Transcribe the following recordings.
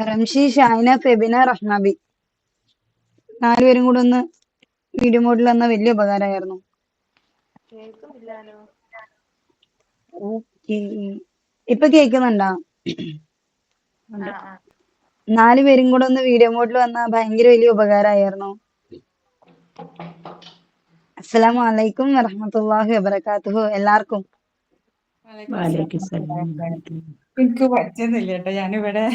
റംഷി, ഷാഹിന, ഫെബിന, റഹ്മാബി നാലുപേരും കൂടെ ഒന്ന് വീഡിയോ മോഡിൽ വന്ന വലിയ ഉപകാരമായിരുന്നു. കേൾക്കുന്നില്ലാലോ. ഓക്കെ, ഇപ്പൊ കേൾക്കുന്നുണ്ടോ? ആ ആ നാലുപേരും കൂടെ ഒന്ന് വീഡിയോ മോഡിൽ വന്ന ഭയങ്കര വലിയ ഉപകാരമായിരുന്നു. അസ്സലാമു അലൈക്കും വറഹ്മത്തുള്ളാഹി വബറകാതുഹു. എല്ലാവർക്കും വലൈക്കും അസ്സലാം. വാലേക്കും സലാം. എനിക്ക് പറ്റുന്നില്ല കേട്ടോ, ഞാനിവിടെ ആ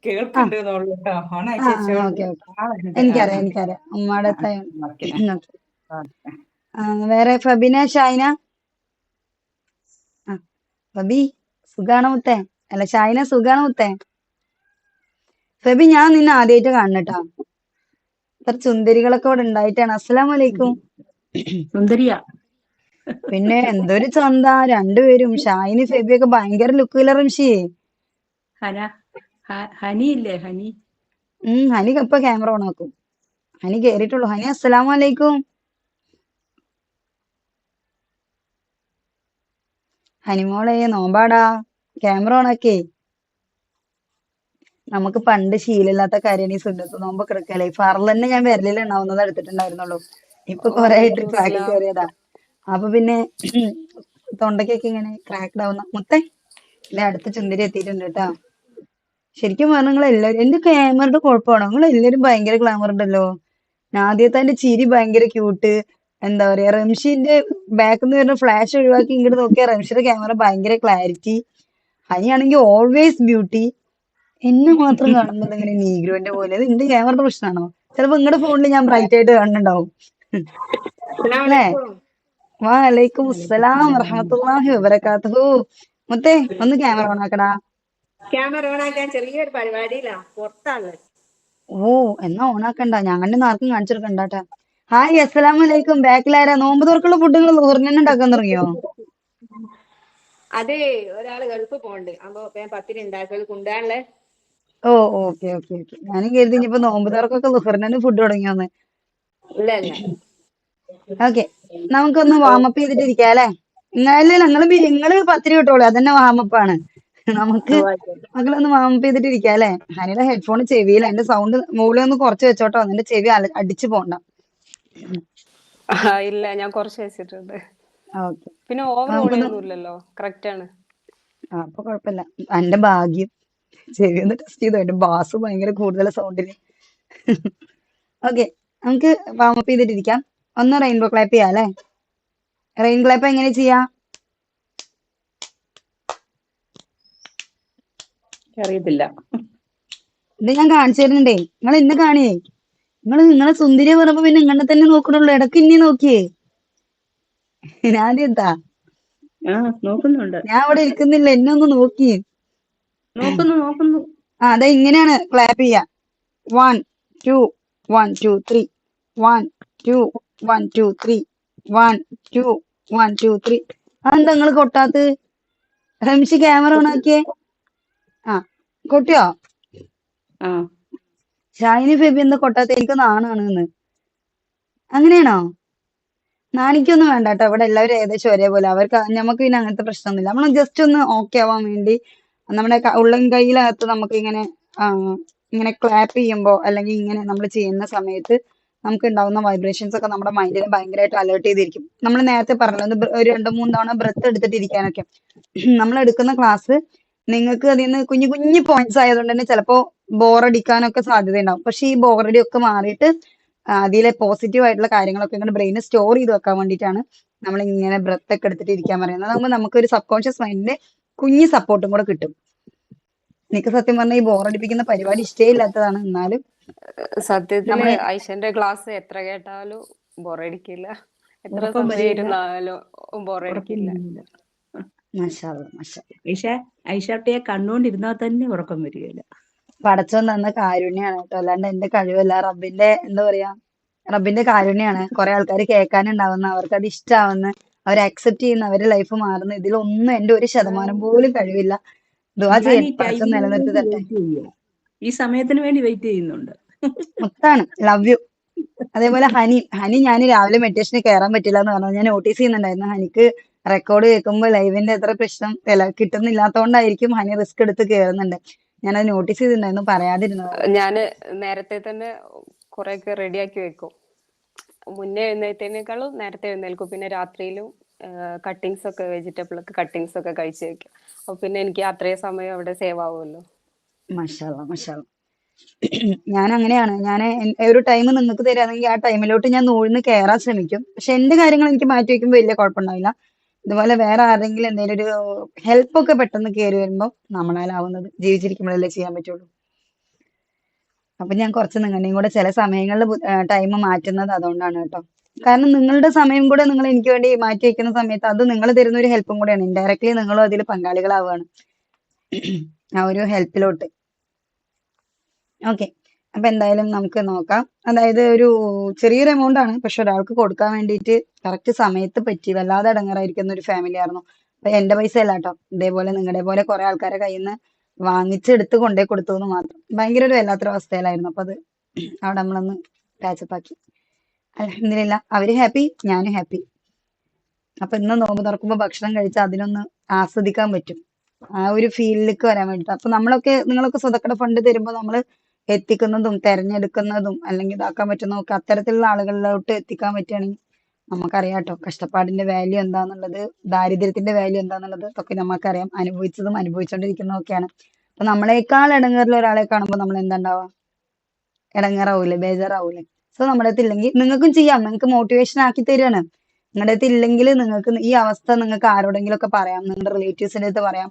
കേൾക്കുന്നുണ്ട് കേട്ടോ, ആ ഓണാക്കി വെച്ചോളൂ. ഓക്കെ ഓക്കെ, ഉണ്ട്. എനിക്കറിയാം ഉമ്മാടെ ഓക്കെ. വേറെ ഫബിന, ഷാഹിന. ആ ഫബി, സുഖാണോ മുത്തേ? അല്ല ഷാഹിന, സുഖാണോ മുത്തേ? ഫബി, ഞാൻ നിന്നെ ആദ്യമായിട്ട് കാണണട്ടാ. ഇത്ര സുന്ദരികളൊക്കെ ഇവിടെ ഉണ്ടായിട്ടാണ്. അസ്സലാമു അലൈക്കും. സുന്ദരിയാ. പിന്നെ എന്തൊരു ചന്ത രണ്ടുപേരും, ഷാഹിനി ഫെബിയൊക്കെ ഭയങ്കര ലുക്കില്ല റംഷിയെ. ഹന ഹനി ഇല്ലേ ഹനി? ഹനി ഇപ്പൊ ക്യാമറ ഓൺ ആക്കും. ഹനി കേറിയിട്ടുള്ളൂ. ഹനി, അസ്സലാമു അലൈക്കും. ഹനിമോളെ നോമ്പാടാ, ക്യാമറ ഓൺ ആക്കേ. നമുക്ക് പണ്ട് ശീലമില്ലാത്ത കാര്യമാണ് ഈ സുന്നത്ത് നോമ്പൊക്കെ എടുക്കലേ. ഫറല് തന്നെ ഞാൻ വിരലിൽ എണ്ണാവുന്നത് എടുത്തിട്ടുണ്ടായിരുന്നുള്ളൂ. ഇപ്പൊ കൊറേ ആയിട്ട് വലൈക്കും ട്രാക്കിൽ അസ്സലാം. കയറിയതാ. അപ്പൊ പിന്നെ തൊണ്ടയ്ക്കൊക്കെ ഇങ്ങനെ ക്രാക്ഡ് ആവുന്ന മുത്തേ. ഇല്ലേ, അടുത്ത ചുന്ദരി എത്തിയിട്ടുണ്ട് കേട്ടാ. ശരിക്കും പറഞ്ഞാൽ നിങ്ങൾ എല്ലാവരും, എന്റെ ക്യാമറയുടെ കുഴപ്പമാണോ? നിങ്ങൾ എല്ലാവരും ഭയങ്കര ഗ്ലാമർ ഉണ്ടല്ലോ. ആദ്യത്തെ ചിരി ഭയങ്കര ക്യൂട്ട്. എന്താ പറയാ, റംഷിന്റെ ബാക്കിൽ നിന്ന് വരുന്ന ഫ്ലാഷ് ഒഴിവാക്കി ഇങ്ങോട്ട് നോക്കിയാ റംഷിയുടെ ക്യാമറ ഭയങ്കര ക്ലാരിറ്റി. ഹനിയാണെങ്കിൽ ഓൾവേസ് ബ്യൂട്ടി. എന്നെ മാത്രം കാണുന്നത് ഇങ്ങനെ നീഗ്രോന്റെ പോലെ. അത് എന്റെ ക്യാമറയുടെ പ്രശ്നമാണോ? ചിലപ്പോ നിങ്ങളുടെ ഫോണിൽ ഞാൻ ബ്രൈറ്റ് ആയിട്ട് കാണുന്നുണ്ടാവും. അല്ലേ? വലൈക്കും വാലേക്കും അസ്സലാം സലാം. വറഹ്മത്തുള്ളാഹി വബറകാതുഹു. മുത്തേ, ഒന്ന് ക്യാമറ ഓൺ ആക്കടാ. ക്യാമറ ഓണാക്കാൻ ചെറിയൊരു പരിപാടിയിലാ, പുറത്താണ്. ഓ, എന്നാ ഓണാക്കണ്ട, ഞങ്ങളുടെ ആർക്കും കാണിച്ചെടുക്കണ്ടാട്ടാ. ഹായ്, അസ്സലാമു അലൈക്കും. ബാക്കിലാരാ? നോമ്പ് തുറക്കുള്ള ഫുഡുകൾ ഊർന്നെ ഉണ്ടാക്കാൻ തുടങ്ങിയോ? അതെ, ഒരാള് ഗൾഫ് പോണ്ട്, അപ്പൊ ഞാൻ പത്തിരി ഉണ്ടാക്കൽ കൊണ്ടാണല്ലേ. ഓ, ഓക്കെ ഓക്കെ ഓക്കെ. ഞാനും കരുതി ഇനിയിപ്പോ നോമ്പ് തുറക്കൊക്കെ ലുഹറിന് ഫുഡ് തുടങ്ങിയോന്ന്. ഇല്ല ഇല്ല. ഓക്കെ, നമുക്കൊന്ന് വാമപ്പ് ചെയ്തിട്ടിരിക്കാം അല്ലെ? ഇല്ല, നിങ്ങള് പത്തിരി കിട്ടോളൂ, അതന്നെ വാമപ്പാണ്. നമുക്ക് മക്കളൊന്ന് വാമപ്പ് ചെയ്തിട്ടിരിക്കാം അല്ലെ? ഹനിയുടെ ഹെഡ്ഫോൺ ചെവിയിൽ, അതിന്റെ സൗണ്ട് മുകളിൽ ഒന്ന് കുറച്ച് വെച്ചോട്ടോ, അതിന്റെ ചെവി അടിച്ചു പോണ്ട. ഇല്ല, ഞാൻ കുറച്ച് വെച്ചിട്ടുണ്ട്. ഓക്കെ, പിന്നെ ഓവർ നമുക്കൊന്ന്, ഓളിയൊന്നും ഇല്ലല്ലോ, കറക്റ്റ് ആണ്. അപ്പൊ കുഴപ്പമില്ല. എന്റെ ഭാഗ്യം, ചെവി ഒന്ന് ടെസ്റ്റ് ചെയ്തോ, എന്റെ ബാസ് ഭയങ്കര കൂടുതൽ സൗണ്ടില്. ഓക്കെ, നമുക്ക് വാമപ്പ് ചെയ്തിട്ടിരിക്കാം. ഒന്ന് റെയിൻബോ ക്ലാപ്പ് ചെയ്യാം അല്ലെ? റെയിൻ ക്ലാപ്പ് എങ്ങനെ ചെയ്യാ? അറിയത്തില്ല. ഇത് ഞാൻ കാണിച്ചു തരുന്നുണ്ടേ, നിങ്ങൾ ഇന്ന് കാണിയേ. നിങ്ങളെ സുന്ദരിയെ പറഞ്ഞപ്പോ പിന്നെ ഇങ്ങനെ തന്നെ നോക്കണുള്ളൂ, ഇടക്ക് ഇനി നോക്കിയേ. ഞാൻ ആദ്യത്താ, നോക്കുന്നുണ്ട്. ഞാൻ അവിടെ ഇരിക്കുന്നില്ല, എന്നെ ഒന്ന് നോക്കി. നോക്കുന്നു. അതെ, ഇങ്ങനെയാണ് ക്ലാപ്പ് ചെയ്യാ. 1 2 1 2 3 1 2 1 2 3 1 2 1 2 3. അതെന്താ നിങ്ങൾ കൊട്ടാത്ത്? റംഷി ക്യാമറ ഓൺ ആക്കിയേ. ആ, കൊട്ടിയോ? ആ ഷാഹിനി ഫെബി എന്താ കൊട്ടാത്ത? എനിക്ക് നാണാണ് ഇന്ന്. അങ്ങനെയാണോ? നാണിക്കൊന്നും വേണ്ട കേട്ടോ, ഇവിടെ എല്ലാവരും ഏകദേശം ഒരേപോലെ. അവർക്ക് നമുക്ക് പിന്നെ അങ്ങനത്തെ പ്രശ്നമൊന്നുമില്ല. നമ്മൾ ജസ്റ്റ് ഒന്ന് ഓക്കെ ആവാൻ വേണ്ടി നമ്മുടെ ഉള്ളം കൈയിലകത്ത് നമുക്ക് ഇങ്ങനെ ഇങ്ങനെ ക്ലാപ്പ് ചെയ്യുമ്പോ അല്ലെങ്കിൽ ഇങ്ങനെ നമ്മൾ ചെയ്യുന്ന സമയത്ത് നമുക്ക് ഉണ്ടാവുന്ന വൈബ്രേഷൻസ് ഒക്കെ നമ്മുടെ മൈൻഡിനെ ഭയങ്കരമായിട്ട് അലേർട്ട് ചെയ്തിരിക്കും. നമ്മൾ നേരത്തെ പറഞ്ഞല്ലോ, ഒരു 2-3 തവണ ബ്രത്ത് എടുത്തിട്ടിരിക്കാനൊക്കെ. നമ്മൾ എടുക്കുന്ന ക്ലാസ് നിങ്ങൾക്ക് അതിൽ നിന്ന് കുഞ്ഞു കുഞ്ഞു പോയിന്റ്സ് ആയതുകൊണ്ട് തന്നെ ചിലപ്പോ ബോറടിക്കാനൊക്കെ സാധ്യതയുണ്ടാവും. പക്ഷെ ഈ ബോറടി ഒക്കെ മാറിയിട്ട് അതിലെ പോസിറ്റീവ് ആയിട്ടുള്ള കാര്യങ്ങളൊക്കെ ഇങ്ങനെ ബ്രെയിനിൽ സ്റ്റോർ ചെയ്ത് വെക്കാൻ വേണ്ടിയിട്ടാണ് നമ്മൾ ഇങ്ങനെ ബ്രത്ത് ഒക്കെ എടുത്തിട്ട് ഇരിക്കാൻ പറയുന്നത്. അതാകുമ്പോൾ നമുക്കൊരു സബ് കോൺഷ്യസ് മൈൻഡിന്റെ കുഞ്ഞു സപ്പോർട്ടും കൂടെ കിട്ടും. എനിക്ക് സത്യം പറഞ്ഞാൽ ഈ ബോറടിപ്പിക്കുന്ന പരിപാടി ഇഷ്ടമില്ലാത്തതാണ്. എന്നാലും സത്യത്തില് നമ്മള് ഐഷന്റെ ക്ലാസ് എത്ര കേട്ടാലും ബോറടിക്കില്ല, എത്ര ഉറക്കം സമയം വരികയില്ല. ഇരുന്നാലും ഉറക്കം ബോറടിക്കില്ല. വരികയില്ല. മാഷാ അല്ലാ, മാഷാ അല്ലാ. ഐഷാട്ടിയെ കണ്ടുകൊണ്ടിരുന്നാൽ തന്നെ ഉറക്കം വരികയില്ല. പടച്ചോൻ തന്ന കാരുണ്യാണ് കേട്ടോ, അല്ലാണ്ട് എന്റെ കഴിവല്ല. റബ്ബിന്റെ എന്താ പറയാ, റബ്ബിന്റെ കാരുണ്യാണ്. കുറെ ആൾക്കാർ കേൾക്കാനുണ്ടാവുന്ന, അവർക്ക് അത് ഇഷ്ടാവുന്ന, അവർ അക്സെപ്റ്റ് ചെയ്യുന്ന, അവരുടെ ലൈഫ് മാറുന്ന, ഇതിലൊന്നും എന്റെ 1% പോലും കഴിവില്ല. ദുആ ഞാൻ ഈ ചെയ്യട്ടെ, പടച്ചോൻ ടൈമിന് നിലനിർത്തി വേണ്ടി തരട്ടെ. വെയിറ്റ് ചെയ്യുക. ഈ സമയത്തിന് വേണ്ടി വെയിറ്റ് ചെയ്യുന്നുണ്ട്. മുത്താണ്, ലവ് യു. അതേപോലെ ഹനി ഞാൻ രാവിലെ മെഡിറ്റേഷന് കയറാൻ പറ്റില്ല എന്ന് പറഞ്ഞു, ഞാൻ നോട്ടീസ് ചെയ്യുന്നുണ്ടായിരുന്നു. ഹനിക്ക് റെക്കോർഡ് കേൾക്കുമ്പോൾ ലൈവിന്റെ എത്ര പ്രശ്നം കിട്ടുന്നില്ലാത്തതുകൊണ്ടായിരിക്കും ഹനി റിസ്ക് എടുത്ത് കയറുന്നുണ്ട്. ഞാനത് നോട്ടീസ് ചെയ്തിട്ടുണ്ടായിരുന്നു, പറയാതിരുന്നത്. ഞാന് നേരത്തെ തന്നെ കുറെയൊക്കെ റെഡിയാക്കി വെക്കും. മുന്നേ എഴുന്നേറ്റേനേക്കാളും നേരത്തെ എഴുന്നേൽക്കും. പിന്നെ രാത്രിയിലും കട്ടിങ്സ് ഒക്കെ, വെജിറ്റബിൾ ഒക്കെ കട്ടിങ്സ് ഒക്കെ കഴിച്ചു വെക്കും. അപ്പൊ പിന്നെ എനിക്ക് അത്രയും സമയം അവിടെ സേവ് ആവുമല്ലോ. മഷാല്ല മഷാല്ല. ഞാൻ അങ്ങനെയാണ്. ഞാൻ ഒരു ടൈം നിങ്ങൾക്ക് തരാണെങ്കിൽ ആ ടൈമിലോട്ട് ഞാൻ നൂഴ്ന്ന് കയറാൻ ശ്രമിക്കും. പക്ഷെ എന്റെ കാര്യങ്ങൾ എനിക്ക് മാറ്റി വെക്കുമ്പോൾ വലിയ കുഴപ്പമുണ്ടാവില്ല. ഇതുപോലെ വേറെ ആരെങ്കിലും എന്തെങ്കിലും ഒരു ഹെൽപ്പ് ഒക്കെ പെട്ടെന്ന് കയറി വരുമ്പോൾ നമ്മളാലാവുന്നത് ജീവിച്ചിരിക്കുമ്പോഴല്ലേ ചെയ്യാൻ പറ്റുള്ളൂ. അപ്പൊ ഞാൻ കുറച്ച് നിങ്ങളുടെയും കൂടെ ചില സമയങ്ങളിൽ ടൈം മാറ്റുന്നത് അതുകൊണ്ടാണ് കേട്ടോ. കാരണം നിങ്ങളുടെ സമയം കൂടെ നിങ്ങൾ എനിക്ക് വേണ്ടി മാറ്റി വെക്കുന്ന സമയത്ത് അത് നിങ്ങൾ തരുന്ന ഒരു ഹെൽപ്പും കൂടെയാണ്. ഇൻഡയറക്ട്ലി നിങ്ങളും അതിൽ പങ്കാളികളാവുകയാണ് ആ ഒരു ഹെൽപ്പിലോട്ട്. ഓക്കെ, അപ്പൊ എന്തായാലും നമുക്ക് നോക്കാം. അതായത് ഒരു ചെറിയൊരു എമൗണ്ട് ആണ്, പക്ഷെ ഒരാൾക്ക് കൊടുക്കാൻ വേണ്ടിയിട്ട് കറക്റ്റ് സമയത്ത് പറ്റി വല്ലാതെ ഇടങ്ങാറായിരിക്കുന്ന ഒരു ഫാമിലി ആയിരുന്നു. അപ്പൊ എന്റെ പൈസ അല്ല കേട്ടോ, ഇതേപോലെ നിങ്ങളുടെ പോലെ കുറെ ആൾക്കാരെ കയ്യിൽ നിന്ന് വാങ്ങിച്ചെടുത്ത് കൊണ്ടേ കൊടുത്തു എന്ന് മാത്രം. ഭയങ്കര ഒരു വല്ലാത്തൊരു അവസ്ഥയിലായിരുന്നു. അപ്പൊ അത് അവിടെ നമ്മളൊന്ന് പാച്ചപ്പ് ആക്കി. അൽഹംദുലില്ലാ, അവര് ഹാപ്പി, ഞാനും ഹാപ്പി. അപ്പൊ ഇന്ന് നോമ്പ് തുറക്കുമ്പോ ഭക്ഷണം കഴിച്ചാൽ അതിനൊന്ന് ആസ്വദിക്കാൻ പറ്റും, ആ ഒരു ഫീലിലേക്ക് വരാൻ വേണ്ടിട്ട്. അപ്പൊ നിങ്ങളൊക്കെ സ്വതക്കയുടെ ഫണ്ട് തരുമ്പോൾ നമ്മൾ എത്തിക്കുന്നതും തെരഞ്ഞെടുക്കുന്നതും അല്ലെങ്കിൽ ഇതാക്കാൻ പറ്റുന്നതൊക്കെ അത്തരത്തിലുള്ള ആളുകളിലോട്ട് എത്തിക്കാൻ പറ്റുകയാണെങ്കിൽ നമുക്കറിയാം കേട്ടോ കഷ്ടപ്പാടിന്റെ വാല്യൂ എന്താന്നുള്ളത്, ദാരിദ്ര്യത്തിന്റെ വാല്യൂ എന്താന്നുള്ളത് ഒക്കെ നമുക്കറിയാം. അനുഭവിച്ചതും അനുഭവിച്ചുകൊണ്ടിരിക്കുന്നതൊക്കെയാണ്. അപ്പൊ നമ്മളെക്കാൾ ഇടങ്ങേറിൽ ഒരാളെ കാണുമ്പോൾ നമ്മൾ എന്താ ഉണ്ടാവുക? ഇടങ്ങേറാവൂലേ, ബേജാറാവൂലേ? സോ നമ്മുടെ അടുത്ത് ഇല്ലെങ്കിൽ നിങ്ങൾക്കും ചെയ്യാം, നിങ്ങൾക്ക് മോട്ടിവേഷൻ ആക്കി തരികയാണ്. നിങ്ങളുടെ അടുത്ത് ഇല്ലെങ്കിൽ നിങ്ങൾക്ക് ഈ അവസ്ഥ നിങ്ങൾക്ക് ആരോടെങ്കിലും ഒക്കെ പറയാം, നിങ്ങളുടെ റിലേറ്റീവ്സിന്റെ അടുത്ത് പറയാം,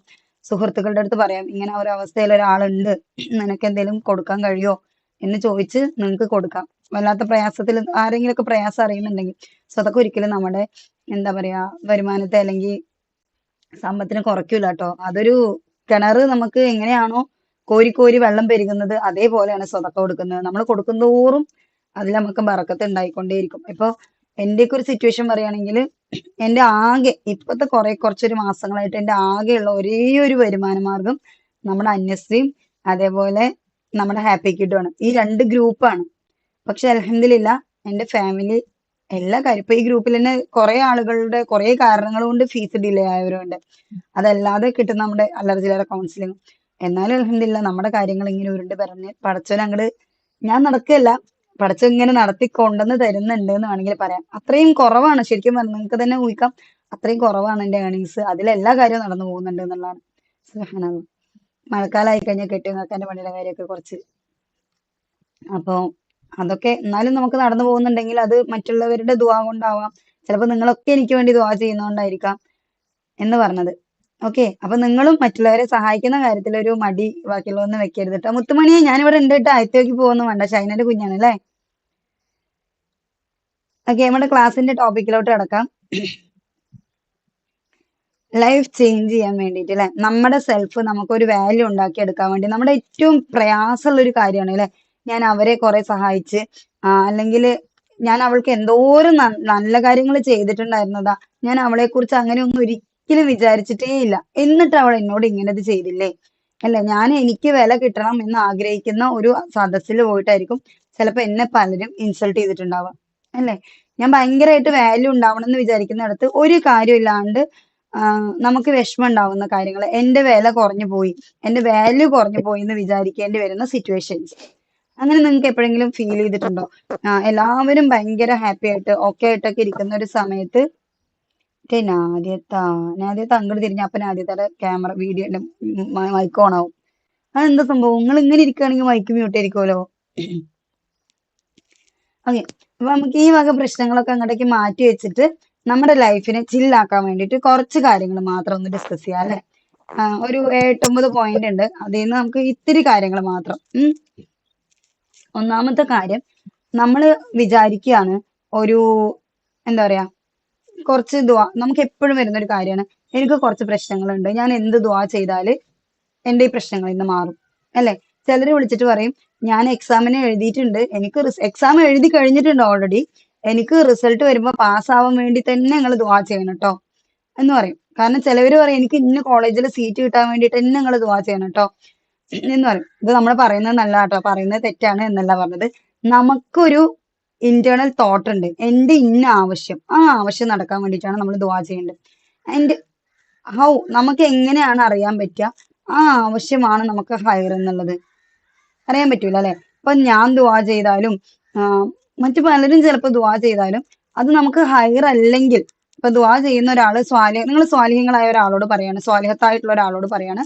സുഹൃത്തുക്കളുടെ അടുത്ത് പറയാം. ഇങ്ങനെ ഒരു അവസ്ഥയിൽ ഒരാളുണ്ട്, നിനക്ക് എന്തെങ്കിലും കൊടുക്കാൻ കഴിയോ എന്ന് ചോദിച്ച് നിങ്ങൾക്ക് കൊടുക്കാം. വല്ലാത്ത പ്രയാസത്തിൽ ആരെങ്കിലും ഒക്കെ പ്രയാസം അറിയുന്നുണ്ടെങ്കിൽ. സോ അതൊക്കെ ഒരിക്കലും നമ്മുടെ എന്താ പറയാ വരുമാനത്തെ അല്ലെങ്കിൽ സമ്പത്തിനെ കുറയ്ക്കൂല കേട്ടോ. അതൊരു കിണറ് നമുക്ക് എങ്ങനെയാണോ കോരി കോരി വെള്ളം പെരുകുന്നത് അതേപോലെയാണ് സ്വതക്ക കൊടുക്കുന്നത്. നമ്മൾ കൊടുക്കുന്തോറും അതിൽ നമുക്ക് ബറക്കത്ത് ഉണ്ടായിക്കൊണ്ടേയിരിക്കും. ഇപ്പൊ എന്റെയൊക്കെ ഒരു സിറ്റുവേഷൻ പറയുകയാണെങ്കിൽ എന്റെ ആകെ ഇപ്പോഴത്തെ കുറച്ചൊരു മാസങ്ങളായിട്ട് എന്റെ ആകെയുള്ള ഒരേ ഒരു വരുമാന മാർഗം നമ്മുടെ അന്യസ്ത്രീയും അതേപോലെ നമ്മുടെ ഹാപ്പി കിഡുമാണ്. ഈ രണ്ട് ഗ്രൂപ്പാണ്. പക്ഷെ അൽഹംദുലില്ലാ എന്റെ ഫാമിലി എല്ലാ കാര്യം ഇപ്പൊ ഈ ഗ്രൂപ്പിൽ തന്നെ കുറെ ആളുകളുടെ കുറെ കാരണങ്ങൾ കൊണ്ട് ഫീസ് ഡിലേ ആയവരുണ്ട്. അതല്ലാതെ കിട്ടുന്ന നമ്മുടെ അല്ലറ ചില്ലറ കൗൺസിലിംഗ്. എന്നാലും അൽഹംദുലില്ലാ നമ്മുടെ കാര്യങ്ങൾ ഇങ്ങനെ ഉരുണ്ട് പറഞ്ഞ് പടച്ചോൻ അങ്ങോട്ട് ഞാൻ നടക്കുകയല്ല, പടച്ചോൻ ഇങ്ങനെ നടത്തി കൊണ്ടുവന്ന് തരുന്നുണ്ട് എന്ന് വേണമെങ്കിൽ പറയാം. അത്രയും കുറവാണ് ശരിക്കും പറഞ്ഞാൽ, നിങ്ങൾക്ക് തന്നെ ഊഹിക്കാം അത്രയും കുറവാണ് എന്റെ ഏർണിങ്സ്. അതിലെല്ലാ കാര്യവും നടന്നു പോകുന്നുണ്ട് എന്നുള്ളതാണ്. സുബ്ഹാനല്ലാഹ്. മഴക്കാലമായി കഴിഞ്ഞാൽ കെട്ടിയങ്ങാക്കാന്റെ പണിയുടെ കാര്യമൊക്കെ കുറച്ച്. അപ്പൊ അതൊക്കെ എന്നാലും നമുക്ക് നടന്നു പോകുന്നുണ്ടെങ്കിൽ അത് മറ്റുള്ളവരുടെ ദുആ കൊണ്ടാവാം. ചിലപ്പോൾ നിങ്ങളൊക്കെ എനിക്ക് വേണ്ടി ദുആ ചെയ്യുന്നതുകൊണ്ടായിരിക്കാം എന്ന് പറഞ്ഞത്. ഓക്കെ, അപ്പൊ നിങ്ങളും മറ്റുള്ളവരെ സഹായിക്കുന്ന കാര്യത്തിൽ ഒരു മടി ബാക്കിയുള്ളതൊന്നും വെക്കരുത് കേട്ടോ. മുത്തുമണിയെ ഞാനിവിടെ ഉണ്ട് കേട്ടോ, അയത്തേക്ക് പോകുന്നു വേണ്ട, ഷൈനന്റെ കുഞ്ഞാണ് അല്ലേ. ഓക്കെ, നമ്മുടെ ക്ലാസ്സിന്റെ ടോപ്പിക്കിലോട്ട് കിടക്കാം. ലൈഫ് ചേഞ്ച് ചെയ്യാൻ വേണ്ടിയിട്ട് അല്ലെ, നമ്മുടെ സെൽഫ് നമുക്കൊരു വാല്യൂ ഉണ്ടാക്കി എടുക്കാൻ വേണ്ടി നമ്മുടെ ഏറ്റവും പ്രയാസമുള്ള ഒരു കാര്യമാണ് അല്ലെ. ഞാൻ അവരെ കുറെ സഹായിച്ച് അല്ലെങ്കിൽ ഞാൻ അവൾക്ക് എന്തോരം നല്ല കാര്യങ്ങൾ ചെയ്തിട്ടുണ്ടായിരുന്നതാ, ഞാൻ അവളെ കുറിച്ച് അങ്ങനെ ഒന്നും ഒരിക്കലും വിചാരിച്ചിട്ടേ ഇല്ല, എന്നിട്ട് അവൾ എന്നോട് ഇങ്ങനെ ചെയ്തില്ലേ അല്ലെ. ഞാൻ എനിക്ക് വില കിട്ടണം എന്ന് ആഗ്രഹിക്കുന്ന ഒരു സദസ്സിൽ പോയിട്ടായിരിക്കും ചിലപ്പോൾ എന്നെ പലരും ഇൻസൾട്ട് ചെയ്തിട്ടുണ്ടാവുക അല്ലെ. ഞാൻ ഭയങ്കരമായിട്ട് വാല്യൂ ഉണ്ടാവണം എന്ന് വിചാരിക്കുന്നിടത്ത് ഒരു കാര്യമില്ലാണ്ട് നമുക്ക് വിഷമം ഉണ്ടാവുന്ന കാര്യങ്ങൾ, എന്റെ വില കുറഞ്ഞു പോയി, എന്റെ വാല്യൂ കുറഞ്ഞു പോയി എന്ന് വിചാരിക്കേണ്ടി വരുന്ന സിറ്റുവേഷൻസ്. അങ്ങനെ നിങ്ങൾക്ക് എപ്പോഴെങ്കിലും ഫീൽ ചെയ്തിട്ടുണ്ടോ? എല്ലാവരും ഭയങ്കര ഹാപ്പി ആയിട്ട് ഓക്കെ ആയിട്ടൊക്കെ ഇരിക്കുന്ന ഒരു സമയത്ത് നാദ്യത്ത അങ്ങോട്ട് തിരിഞ്ഞ അപ്പൊ നാദ്യത്തയുടെ ക്യാമറ വീഡിയോ മൈക്ക് ഓൺ ആവും. അതെന്താ സംഭവം? നിങ്ങൾ ഇങ്ങനെ ഇരിക്കുകയാണെങ്കിൽ മൈക്ക് മ്യൂട്ട് ആയിരിക്കുമല്ലോ. ഓക്കെ, അപ്പൊ നമുക്ക് ഈ വക പ്രശ്നങ്ങളൊക്കെ അങ്ങോട്ടേക്ക് മാറ്റി വെച്ചിട്ട് നമ്മുടെ ലൈഫിനെ ചില്ലാക്കാൻ വേണ്ടിയിട്ട് കുറച്ച് കാര്യങ്ങൾ മാത്രം ഒന്ന് ഡിസ്കസ് ചെയ്യാം അല്ലെ. ഒരു 8-9 പോയിന്റ് ഉണ്ട്, അതിൽ നിന്ന് നമുക്ക് ഇത്തിരി കാര്യങ്ങൾ മാത്രം. ഒന്നാമത്തെ കാര്യം, നമ്മൾ വിചാരിക്കുകയാണ് ഒരു എന്താ പറയാ കുറച്ച് ദുആ നമുക്ക് എപ്പോഴും വരുന്ന ഒരു കാര്യമാണ്, എനിക്ക് കുറച്ച് പ്രശ്നങ്ങളുണ്ട്, ഞാൻ എന്ത് ദുആ ചെയ്താല് എന്റെ ഈ പ്രശ്നങ്ങൾ ഇന്ന് മാറും അല്ലെ. ചിലര് വിളിച്ചിട്ട് പറയും ഞാൻ എക്സാമിന് എഴുതിയിട്ടുണ്ട്, എനിക്ക് എക്സാം എഴുതി കഴിഞ്ഞിട്ടുണ്ട് ഓൾറെഡി, എനിക്ക് റിസൾട്ട് വരുമ്പോൾ പാസ്സാവാൻ വേണ്ടി തന്നെ നിങ്ങൾ ദുആ ചെയ്യണം കേട്ടോ എന്ന് പറയും. കാരണം ചിലവര് പറയും എനിക്ക് ഇന്ന കോളേജിൽ സീറ്റ് കിട്ടാൻ വേണ്ടിയിട്ട് തന്നെ നിങ്ങൾ ദുആ ചെയ്യണം കേട്ടോ എന്ന് പറയും. ഇത് നമ്മൾ പറയുന്നത് നല്ല കേട്ടോ, പറയുന്നത് തെറ്റാണ് എന്നല്ല പറഞ്ഞത്. നമുക്കൊരു ഇന്റേണൽ തോട്ട് ഉണ്ട്, എന്റെ ഇന്ന ആവശ്യം, ആ ആവശ്യം നടക്കാൻ വേണ്ടിയിട്ടാണ് നമ്മൾ ദുആ ചെയ്യേണ്ടത്. ആൻഡ് നമുക്ക് എങ്ങനെയാണ് അറിയാൻ പറ്റുക ആ ആവശ്യമാണ് നമുക്ക് ഹയർ എന്നുള്ളത്. അറിയാൻ പറ്റൂല അല്ലെ? ഇപ്പൊ ഞാൻ ദുആ ചെയ്താലും ആ, മറ്റു പലരും ചിലപ്പോൾ ദുആ ചെയ്താലും അത് നമുക്ക് ഹൈർ അല്ലെങ്കിൽ, ഇപ്പൊ ദുആ ചെയ്യുന്ന ഒരാള് നിങ്ങൾ സ്വാലിഹ്യങ്ങളായ ഒരാളോട് പറയാണ്, സ്വാലിഹത്തായിട്ടുള്ള ഒരാളോട് പറയാണ്,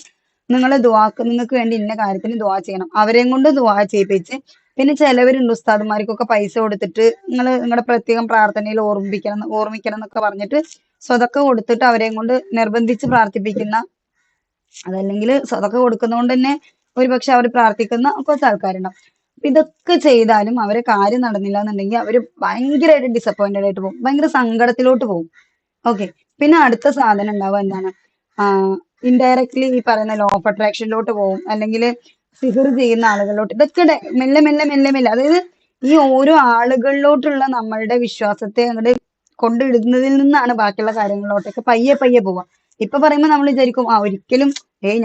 നിങ്ങൾ ദുആക്ക് നിങ്ങൾക്ക് വേണ്ടി ഇന്ന കാര്യത്തിന് ദുആ ചെയ്യണം, അവരെയും കൊണ്ട് ദുആ ചെയ്യിപ്പിച്ച്, പിന്നെ ചിലവരുണ്ട് ഉസ്താദുമാർക്കൊക്കെ പൈസ കൊടുത്തിട്ട് നിങ്ങളുടെ പ്രത്യേകം പ്രാർത്ഥനയിൽ ഓർമ്മിക്കണം എന്നൊക്കെ പറഞ്ഞിട്ട് സ്വതക്ക കൊടുത്തിട്ട് അവരെയും കൊണ്ട് നിർബന്ധിച്ച് പ്രാർത്ഥിപ്പിക്കുന്ന, അതല്ലെങ്കിൽ സ്വതക്ക കൊടുക്കുന്നതുകൊണ്ട് തന്നെ ഒരുപക്ഷെ അവർ പ്രാർത്ഥിക്കുന്ന കുറച്ച് ആൾക്കാരുണ്ടാവും. അപ്പൊ ഇതൊക്കെ ചെയ്താലും അവരെ കാര്യം നടന്നില്ല എന്നുണ്ടെങ്കിൽ അവർ ഭയങ്കരമായിട്ട് ഡിസപ്പോയിന്റഡ് ആയിട്ട് പോകും, ഭയങ്കര സങ്കടത്തിലോട്ട് പോകും. ഓക്കെ. പിന്നെ അടുത്ത സാധനം ഉണ്ടാവുക എന്താണ്, ഇൻഡയറക്ട്ലി ഈ പറയുന്ന ലോ ഓഫ് അട്രാക്ഷനിലോട്ട് പോകും, അല്ലെങ്കിൽ സിഹിർ ചെയ്യുന്ന ആളുകളിലോട്ട്. ഇതൊക്കെ മെല്ലെ മെല്ലെ മെല്ലെ മെല്ലെ, അതായത് ഈ ഓരോ ആളുകളിലോട്ടുള്ള നമ്മളുടെ വിശ്വാസത്തെ അങ്ങോട്ട് കൊണ്ടിടുന്നതിൽ നിന്നാണ് ബാക്കിയുള്ള കാര്യങ്ങളിലോട്ടൊക്കെ പയ്യെ പയ്യെ പോവുക. ഇപ്പൊ പറയുമ്പോ നമ്മൾ വിചാരിക്കും ആ ഒരിക്കലും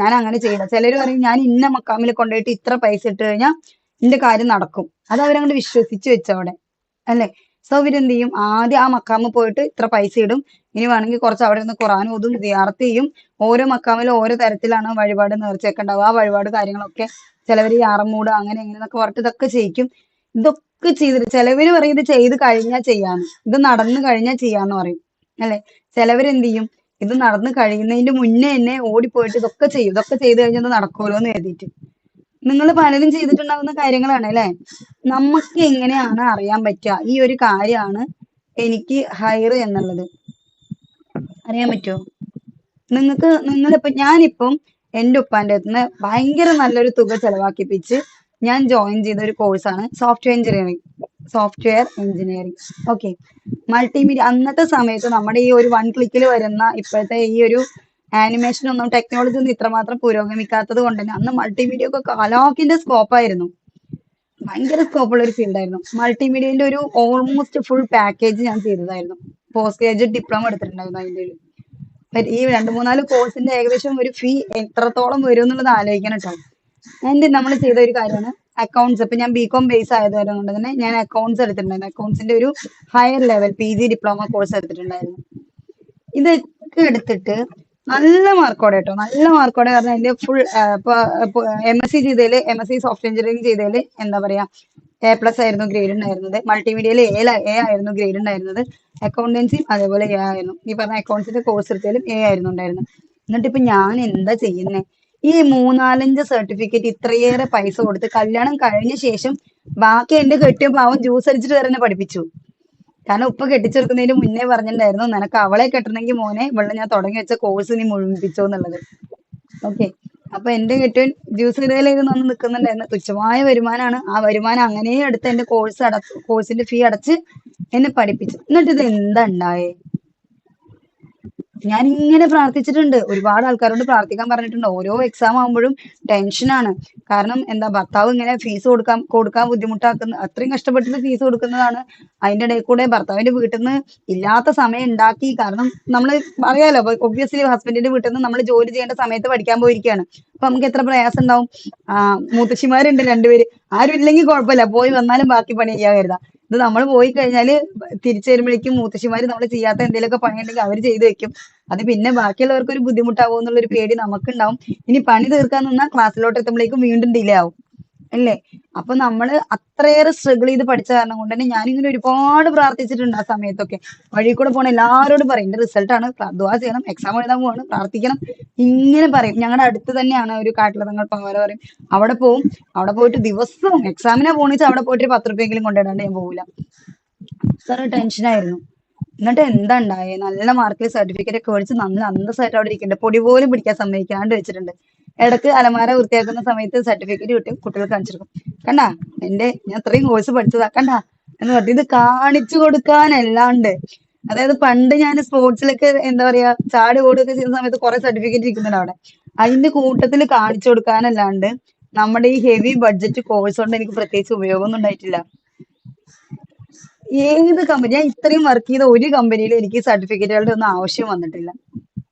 ഞാൻ അങ്ങനെ ചെയ്യില്ല. ചിലര് പറയും ഞാൻ ഇന്ന മക്കാമിൽ കൊണ്ടുപോയിട്ട് ഇത്ര പൈസ ഇട്ട് കഴിഞ്ഞാൽ ഇന്റെ കാര്യം നടക്കും. അത് അവരങ്ങോട്ട് വിശ്വസിച്ച് വെച്ചവിടെ, അല്ലെ? സോ ഇവരെന്ത് ചെയ്യും, ആദ്യം ആ മക്കാമിൽ പോയിട്ട് ഇത്ര പൈസ ഇടും, ഇനി വേണമെങ്കിൽ കുറച്ച് അവിടെ നിന്ന് ഖുർആൻ ഓതും, സിയാറത്ത് ചെയ്യും. ഓരോ മക്കാമിലും ഓരോ തരത്തിലാണ് വഴിപാട് നേർച്ചയൊക്കെ ഉണ്ടാവുക. ആ വഴിപാട് കാര്യങ്ങളൊക്കെ ചിലവർ ഈ ആറമൂട് അങ്ങനെ എങ്ങനെ എന്നൊക്കെ പറഞ്ഞിട്ട് ഇതൊക്കെ ചെയ്യിക്കും. ഇതൊക്കെ ചെയ്തിട്ട് ചിലവര് പറയും ഇത് ചെയ്ത് കഴിഞ്ഞാൽ ചെയ്യാന്ന്, ഇത് നടന്നു കഴിഞ്ഞാൽ ചെയ്യാന്ന് പറയും, അല്ലെ? ചിലവരെന്ത് ചെയ്യും, ഇത് നടന്നു കഴിയുന്നതിന്റെ മുന്നേ തന്നെ ഓടിപ്പോയിട്ട് ഇതൊക്കെ ചെയ്യും, ഇതൊക്കെ ചെയ്ത് കഴിഞ്ഞാൽ ഇത് നടക്കുമല്ലോ എന്ന് എഴുതിയിട്ട്. നിങ്ങൾ പലരും ചെയ്തിട്ടുണ്ടാകുന്ന കാര്യങ്ങളാണ് അല്ലെ? നമുക്ക് എങ്ങനെയാണ് അറിയാൻ പറ്റുക ഈ ഒരു കാര്യമാണ് എനിക്ക് ഹൈർ എന്നുള്ളത്? അറിയാൻ പറ്റുമോ നിങ്ങളിപ്പോ? ഞാനിപ്പം എന്റെ ഉപ്പാന്റെ അടുത്ത് ഭയങ്കര നല്ലൊരു തുക ചെലവാക്കിപ്പിച്ച് ഞാൻ ജോയിൻ ചെയ്ത ഒരു കോഴ്സാണ് സോഫ്റ്റ്വെയർ എഞ്ചിനീയറിംഗ്. ഓക്കെ. മൾട്ടിമീഡിയ അന്നത്തെ സമയത്ത് നമ്മുടെ ഈ ഒരു വൺ ക്ലിക്കിൽ വരുന്ന ഇപ്പോഴത്തെ ഈ ഒരു ആനിമേഷൻ ഒന്നും, ടെക്നോളജി ഒന്നും ഇത്രമാത്രം പുരോഗമിക്കാത്തത് കൊണ്ട് തന്നെ അന്ന് മൾട്ടിമീഡിയ ഒക്കെ കലാക്കിന്റെ സ്കോപ്പായിരുന്നു, ഭയങ്കര സ്കോപ്പുള്ള ഒരു ഫീൽഡായിരുന്നു. മൾട്ടിമീഡിയന്റെ ഒരു ഓൾമോസ്റ്റ് ഫുൾ പാക്കേജ് ഞാൻ ചെയ്തതായിരുന്നു. പോസ്റ്റ് ഗ്രാജുവേറ്റ് ഡിപ്ലോമ എടുത്തിട്ടുണ്ടായിരുന്നു അതിന്റെ ഒരു. ഈ 2-3-4 കോഴ്സിന്റെ ഏകദേശം ഒരു ഫീ എത്രത്തോളം വരും എന്നുള്ളത് ആലോചിക്കണം കേട്ടോ. ആൻഡ് നമ്മൾ ചെയ്ത ഒരു കാര്യമാണ് അക്കൗണ്ട്സ്. ഇപ്പൊ ഞാൻ ബികോം ബേസ് ആയതുകൊണ്ട് തന്നെ ഞാൻ അക്കൗണ്ട്സ് എടുത്തിട്ടുണ്ടായിരുന്നു. അക്കൗണ്ട്സിന്റെ ഒരു higher level PG diploma course എടുത്തിട്ടുണ്ടായിരുന്നു. ഇതൊക്കെ എടുത്തിട്ട് നല്ല മാർക്കോടെ കേട്ടോ, നല്ല മാർക്കോടെ പറഞ്ഞാൽ അതിന്റെ ഫുൾ ഇപ്പൊ MSc സോഫ്റ്റ്വെയർ എഞ്ചിനീയറിംഗ് ചെയ്തതിൽ എന്താ പറയാ A+ ആയിരുന്നു ഗ്രേഡ് ഉണ്ടായിരുന്നത്. മൾട്ടിമീഡിയയിൽ A ആയിരുന്നു ഗ്രേഡ് ഉണ്ടായിരുന്നത്. അക്കൗണ്ടൻസി അതേപോലെ A ആയിരുന്നു. ഈ പറഞ്ഞ അക്കൗണ്ട്സിന്റെ കോഴ്സ് എടുത്തതിലും A ആയിരുന്നു ഉണ്ടായിരുന്നത്. എന്നിട്ട് ഇപ്പൊ ഞാൻ എന്താ ചെയ്യുന്നത്, ഈ 3-4-5 സർട്ടിഫിക്കറ്റ് ഇത്രയേറെ പൈസ കൊടുത്ത് കല്യാണം കഴിഞ്ഞ ശേഷം ബാക്കി എന്റെ കെട്ടിയ പാവം ജ്യൂസ് അടിച്ചിട്ട് വരെ എന്നെ പഠിപ്പിച്ചു. കാരണം ഉപ്പ കെട്ടിച്ചെടുക്കുന്നതിന് മുന്നേ പറഞ്ഞിട്ടുണ്ടായിരുന്നു നിനക്ക് അവളെ കെട്ടണമെങ്കിൽ മോനെ ഇവിടെ ഞാൻ തുടങ്ങി വെച്ച കോഴ്സ് നീ മുഴുമിപ്പിച്ചോ എന്നുള്ളത്. ഓക്കെ. അപ്പൊ എന്റെ കെട്ടിയവൻ ജ്യൂസ് കടയിലേക്ക് വന്ന് നിൽക്കുന്നുണ്ടായിരുന്നു. തുച്ഛമായ വരുമാനമാണ്. ആ വരുമാനം അങ്ങനെ എടുത്ത് എന്റെ കോഴ്സിന്റെ ഫീ അടച്ച് എന്നെ പഠിപ്പിച്ചു. എന്നിട്ട് ഇത് എന്താ ഉണ്ടായേ? ഞാൻ ഇങ്ങനെ പ്രാർത്ഥിച്ചിട്ടുണ്ട്, ഒരുപാട് ആൾക്കാരോട് പ്രാർത്ഥിക്കാൻ പറഞ്ഞിട്ടുണ്ട്. ഓരോ എക്സാം ആകുമ്പോഴും ടെൻഷനാണ്. കാരണം എന്താ, ഭർത്താവ് ഇങ്ങനെ ഫീസ് കൊടുക്കാൻ ബുദ്ധിമുട്ടാക്കുന്ന, അത്രയും കഷ്ടപ്പെട്ടിട്ട് ഫീസ് കൊടുക്കുന്നതാണ്. അതിന്റെ ഇടയിൽ കൂടെ ഭർത്താവിന്റെ വീട്ടിൽ നിന്ന് ഇല്ലാത്ത സമയം ഉണ്ടാക്കി. കാരണം നമ്മൾ അറിയാലോ, ഒബ്വിയസ്ലി ഹസ്ബൻഡിന്റെ വീട്ടിൽ നിന്ന് നമ്മൾ ജോലി ചെയ്യേണ്ട സമയത്ത് പഠിക്കാൻ പോയിരിക്കുകയാണ്. അപ്പൊ നമുക്ക് എത്ര പ്രയാസം ഉണ്ടാവും. മുത്തശ്ശിമാരുണ്ട് 2 പേര്, ആരും ഇല്ലെങ്കിൽ കുഴപ്പമില്ല, പോയി വന്നാലും ബാക്കി പണി ചെയ്യാൻ കരുതാം. ഇത് നമ്മൾ പോയി കഴിഞ്ഞാല് തിരിച്ചു വരുമ്പോഴേക്കും മുത്തശ്ശിമാര് നമ്മൾ ചെയ്യാത്ത എന്തെങ്കിലുമൊക്കെ പണിയുണ്ടെങ്കിൽ അവർ ചെയ്തു വെക്കും. അത് പിന്നെ ബാക്കിയുള്ളവർക്ക് ഒരു ബുദ്ധിമുട്ടാവും എന്നുള്ളൊരു പേടി നമുക്കുണ്ടാവും. ഇനി പണി തീർക്കാൻ നിന്നാൽ ക്ലാസ്സിലോട്ട് എത്തുമ്പോഴേക്കും വീണ്ടും ഡിലേ ആവും, അല്ലേ? അപ്പൊ നമ്മള് അത്രയേറെ സ്ട്രഗിൾ ചെയ്ത് പഠിച്ച കാരണം കൊണ്ട് തന്നെ ഞാനിങ്ങനെ ഒരുപാട് പ്രാർത്ഥിച്ചിട്ടുണ്ട്. ആ സമയത്തൊക്കെ വഴി കൂടെ പോണ എല്ലാവരോടും പറയും എന്റെ റിസൾട്ടാണ്, ദുആ ചെയ്യണം, എക്സാം എഴുതാൻ പോവാണ്, പ്രാർത്ഥിക്കണം, ഇങ്ങനെ പറയും. ഞങ്ങളുടെ അടുത്ത് തന്നെയാണ് ഒരു കാട്ടിലതങ്ങൾ പവര പറയും. അവിടെ പോവും. അവിടെ പോയിട്ട് ദിവസവും എക്സാമിനാ പോണെച്ചാൽ അവിടെ പോയിട്ട് 10 രൂപയെങ്കിലും കൊണ്ടിടാണ്ട് ഞാൻ പോവില്ല. അത്ര ടെൻഷനായിരുന്നു. എന്നിട്ട് എന്താ ഉണ്ടായേ, നല്ല മാർക്കിൽ സർട്ടിഫിക്കറ്റ് ഒക്കെ മേടിച്ച് നല്ല അന്തസ്സായിട്ട് അവിടെ ഇരിക്കുന്നുണ്ട്. പൊടി പോലും പിടിക്കാൻ സമ്മതിക്കാണ്ട് വെച്ചിട്ടുണ്ട്. ഇടക്ക് അലമാര വൃത്തിയാക്കുന്ന സമയത്ത് സർട്ടിഫിക്കറ്റ് കിട്ടി കുട്ടികൾ കാണിച്ചെടുക്കും. കണ്ടാ ഞാൻ ഇത്രയും കോഴ്സ് പഠിച്ചതാ, കണ്ടാ എന്ന് പറഞ്ഞു. ഇത് കാണിച്ചു കൊടുക്കാനല്ലാണ്ട്, അതായത് പണ്ട് ഞാൻ സ്പോർട്സിലൊക്കെ എന്താ പറയാ ചാടി ഓടുകയൊക്കെ ചെയ്യുന്ന സമയത്ത് കുറെ സർട്ടിഫിക്കറ്റ് ഇരിക്കുന്നുണ്ട് അവിടെ. അതിന്റെ കൂട്ടത്തിൽ കാണിച്ചു കൊടുക്കാനല്ലാണ്ട് നമ്മുടെ ഈ ഹെവി ബഡ്ജറ്റ് കോഴ്സ് കൊണ്ട് എനിക്ക് പ്രത്യേകിച്ച് ഉപയോഗമൊന്നും ഉണ്ടായിട്ടില്ല. ഏത് കമ്പനി, ഞാൻ ഇത്രയും വർക്ക് ചെയ്ത ഒരു കമ്പനിയിലും എനിക്ക് സർട്ടിഫിക്കറ്റുകളുടെ ഒന്നും ആവശ്യം വന്നിട്ടില്ല.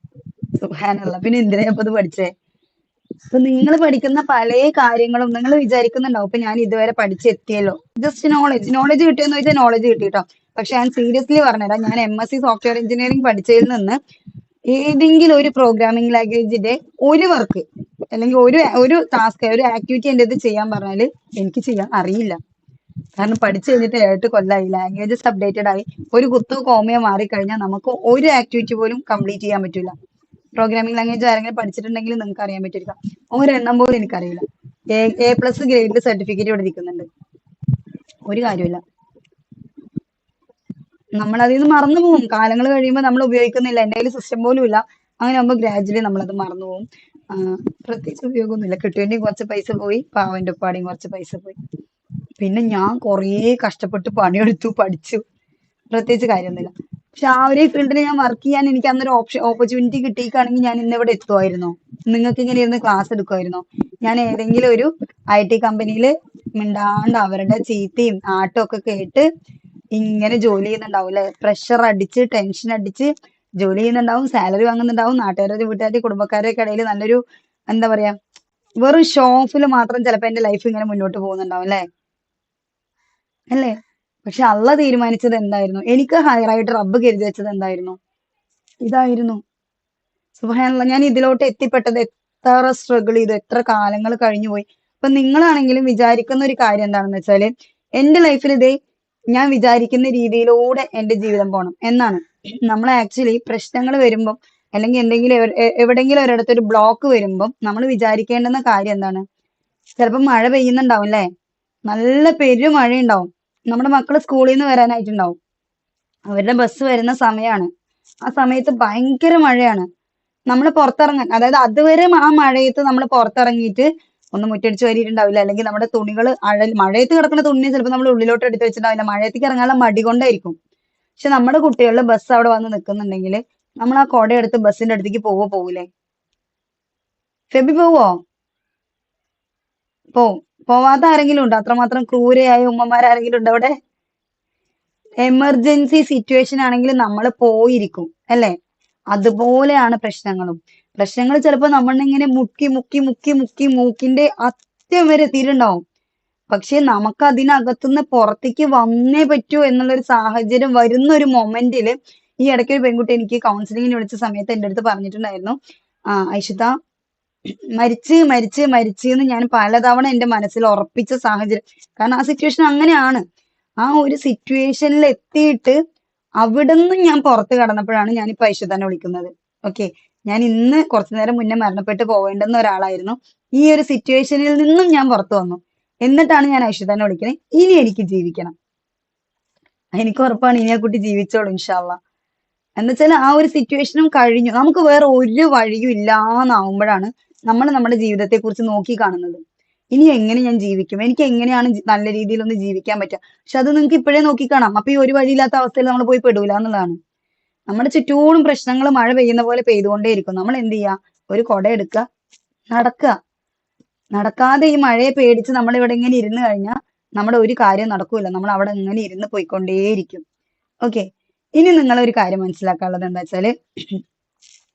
സുബ്ഹാനല്ലാഹ്. പിന്നെ എന്തിനാ ഇപ്പൊ ഇത് പഠിച്ചേ? ഇപ്പൊ നിങ്ങൾ പഠിക്കുന്ന പല കാര്യങ്ങളും നിങ്ങൾ വിചാരിക്കുന്നുണ്ടാവും ഇപ്പൊ ഞാൻ ഇതുവരെ പഠിച്ചെത്തിയല്ലോ, ജസ്റ്റ് നോളജ് കിട്ടിയെന്ന് ചോദിച്ചാൽ നോളജ് കിട്ടിട്ടോ. പക്ഷെ ഞാൻ സീരിയസ്ലി പറഞ്ഞുതരാം, ഞാൻ MSc സോഫ്റ്റ്വെയർ എഞ്ചിനീയറിംഗ് പഠിച്ചതിൽ നിന്ന് ഏതെങ്കിലും ഒരു പ്രോഗ്രാമിംഗ് ലാംഗ്വേജിന്റെ ഒരു വർക്ക് അല്ലെങ്കിൽ ഒരു ടാസ്ക് ഒരു ആക്ടിവിറ്റി എൻ്റെ അടുത്ത് ചെയ്യാൻ പറഞ്ഞാല് എനിക്ക് ചെയ്യാൻ അറിയില്ല. കാരണം പഠിച്ചു കഴിഞ്ഞിട്ട് 7 കൊല്ലമായി, ലാംഗ്വേജസ് അപ്ഡേറ്റഡ് ആയി, ഒരു കുത്തോ കോമയോ മാറിക്കഴിഞ്ഞാൽ നമുക്ക് ഒരു ആക്ടിവിറ്റി പോലും കംപ്ലീറ്റ് ചെയ്യാൻ പറ്റില്ല. പ്രോഗ്രാമിംഗ് ലാംഗ്വേജ് ആരെങ്കിലും പഠിച്ചിട്ടുണ്ടെങ്കിൽ നിങ്ങൾക്ക് അറിയാൻ പറ്റിയിരിക്കാം. ഒരെണ്ണം പോലും എനിക്കറിയില്ല. A+ ഗ്രേഡിൽ സർട്ടിഫിക്കറ്റ് ഇവിടെ ഇരിക്കുന്നുണ്ട്, ഒരു കാര്യമില്ല. നമ്മൾ അതിൽ നിന്ന് മറന്നു പോകും. കാലങ്ങൾ കഴിയുമ്പോൾ നമ്മൾ ഉപയോഗിക്കുന്നില്ല, എൻ്റെ കയ്യിൽ സിസ്റ്റം പോലും ഇല്ല. അങ്ങനെ ആകുമ്പോൾ ഗ്രാജുവലി നമ്മളത് മറന്നു പോകും. പ്രത്യേകിച്ച് ഉപയോഗമൊന്നുമില്ല. കിട്ടുവേണ്ടി കുറച്ച് പൈസ പോയി, പാവന്റെ ഉപ്പാടെയും കുറച്ച് പൈസ പോയി. പിന്നെ ഞാൻ കുറേ കഷ്ടപ്പെട്ട് പണിയെടുത്തു, പഠിച്ചു, പ്രത്യേകിച്ച് കാര്യമൊന്നുമില്ല. പക്ഷെ ആ ഒരു ഫീൽഡിൽ ഞാൻ വർക്ക് ചെയ്യാൻ എനിക്ക് അന്നൊരു ഓപ്പർച്യൂണിറ്റി കിട്ടിയിക്കാണെങ്കിൽ ഞാൻ ഇന്നിവിടെ എത്തുമായിരുന്നോ? നിങ്ങൾക്ക് ഇങ്ങനെ ഇരുന്ന് ക്ലാസ് എടുക്കുമായിരുന്നോ? ഞാൻ ഏതെങ്കിലും ഒരു IT കമ്പനിയിൽ മിണ്ടാണ്ട് അവരുടെ ചീത്തയും ആട്ടവും ഒക്കെ കേട്ട് ഇങ്ങനെ ജോലി ചെയ്യുന്നുണ്ടാവും അല്ലെ? പ്രഷർ അടിച്ച് ടെൻഷൻ അടിച്ച് ജോലി ചെയ്യുന്നുണ്ടാവും, സാലറി വാങ്ങുന്നുണ്ടാവും, നാട്ടുകാരുടെ വീട്ടുകാരുടെ കുടുംബക്കാരുടെ ഒക്കെ ഇടയിൽ നല്ലൊരു എന്താ പറയാ വെറും ഷോ ഓഫിൽ മാത്രം ചിലപ്പോ എന്റെ ലൈഫ് ഇങ്ങനെ മുന്നോട്ട് പോകുന്നുണ്ടാവും അല്ലേ? പക്ഷെ അള്ള തീരുമാനിച്ചത് എന്തായിരുന്നു? എനിക്ക് ഹയറായിട്ട് റബ്ബ് കരുതി വെച്ചത് എന്തായിരുന്നു? ഇതായിരുന്നു. സുബ്ഹാനല്ലാഹ്, ഞാൻ ഇതിലോട്ട് എത്തിപ്പെട്ടത് എത്ര സ്ട്രഗിൾ ചെയ്തു, എത്ര കാലങ്ങൾ കഴിഞ്ഞു പോയി. അപ്പൊ നിങ്ങളാണെങ്കിലും വിചാരിക്കുന്ന ഒരു കാര്യം എന്താണെന്ന് വെച്ചാല്, എന്റെ ലൈഫിൽ ഇതേ ഞാൻ വിചാരിക്കുന്ന രീതിയിലൂടെ എന്റെ ജീവിതം പോകണം എന്നാണ്. നമ്മൾ ആക്ച്വലി പ്രശ്നങ്ങൾ വരുമ്പം അല്ലെങ്കിൽ എന്തെങ്കിലും എവിടെങ്കിലും ഒരിടത്ത് ഒരു ബ്ലോക്ക് വരുമ്പം നമ്മൾ വിചാരിക്കേണ്ടുന്ന കാര്യം എന്താണ്? ചിലപ്പോൾ മഴ പെയ്യുന്നുണ്ടാവും അല്ലേ? നല്ല പെരുമഴ ഉണ്ടാവും. നമ്മുടെ മക്കള് സ്കൂളിൽ നിന്ന് വരാനായിട്ടുണ്ടാവും, അവരുടെ ബസ് വരുന്ന സമയമാണ്. ആ സമയത്ത് ഭയങ്കര മഴയാണ്. നമ്മൾ പുറത്തിറങ്ങാൻ, അതായത് അതുവരെ ആ മഴയത്ത് നമ്മൾ പുറത്തിറങ്ങിയിട്ട് ഒന്ന് മുറ്റടിച്ച് വാരിയിട്ടുണ്ടാവില്ല, അല്ലെങ്കിൽ നമ്മുടെ തുണികൾ മഴയത്ത് കിടക്കുന്ന തുണി ചിലപ്പോൾ നമ്മൾ ഉള്ളിലോട്ട് എടുത്ത് വെച്ചിട്ടുണ്ടാവില്ല, മഴയത്തേക്ക് ഇറങ്ങാനുള്ള മടി കൊണ്ടായിരിക്കും. പക്ഷെ നമ്മുടെ കുട്ടികളുടെ ബസ് അവിടെ വന്ന് നിൽക്കുന്നുണ്ടെങ്കിൽ നമ്മൾ ആ കുട എടുത്ത് ബസ്സിന്റെ അടുത്തേക്ക് പോകൂലേ? ഫെബി പോവോ? പോവാത്ത ആരെങ്കിലും ഉണ്ടോ? അത്രമാത്രം ക്രൂരയായ ഉമ്മമാരാരെങ്കിലും ഉണ്ടോ അവിടെ? എമർജൻസി സിറ്റുവേഷൻ ആണെങ്കിൽ നമ്മൾ പോയിരിക്കും അല്ലെ? അതുപോലെയാണ് പ്രശ്നങ്ങൾ ചിലപ്പോൾ നമ്മളിങ്ങനെ മുക്കി മുക്കി മുക്കി മുക്കി മൂക്കിന്റെ അറ്റം വരെ എത്തിയിട്ടുണ്ടാവും. പക്ഷെ നമുക്ക് അതിനകത്തുനിന്ന് പുറത്തേക്ക് വന്നേ പറ്റൂ എന്നുള്ളൊരു സാഹചര്യം വരുന്ന ഒരു മൊമെന്റിൽ, ഈ ഇടയ്ക്ക് ഒരു പെൺകുട്ടി എനിക്ക് കൗൺസിലിങ്ങിന് വിളിച്ച സമയത്ത് എൻ്റെ അടുത്ത് പറഞ്ഞിട്ടുണ്ടായിരുന്നു, ഐഷിത, മരിച്ച് മരിച്ച് മരിച്ച് എന്ന് ഞാൻ പലതവണ എൻ്റെ മനസ്സിൽ ഉറപ്പിച്ച സാഹചര്യം. കാരണം ആ സിറ്റുവേഷൻ അങ്ങനെയാണ്. ആ ഒരു സിറ്റുവേഷനിൽ എത്തിയിട്ട് അവിടുന്ന് ഞാൻ പുറത്ത് കടന്നപ്പോഴാണ് ഞാനിപ്പോ ഐഷിതനെ വിളിക്കുന്നത്. ഓക്കെ, ഞാൻ ഇന്ന് കുറച്ചു നേരം മുന്നേ മരണപ്പെട്ട് പോവേണ്ടുന്ന ഒരാളായിരുന്നു. ഈ ഒരു സിറ്റുവേഷനിൽ നിന്നും ഞാൻ പുറത്തു വന്നു. എന്നിട്ടാണ് ഞാൻ ഐഷിതനെ വിളിക്കുന്നത്. ഇനി എനിക്ക് ജീവിക്കണം. എനിക്ക് ഉറപ്പാണ് ഇനി ആ കുട്ടി ജീവിച്ചോളൂ ഇൻഷാ അള്ളാ. എന്നുവെച്ചാൽ ആ ഒരു സിറ്റുവേഷനും കഴിഞ്ഞു. നമുക്ക് വേറെ ഒരു വഴിയും ഇല്ലാന്നാവുമ്പോഴാണ് നമ്മൾ നമ്മുടെ ജീവിതത്തെ കുറിച്ച് നോക്കി കാണുന്നത്. ഇനി എങ്ങനെ ഞാൻ ജീവിക്കും, എനിക്ക് എങ്ങനെയാണ് നല്ല രീതിയിൽ ഒന്ന് ജീവിക്കാൻ പറ്റുക? പക്ഷെ അത് നിങ്ങൾക്ക് ഇപ്പോഴേ നോക്കിക്കാണാം. അപ്പൊ ഈ ഒരു വഴിയില്ലാത്ത അവസ്ഥയിൽ നമ്മൾ പോയി പെടൂല എന്നുള്ളതാണ്. നമ്മുടെ ചുറ്റോടും പ്രശ്നങ്ങൾ മഴ പെയ്യുന്ന പോലെ പെയ്തുകൊണ്ടേയിരിക്കും. നമ്മൾ എന്ത് ചെയ്യുക? ഒരു കുട എടുക്കുക, നടക്കുക. നടക്കാതെ ഈ മഴയെ പേടിച്ച് നമ്മൾ ഇവിടെ ഇങ്ങനെ ഇരുന്ന് കഴിഞ്ഞാൽ നമ്മുടെ ഒരു കാര്യം നടക്കൂല. നമ്മൾ അവിടെ ഇങ്ങനെ ഇരുന്ന് പോയിക്കൊണ്ടേയിരിക്കും. ഓക്കെ, ഇനി നിങ്ങളൊരു കാര്യം മനസ്സിലാക്കാനുള്ളത് എന്താ വെച്ചാല്,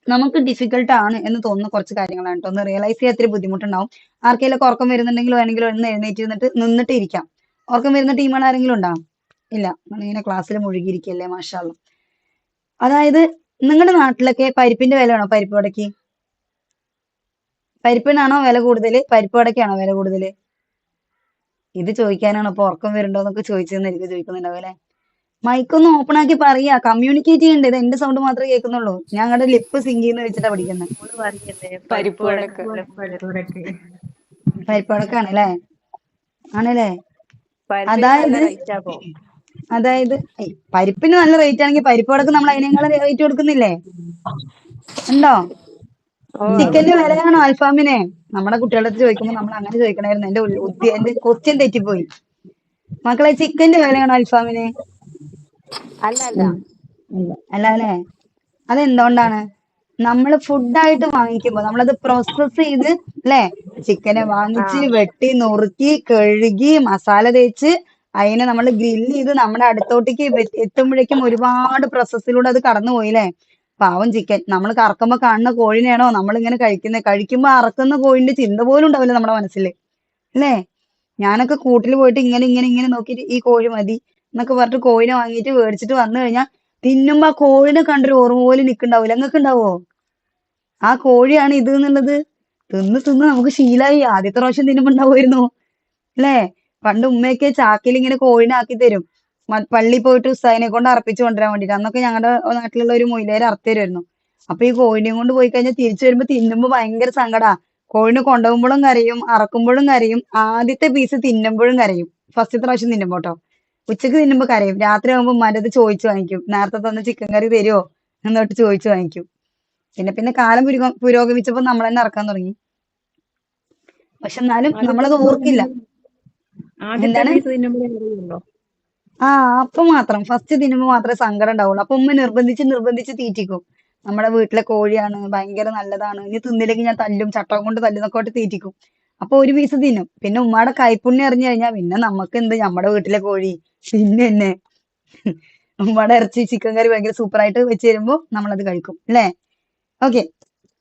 നമുക്ക് ഡിഫിക്കൽട്ട് ആണ് എന്ന് തോന്നുന്ന കുറച്ച് കാര്യങ്ങളാണ് കേട്ടോ. ഒന്ന് റിയലൈസ് ചെയ്യാൻ ഇത്തിരി ബുദ്ധിമുട്ടുണ്ടാവും. ആർക്കെങ്കിലും ഉറക്കം വരുന്നുണ്ടെങ്കിൽ വേണമെങ്കിൽ ഒന്ന് എഴുന്നേറ്റ് നിന്നിട്ട് ഇരിക്കാം. ഉറക്കം വരുന്ന ടീമുകൾ ആരെങ്കിലും ഉണ്ടാവും? ഇല്ല, ഇങ്ങനെ ക്ലാസ്സിൽ മുഴുകിയിരിക്കല്ലേ, മാഷാ അള്ളാ. അതായത് നിങ്ങളുടെ നാട്ടിലൊക്കെ പരിപ്പിന്റെ വിലയാണോ? പരിപ്പ് വടക്ക് പരിപ്പിനാണോ വില കൂടുതൽ, പരിപ്പ് വടക്കാണോ വില കൂടുതൽ? ഇത് ചോദിക്കാനാണ് ഇപ്പൊ ഉറക്കം വരുന്നുണ്ടോ എന്നൊക്കെ ചോദിച്ചെന്ന് എനിക്ക് ചോദിക്കുന്നുണ്ടാവും അല്ലെ? മൈക്കൊന്ന് ഓപ്പൺ ആക്കി പറയാ, കമ്മ്യൂണിക്കേറ്റ് ചെയ്യണ്ടേ. ഇത് എന്റെ സൗണ്ട് മാത്രമേ കേൾക്കുന്നുള്ളൂ. ഞാൻ അങ്ങോട്ട് ലിപ്പ് സിങ്ക് ചെയ്യുന്ന വെച്ചിട്ടാ പഠിക്കുന്നത്. മോള് പറയല്ലേ പരിപ്പ് പരിപ്പ് വടക്ക്. വടക്ക്. പരിപ്പ് വടക്കാണ് അല്ലേ? ആണല്ലേ? പരിപ്പിന് നല്ല അതായത് റേറ്റ് ആപ്പോ. അതായത് പരിപ്പിന് നല്ല റേറ്റ് ആണെങ്കിൽ പരിപ്പ് വടക്ക് നമ്മൾ അതിനേക്കാളും റേറ്റ് കൊടുക്കുന്നില്ലേ? ഉണ്ടോ? ചിക്കന്റെ വിലയാണോ അൽഫാമിനെ? നമ്മുടെ കുട്ടികളുടെ അടുത്ത് ചോദിക്കുമ്പോൾ നമ്മൾ അങ്ങനെ ചോദിക്കണമായിരുന്നു. എന്റെ ക്വസ്റ്റ്യൻ തെറ്റിപ്പോയി. മക്കളെ, ചിക്കന്റെ വിലയാണോ അൽഫാമിന്? അല്ല അല്ല. അല്ല അല്ലേ? അതെന്തുകൊണ്ടാണ്? നമ്മൾ ഫുഡായിട്ട് വാങ്ങിക്കുമ്പോൾ നമ്മളത് പ്രോസസ് ചെയ്ത് അല്ലെ, ചിക്കനെ വാങ്ങിച്ച് വെട്ടി നുറുക്കി കഴുകി മസാല തേച്ച് അതിനെ നമ്മൾ ഗ്രില്ല് ചെയ്ത് നമ്മുടെ അടുത്തോട്ടേക്ക് എത്തുമ്പോഴേക്കും ഒരുപാട് പ്രോസസ്സിലൂടെ അത് കടന്നു പോയില്ലേ? പാവം ചിക്കൻ. നമ്മൾ കറക്കുമ്പോ കാണുന്ന കോഴിനെയാണോ നമ്മൾ ഇങ്ങനെ കഴിക്കുന്നത്? കഴിക്കുമ്പോ അറക്കുന്ന കോഴിന്റെ ചിന്ത പോലും ഉണ്ടാവില്ല നമ്മുടെ മനസ്സിൽ അല്ലേ? ഞാനൊക്കെ കൂട്ടിൽ പോയിട്ട് ഇങ്ങനെ ഇങ്ങനെ ഇങ്ങനെ നോക്കിയിട്ട് ഈ കോഴി മതി എന്നൊക്കെ പറഞ്ഞിട്ട് കോഴിനെ വാങ്ങിയിട്ട് മേടിച്ചിട്ട് വന്നു കഴിഞ്ഞാൽ തിന്നുമ്പോ ആ കോഴിനെ കണ്ടൊരു ഓർമ്മ പോലും നിൽക്കുന്നുണ്ടാവില്ല. നിങ്ങൾക്ക് ഉണ്ടാവോ? ആ കോഴിയാണ് ഇത് എന്നുള്ളത് തിന്ന് തിന്ന് നമുക്ക് ശീലായി. ആദ്യത്തെ പ്രാവശ്യം തിന്നുമ്പോ ഉണ്ടാവുമായിരുന്നു അല്ലേ? പണ്ട് ഉമ്മയൊക്കെ ചാക്കിൽ ഇങ്ങനെ കോഴിനെ ആക്കി തരും. പള്ളി പോയിട്ട് ഉസ്താദിനെ കൊണ്ട് അറപ്പിച്ച് കൊണ്ടുവരാൻ വേണ്ടിട്ട്. അന്നൊക്കെ ഞങ്ങളുടെ നാട്ടിലുള്ള ഒരു മൊയിലേര് അറുത്ത് തരുമായിരുന്നു. അപ്പൊ ഈ കോഴിനെയും കൊണ്ട് പോയി കഴിഞ്ഞാൽ തിരിച്ചു വരുമ്പോ തിന്നുമ്പോ ഭയങ്കര സങ്കടാ. കോഴിനെ കൊണ്ടുപോകുമ്പോഴും കരയും, അറക്കുമ്പോഴും കരയും, ആദ്യത്തെ പീസ് തിന്നുമ്പോഴും കരയും. ഫസ്റ്റത്തെ പ്രാവശ്യം തിന്നുമ്പോ ട്ടോ. ഉച്ചക്ക് തിന്നുമ്പോ കരയും. രാത്രി ആകുമ്പോ ഉമ്മാന്റെ അടുത്ത് ചോദിച്ചു വാങ്ങിക്കും. നേരത്തെ തന്ന ചിക്കൻ കറി തരുമോ എന്നിട്ട് ചോദിച്ചു വാങ്ങിക്കും. പിന്നെ പിന്നെ കാലം പുരോഗമിച്ചപ്പോ നമ്മൾ തന്നെ ഇറക്കാൻ തുടങ്ങി. പക്ഷെ എന്നാലും ആദ്യത്തെ നമ്മളത് പീസ് ഓർക്കില്ല. ആദ്യത്തെ എന്താണ്? പീസ് തിന്നുമ്പോഴേ അറിയുള്ളൂ. ആ അപ്പൊ മാത്രം ഫസ്റ്റ് തിന്നുമ്പോ മാത്രമേ സങ്കടം ഉണ്ടാവുള്ളൂ. അപ്പൊ ഉമ്മ നിർബന്ധിച്ച് നിർബന്ധിച്ച് തീറ്റിക്കും. നമ്മുടെ വീട്ടിലെ കോഴിയാണ്, ഭയങ്കര നല്ലതാണ്, ഇനി തിന്നില്ലെങ്കിൽ ഞാൻ തല്ലും, ചട്ടകം കൊണ്ട് തല്ലുന്നൊക്കെ കൊണ്ട് തീറ്റിക്കും. അപ്പൊ ഒരു പീസ് തിന്നും. പിന്നെ ഉമ്മയുടെ കൈപ്പുണ്യം അറിഞ്ഞു കഴിഞ്ഞാൽ പിന്നെ നമുക്ക് എന്ത്, നമ്മുടെ വീട്ടിലെ കോഴി പിന്നെ തന്നെ ഉമ്മയുടെ ഇറച്ചി ചിക്കൻ കറി ഭയങ്കര സൂപ്പറായിട്ട് വെച്ച് തരുമ്പോ നമ്മളത് കഴിക്കും അല്ലേ? ഓക്കെ.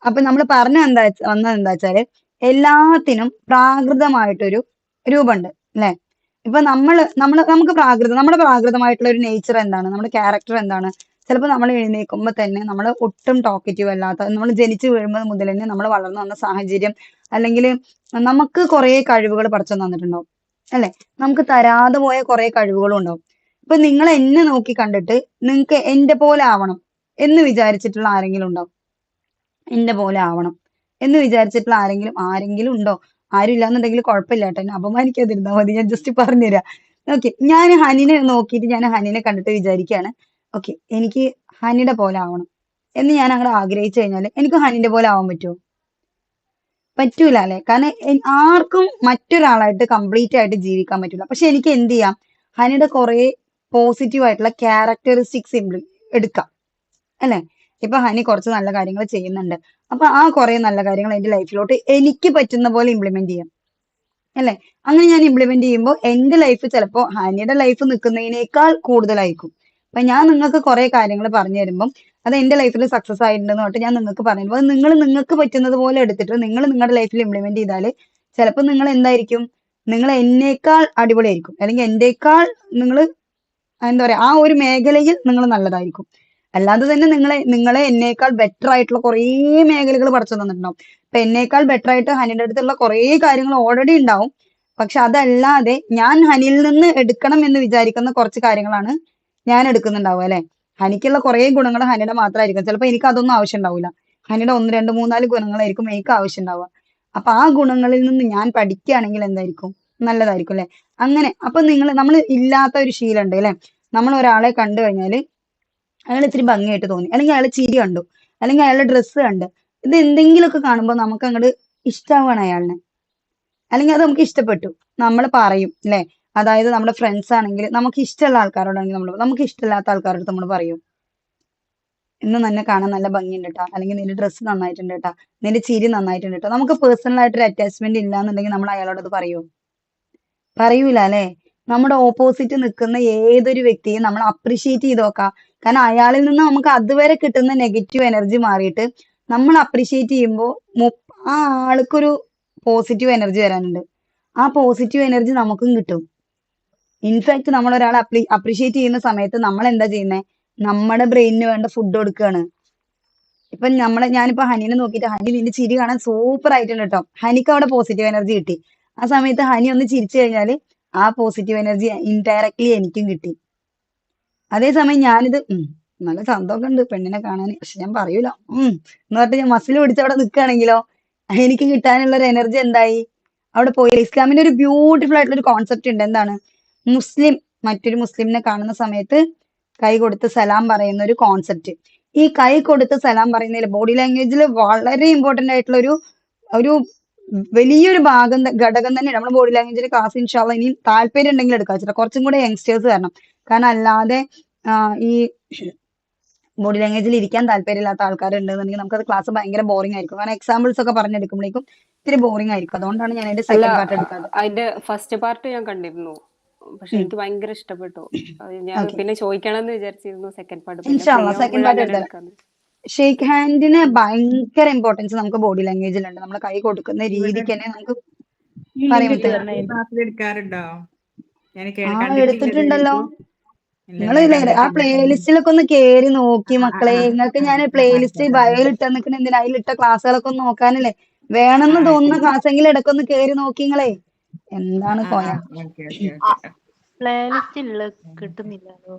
അപ്പൊ നമ്മൾ പറഞ്ഞ വന്നത് എന്താ വെച്ചാല് എല്ലാത്തിനും പ്രാകൃതമായിട്ടൊരു രൂപമുണ്ട് അല്ലെ? ഇപ്പൊ നമുക്ക് നമ്മുടെ പ്രാകൃതമായിട്ടുള്ള ഒരു നേച്ചർ എന്താണ്, നമ്മുടെ ക്യാരക്ടർ എന്താണ്? ചിലപ്പോൾ നമ്മൾ എഴുന്നേൽക്കുമ്പോൾ തന്നെ നമ്മൾ ഒട്ടും ടോക്കറ്റീവ് അല്ലാത്ത, നമ്മൾ ജനിച്ചു വീഴുമ്പോൾ മുതൽ തന്നെ നമ്മൾ വളർന്നു വന്ന സാഹചര്യം, അല്ലെങ്കിൽ നമുക്ക് കുറെ കഴിവുകൾ പടച്ചു തന്നിട്ടുണ്ടാവും അല്ലെ? നമുക്ക് തരാതെ പോയ കുറെ കഴിവുകളും ഉണ്ടാവും. ഇപ്പൊ നിങ്ങൾ എന്നെ നോക്കി കണ്ടിട്ട് നിങ്ങൾക്ക് എന്റെ പോലെ ആവണം എന്ന് വിചാരിച്ചിട്ടുള്ള ആരെങ്കിലും ഉണ്ടോ? എന്റെ പോലെ ആവണം എന്ന് വിചാരിച്ചിട്ടുള്ള ആരെങ്കിലും ഉണ്ടോ? ആരും ഇല്ലാന്നുണ്ടെങ്കിൽ കുഴപ്പമില്ല കേട്ടോ, എന്നെ അപമാനിക്കാതിരുന്നാ മതി. ഞാൻ ജസ്റ്റ് പറഞ്ഞുതരാം. ഓക്കെ, ഞാൻ ഹനിനെ നോക്കിയിട്ട് ഞാൻ ഹനിനെ കണ്ടിട്ട് വിചാരിക്കുകയാണ്, ഓക്കെ എനിക്ക് ഹനിയുടെ പോലെ ആവണം എന്ന് ഞാൻ അങ്ങനെ ആഗ്രഹിച്ചു കഴിഞ്ഞാൽ എനിക്ക് ഹനിന്റെ പോലെ ആവാൻ പറ്റുമോ? പറ്റൂല അല്ലെ? കാരണം ആർക്കും മറ്റൊരാളായിട്ട് കംപ്ലീറ്റ് ആയിട്ട് ജീവിക്കാൻ പറ്റൂല. പക്ഷെ എനിക്ക് എന്ത് ചെയ്യാം, ഹനിയുടെ കുറെ പോസിറ്റീവ് ആയിട്ടുള്ള ക്യാരക്ടറിസ്റ്റിക്സ് എടുക്കാം അല്ലെ? ഇപ്പൊ ഹനി കുറച്ച് നല്ല കാര്യങ്ങൾ ചെയ്യുന്നുണ്ട്. അപ്പൊ ആ കുറെ നല്ല കാര്യങ്ങൾ എന്റെ ലൈഫിലോട്ട് എനിക്ക് പറ്റുന്ന പോലെ ഇംപ്ലിമെന്റ് ചെയ്യാം അല്ലെ? അങ്ങനെ ഞാൻ ഇംപ്ലിമെന്റ് ചെയ്യുമ്പോൾ എന്റെ ലൈഫ് ചിലപ്പോ ഹനിയുടെ ലൈഫ് നിൽക്കുന്നതിനേക്കാൾ കൂടുതലായിരിക്കും. അപ്പൊ ഞാൻ നിങ്ങൾക്ക് കുറെ കാര്യങ്ങൾ പറഞ്ഞു തരുമ്പോൾ അത് എന്റെ ലൈഫിൽ സക്സസ് ആയിട്ടുണ്ടെന്ന് പറഞ്ഞിട്ട് ഞാൻ നിങ്ങൾക്ക് പറയുമ്പോൾ അത് നിങ്ങൾ നിങ്ങൾക്ക് പറ്റുന്നത് പോലെ എടുത്തിട്ട് നിങ്ങൾ നിങ്ങളുടെ ലൈഫിൽ ഇംപ്ലിമെന്റ് ചെയ്താൽ ചിലപ്പോൾ നിങ്ങൾ എന്തായിരിക്കും, നിങ്ങൾ എന്നേക്കാൾ അടിപൊളിയായിരിക്കും, അല്ലെങ്കിൽ എന്റെക്കാൾ നിങ്ങൾ എന്താ പറയാ ആ ഒരു മേഖലയിൽ നിങ്ങൾ നല്ലതായിരിക്കും. അല്ലാതെ തന്നെ നിങ്ങളെ എന്നേക്കാൾ ബെറ്റർ ആയിട്ടുള്ള കുറേ മേഖലകൾ പഠിച്ചു തന്നിട്ടുണ്ടാവും. ഇപ്പൊ എന്നേക്കാൾ ബെറ്റർ ആയിട്ട് ഹനിയുടെ അടുത്തുള്ള കുറേ കാര്യങ്ങൾ ഓൾറെഡി ഉണ്ടാവും. പക്ഷെ അതല്ലാതെ ഞാൻ ഹനിയിൽ നിന്ന് എടുക്കണം എന്ന് വിചാരിക്കുന്ന കുറച്ച് കാര്യങ്ങളാണ് ഞാൻ എടുക്കുന്നുണ്ടാവുക അല്ലെ? ഹനിക്കുള്ള കുറേ ഗുണങ്ങൾ ഹനിയുടെ മാത്രമായിരിക്കും. ചിലപ്പോൾ എനിക്ക് അതൊന്നും ആവശ്യം ഉണ്ടാവില്ല. ഹനിയുടെ 1, 2, 3, 4 ഗുണങ്ങളായിരിക്കും എനിക്ക് ആവശ്യം ഉണ്ടാവുക. അപ്പൊ ആ ഗുണങ്ങളിൽ നിന്ന് ഞാൻ പഠിക്കുകയാണെങ്കിൽ എന്തായിരിക്കും, നല്ലതായിരിക്കും അല്ലെ? അങ്ങനെ അപ്പൊ നമ്മൾ ഇല്ലാത്ത ഒരു ശീലം ഉണ്ട് അല്ലെ? നമ്മൾ ഒരാളെ കണ്ടു കഴിഞ്ഞാല് അയാൾ ഇത്തിരി ഭംഗിയായിട്ട് തോന്നി, അല്ലെങ്കിൽ അയാളെ ചിരി കണ്ടു, അല്ലെങ്കിൽ അയാളുടെ ഡ്രസ്സ് കണ്ട്, ഇത് എന്തെങ്കിലുമൊക്കെ കാണുമ്പോൾ നമുക്ക് അങ്ങോട്ട് ഇഷ്ടമാവാണ് അയാളിനെ, അല്ലെങ്കിൽ അത് നമുക്ക് ഇഷ്ടപ്പെട്ടു നമ്മൾ പറയും അല്ലെ? അതായത് നമ്മുടെ ഫ്രണ്ട്സ് ആണെങ്കിൽ നമുക്ക് ഇഷ്ടമുള്ള ആൾക്കാരോടാണെങ്കിൽ നമുക്ക് ഇഷ്ടമില്ലാത്ത ആൾക്കാരോട് നമ്മൾ പറയും, ഇന്ന് തന്നെ കാണാൻ നല്ല ഭംഗിയുണ്ട് കേട്ടാ, അല്ലെങ്കിൽ നിന്റെ ഡ്രസ്സ് നന്നായിട്ടുണ്ട് കേട്ടാ, നിന്റെ ചിരി നന്നായിട്ടുണ്ട് കേട്ടോ. നമുക്ക് പേഴ്സണൽ ആയിട്ടൊരു അറ്റാച്ച്മെന്റ് ഇല്ലാന്നുണ്ടെങ്കിൽ നമ്മൾ അയാളോട് അത് പറയൂ? പറയൂല അല്ലെ? നമ്മുടെ ഓപ്പോസിറ്റ് നിൽക്കുന്ന ഏതൊരു വ്യക്തിയും നമ്മൾ അപ്രിഷിയേറ്റ് ചെയ്ത് നോക്കാം. കാരണം അയാളിൽ നിന്ന് നമുക്ക് അതുവരെ കിട്ടുന്ന നെഗറ്റീവ് എനർജി മാറിയിട്ട് നമ്മൾ അപ്രിഷിയേറ്റ് ചെയ്യുമ്പോൾ ആ ആൾക്കൊരു പോസിറ്റീവ് എനർജി വരാനുണ്ട്. ആ പോസിറ്റീവ് എനർജി നമുക്കും കിട്ടും. ഇൻഫാക്ട് നമ്മൾ ഒരാളെ അപ്രിഷിയേറ്റ് ചെയ്യുന്ന സമയത്ത് നമ്മൾ എന്താ ചെയ്യുന്നത്, നമ്മുടെ ബ്രെയിനിന് വേണ്ട ഫുഡ് കൊടുക്കുകയാണ്. ഇപ്പൊ ഞാനിപ്പോ ഹനിനെ നോക്കിയിട്ട് ഹനി നിന്റെ ചിരി കാണാൻ സൂപ്പർ ആയിട്ടുണ്ട് കേട്ടോ, ഹനിക്ക് അവിടെ പോസിറ്റീവ് എനർജി കിട്ടി. ആ സമയത്ത് ഹനി ഒന്ന് ചിരിച്ചു കഴിഞ്ഞാൽ ആ പോസിറ്റീവ് എനർജി ഇൻഡയറക്ട്ലി എനിക്കും കിട്ടി. അതേസമയം ഞാനിത് നല്ല സന്തോഷമൊക്കെ ഉണ്ട് പെണ്ണിനെ കാണാൻ, പക്ഷെ ഞാൻ പറയൂല എന്ന് പറഞ്ഞിട്ട് ഞാൻ മസിൽ പിടിച്ച് അവിടെ നിൽക്കുകയാണെങ്കിലോ എനിക്ക് കിട്ടാനുള്ള ഒരു എനർജി എന്തായി, അവിടെ പോയില്ല. ഇസ്ലാമിന്റെ ഒരു ബ്യൂട്ടിഫുൾ ആയിട്ടുള്ള ഒരു കോൺസെപ്റ്റ് ഉണ്ട്. എന്താണ്? മുസ്ലിം മറ്റൊരു മുസ്ലിമിനെ കാണുന്ന സമയത്ത് കൈ കൊടുത്ത് സലാം പറയുന്ന ഒരു കോൺസെപ്റ്റ്. ഈ കൈ കൊടുത്ത് സലാം പറയുന്നതിൽ ബോഡി ലാംഗ്വേജിൽ വളരെ ഇമ്പോർട്ടന്റ് ആയിട്ടുള്ള ഒരു വലിയൊരു ഘടകം തന്നെയാണ്. നമ്മുടെ ബോഡി ലാംഗ്വേജിന്റെ ക്ലാസ് ഇൻഷാല്ല ഇനിയും താല്പര്യം ഉണ്ടെങ്കിൽ എടുക്കാം വെച്ചിട്ട്, കുറച്ചും കൂടെ യങ്സ്റ്റേഴ്സ് വരണം. കാരണം അല്ലാതെ ഈ ബോഡി ലാംഗ്വേജിൽ ഇരിക്കാൻ താല്പര്യമില്ലാത്ത ആൾക്കാരുണ്ടെന്നുണ്ടെങ്കിൽ നമുക്കത് ക്ലാസ് ഭയങ്കര ബോറിംഗ് ആയിരിക്കും. കാരണം എക്സാമ്പിൾസ് ഒക്കെ പറഞ്ഞെടുക്കുമ്പോഴേക്കും ഇത്തിരി ബോറിംഗ് ആയിരിക്കും. അതുകൊണ്ടാണ് ഞാൻ അതിന്റെ അല്ല, സെക്കൻഡ് പാർട്ട് എടുക്കാറ്. അതിന്റെ ഫസ്റ്റ് പാർട്ട് ഞാൻ കണ്ടിരുന്നു, പക്ഷെ എനിക്ക് ഭയങ്കര ഇഷ്ടപ്പെട്ടു. അത് ഞാൻ ഓക്കെ, പിന്നെ ചോദിക്കണമെന്ന് വിചാരിച്ചിരുന്നു സെക്കൻഡ് പാർട്ട്, പിന്നെ ഫ്രീ ഇൻഷാല്ല സെക്കൻഡ് പാർട്ട് ആവുമ്പോഴങ്ങനെ എടുത്തരാം. എടുക്കാന്ന്. ഷേക്ക് ഹാൻഡിന് ഭയങ്കര ഇമ്പോർട്ടൻസ് നമുക്ക് ബോഡി ലാംഗ്വേജിലുണ്ട്. നമ്മൾ കൈ കൊടുക്കുന്ന ഇവിടെ രീതിക്ക് തന്നെ നമുക്ക് ഈ പറയാൻ ലിങ്ക് ഇട്ട് പറ്റും. തരണേ. ക്ലാസ്സിൽ എടുക്കാറുണ്ടോ? ഞാൻ ആ കണ്ടിട്ടില്ല എടുത്തിട്ടുണ്ടല്ലോ. ഇതുവരെയായിട്ടും. ഇല്ല, നിങ്ങൾ ഞാൻ ആ കണ്ടിട്ടില്ല. പ്ലേലിസ്റ്റിലൊക്കെ ഒന്ന് കേറി നോക്കി ആ, ആ, മക്കളെ. ആ, നിങ്ങൾക്ക് ആ, ഞാൻ ആ, പ്ലേലിസ്റ്റ് ആയിക്കോട്ടെ. ബയോയിൽ ഇട്ട് നിൽക്കുന്ന എന്തിനാ, അതിലിട്ട ക്ലാസ്സുകളൊക്കെ ഒന്ന് നോക്കാനല്ലേ. വേണമെന്ന് ആ തോന്നുന്ന ശരി. ക്ലാസ്സെങ്കിലും ഇടയ്ക്കൊന്ന് കേറി നോക്കിങ്ങളെ. എന്താണ് ആ കോയ? Okay okay okay. പ്ലേലിസ്റ്റിലുള്ള കിട്ടുന്നില്ലല്ലോ.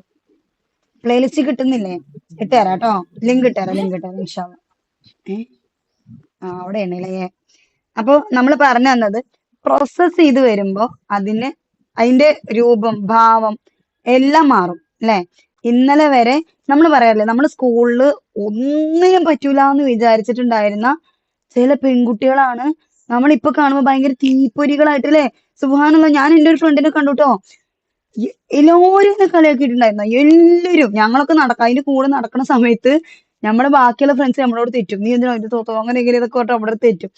പ്ലേലിസ്റ്റ് കിട്ടുന്നില്ലേ? ഇട്ടുതരാം കേട്ടോ. ലിങ്ക് ഇട്ടുതരാം ഇൻഷാ അള്ളാ. ഏ അവിടെയാണല്ലേ. അപ്പൊ നമ്മൾ പറഞ്ഞു തന്നത് പ്രോസസ് ചെയ്ത് വരുമ്പോ അതിന്റെ രൂപം ഭാവം എല്ലാം മാറും അല്ലെ. ഇന്നലെ വരെ നമ്മൾ പറയാറില്ലേ, നമ്മൾ സ്കൂളിൽ ഒന്നിനും പറ്റൂല എന്ന് വിചാരിച്ചിട്ടുണ്ടായിരുന്ന ചില പെൺകുട്ടികളാണ് നമ്മളിപ്പൊ കാണുമ്പോ ഭയങ്കര തീപ്പൊരികളായിട്ട് അല്ലെ. സുബ്ഹാനല്ലാഹ്, ഞാൻ എന്റെ ഒരു ഫ്രണ്ടിനെ കണ്ടുട്ടോ. എല്ലാവരും എന്നെ കളിയാക്കിയിട്ടുണ്ടായിരുന്നു. എല്ലാവരും. ഞങ്ങളൊക്കെ അതിന്റെ കൂടെ നടക്കുന്ന സമയത്ത് നമ്മുടെ ബാക്കിയുള്ള ഫ്രണ്ട്സ് നമ്മളോട് തെറ്റും. നീ എന്തിനാ അതിന്റെ തോത്തോ അങ്ങനെ ഇങ്ങനെ ഇതൊക്കെ പറഞ്ഞിട്ട് നമ്മുടെ അടുത്ത് തെറ്റും.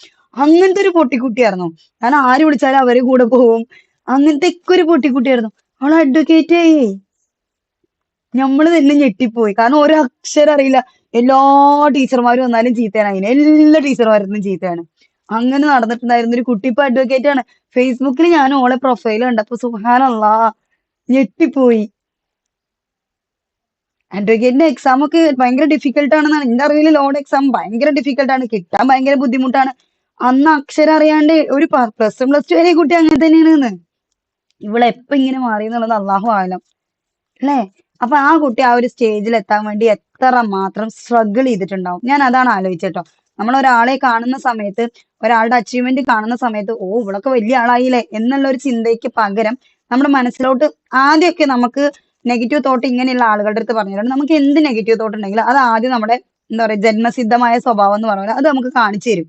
അങ്ങനത്തെ ഒരു പൊട്ടിക്കുട്ടിയായിരുന്നു. കാരണം ആര് വിളിച്ചാലും അവരെ കൂടെ പോവും. അങ്ങനത്തെ ഒക്കെ ഒരു പൊട്ടിക്കുട്ടിയായിരുന്നു. അവൾ അഡ്വക്കേറ്റ് ആയി. നമ്മള് തന്നെ ഞെട്ടിപ്പോയി. കാരണം ഒരു അക്ഷരം അറിയില്ല. എല്ലാ ടീച്ചർമാരും വന്നാലും ചീത്തയാണ് അതിന്. എല്ലാ ടീച്ചർമാരും ചീത്തയാണ്. അങ്ങനെ നടന്നിട്ടുണ്ടായിരുന്ന ഒരു കുട്ടി ഇപ്പൊ അഡ്വക്കേറ്റ് ആണ്. ഫേസ്ബുക്കിൽ ഞാൻ ഓളെ പ്രൊഫൈൽ കണ്ടപ്പോ സുബ്ഹാനല്ലാഹ് ഞെട്ടിപ്പോയി. അഡ്വക്കേറ്റിന്റെ എക്സാം ഒക്കെ ഭയങ്കര ഡിഫിക്കൽട്ട് ആണെന്നാണ് എന്റെ അറിവിൽ. ലോഡ് എക്സാം ഭയങ്കര ഡിഫിക്കൽട്ട് ആണ്, കിട്ടാൻ ഭയങ്കര ബുദ്ധിമുട്ടാണ്. അന്ന് അക്ഷരം അറിയാണ്ട് ഒരു പ്ലസ് വൺ പ്ലസ് ടു വരെ കുട്ടി അങ്ങനെ തന്നെയാണ്. ഇവളെപ്പ ഇങ്ങനെ മാറി എന്നുള്ളത് അള്ളാഹു ആലം അല്ലേ. അപ്പൊ ആ കുട്ടി ആ ഒരു സ്റ്റേജിൽ എത്താൻ വേണ്ടി എത്ര മാത്രം സ്ട്രഗിൾ ചെയ്തിട്ടുണ്ടാവും. ഞാൻ അതാണ് ആലോചിച്ചേട്ടോ. നമ്മൾ ഒരാളെ കാണുന്ന സമയത്ത്, ഒരാളുടെ അച്ചീവ്മെന്റ് കാണുന്ന സമയത്ത്, ഓ ഇവളൊക്കെ വലിയ ആളായില്ലേ എന്നുള്ള ഒരു ചിന്തയ്ക്ക് പകരം നമ്മുടെ മനസ്സിലോട്ട് ആദ്യമൊക്കെ നമുക്ക് നെഗറ്റീവ് തോട്ട് ഇങ്ങനെയുള്ള ആളുകളുടെ അടുത്ത് പറഞ്ഞിട്ടുണ്ട്. നമുക്ക് എന്ത് നെഗറ്റീവ് തോട്ട് ഉണ്ടെങ്കിലും അത് ആദ്യം നമ്മുടെ എന്താ പറയുക ജന്മസിദ്ധമായ സ്വഭാവം എന്ന് പറയുന്നത് അത് നമുക്ക് കാണിച്ചു തരും.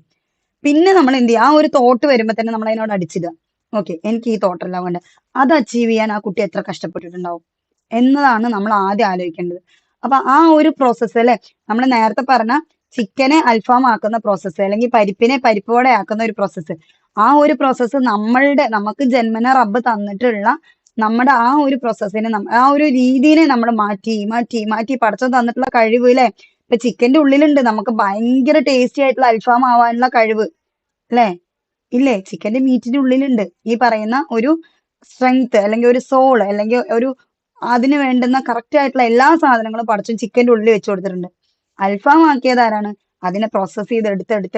പിന്നെ നമ്മൾ എന്ത് ചെയ്യുക, ആ ഒരു തോട്ട് വരുമ്പോ തന്നെ നമ്മൾ അതിനോട് അടിച്ചിടുക. ഓക്കെ, എനിക്ക് ഈ തോട്ടല്ല വേണ്ട. അത് അച്ചീവ് ചെയ്യാൻ ആ കുട്ടി എത്ര കഷ്ടപ്പെട്ടിട്ടുണ്ടാവും എന്നതാണ് നമ്മൾ ആദ്യം ആലോചിക്കേണ്ടത്. അപ്പൊ ആ ഒരു പ്രോസസ്സ് അല്ലെ, നമ്മൾ നേരത്തെ പറഞ്ഞ ചിക്കനെ അൽഫാം ആക്കുന്ന പ്രോസസ്സ്, അല്ലെങ്കിൽ പരിപ്പിനെ പരിപ്പോടെ ആക്കുന്ന ഒരു പ്രോസസ്സ്, ആ ഒരു പ്രോസസ്സ് നമുക്ക് ജന്മന റബ്ബ് തന്നിട്ടുള്ള നമ്മുടെ ആ ഒരു പ്രോസസ്സിനെ ആ ഒരു രീതിനെ നമ്മൾ മാറ്റി മാറ്റി മാറ്റി പടച്ചോൻ തന്നിട്ടുള്ള കഴിവ് അല്ലെ. ഇപ്പൊ ചിക്കന്റെ ഉള്ളിലുണ്ട് നമുക്ക് ഭയങ്കര ടേസ്റ്റി ആയിട്ടുള്ള അൽഫാം ആവാനുള്ള കഴിവ് അല്ലെ. ഇല്ലേ, ചിക്കന്റെ മീറ്റിന്റെ ഉള്ളിലുണ്ട് ഈ പറയുന്ന ഒരു സ്ട്രെങ്ത്, അല്ലെങ്കിൽ ഒരു സോൾ, അല്ലെങ്കിൽ ഒരു അതിന് വേണ്ടുന്ന കറക്റ്റ് ആയിട്ടുള്ള എല്ലാ സാധനങ്ങളും പടച്ചോൻ ചിക്കന്റെ ഉള്ളിൽ വെച്ച് കൊടുത്തിട്ടുണ്ട്. അൽഫാം ആക്കിയത് ആരാണ്? അതിനെ പ്രോസസ് ചെയ്ത്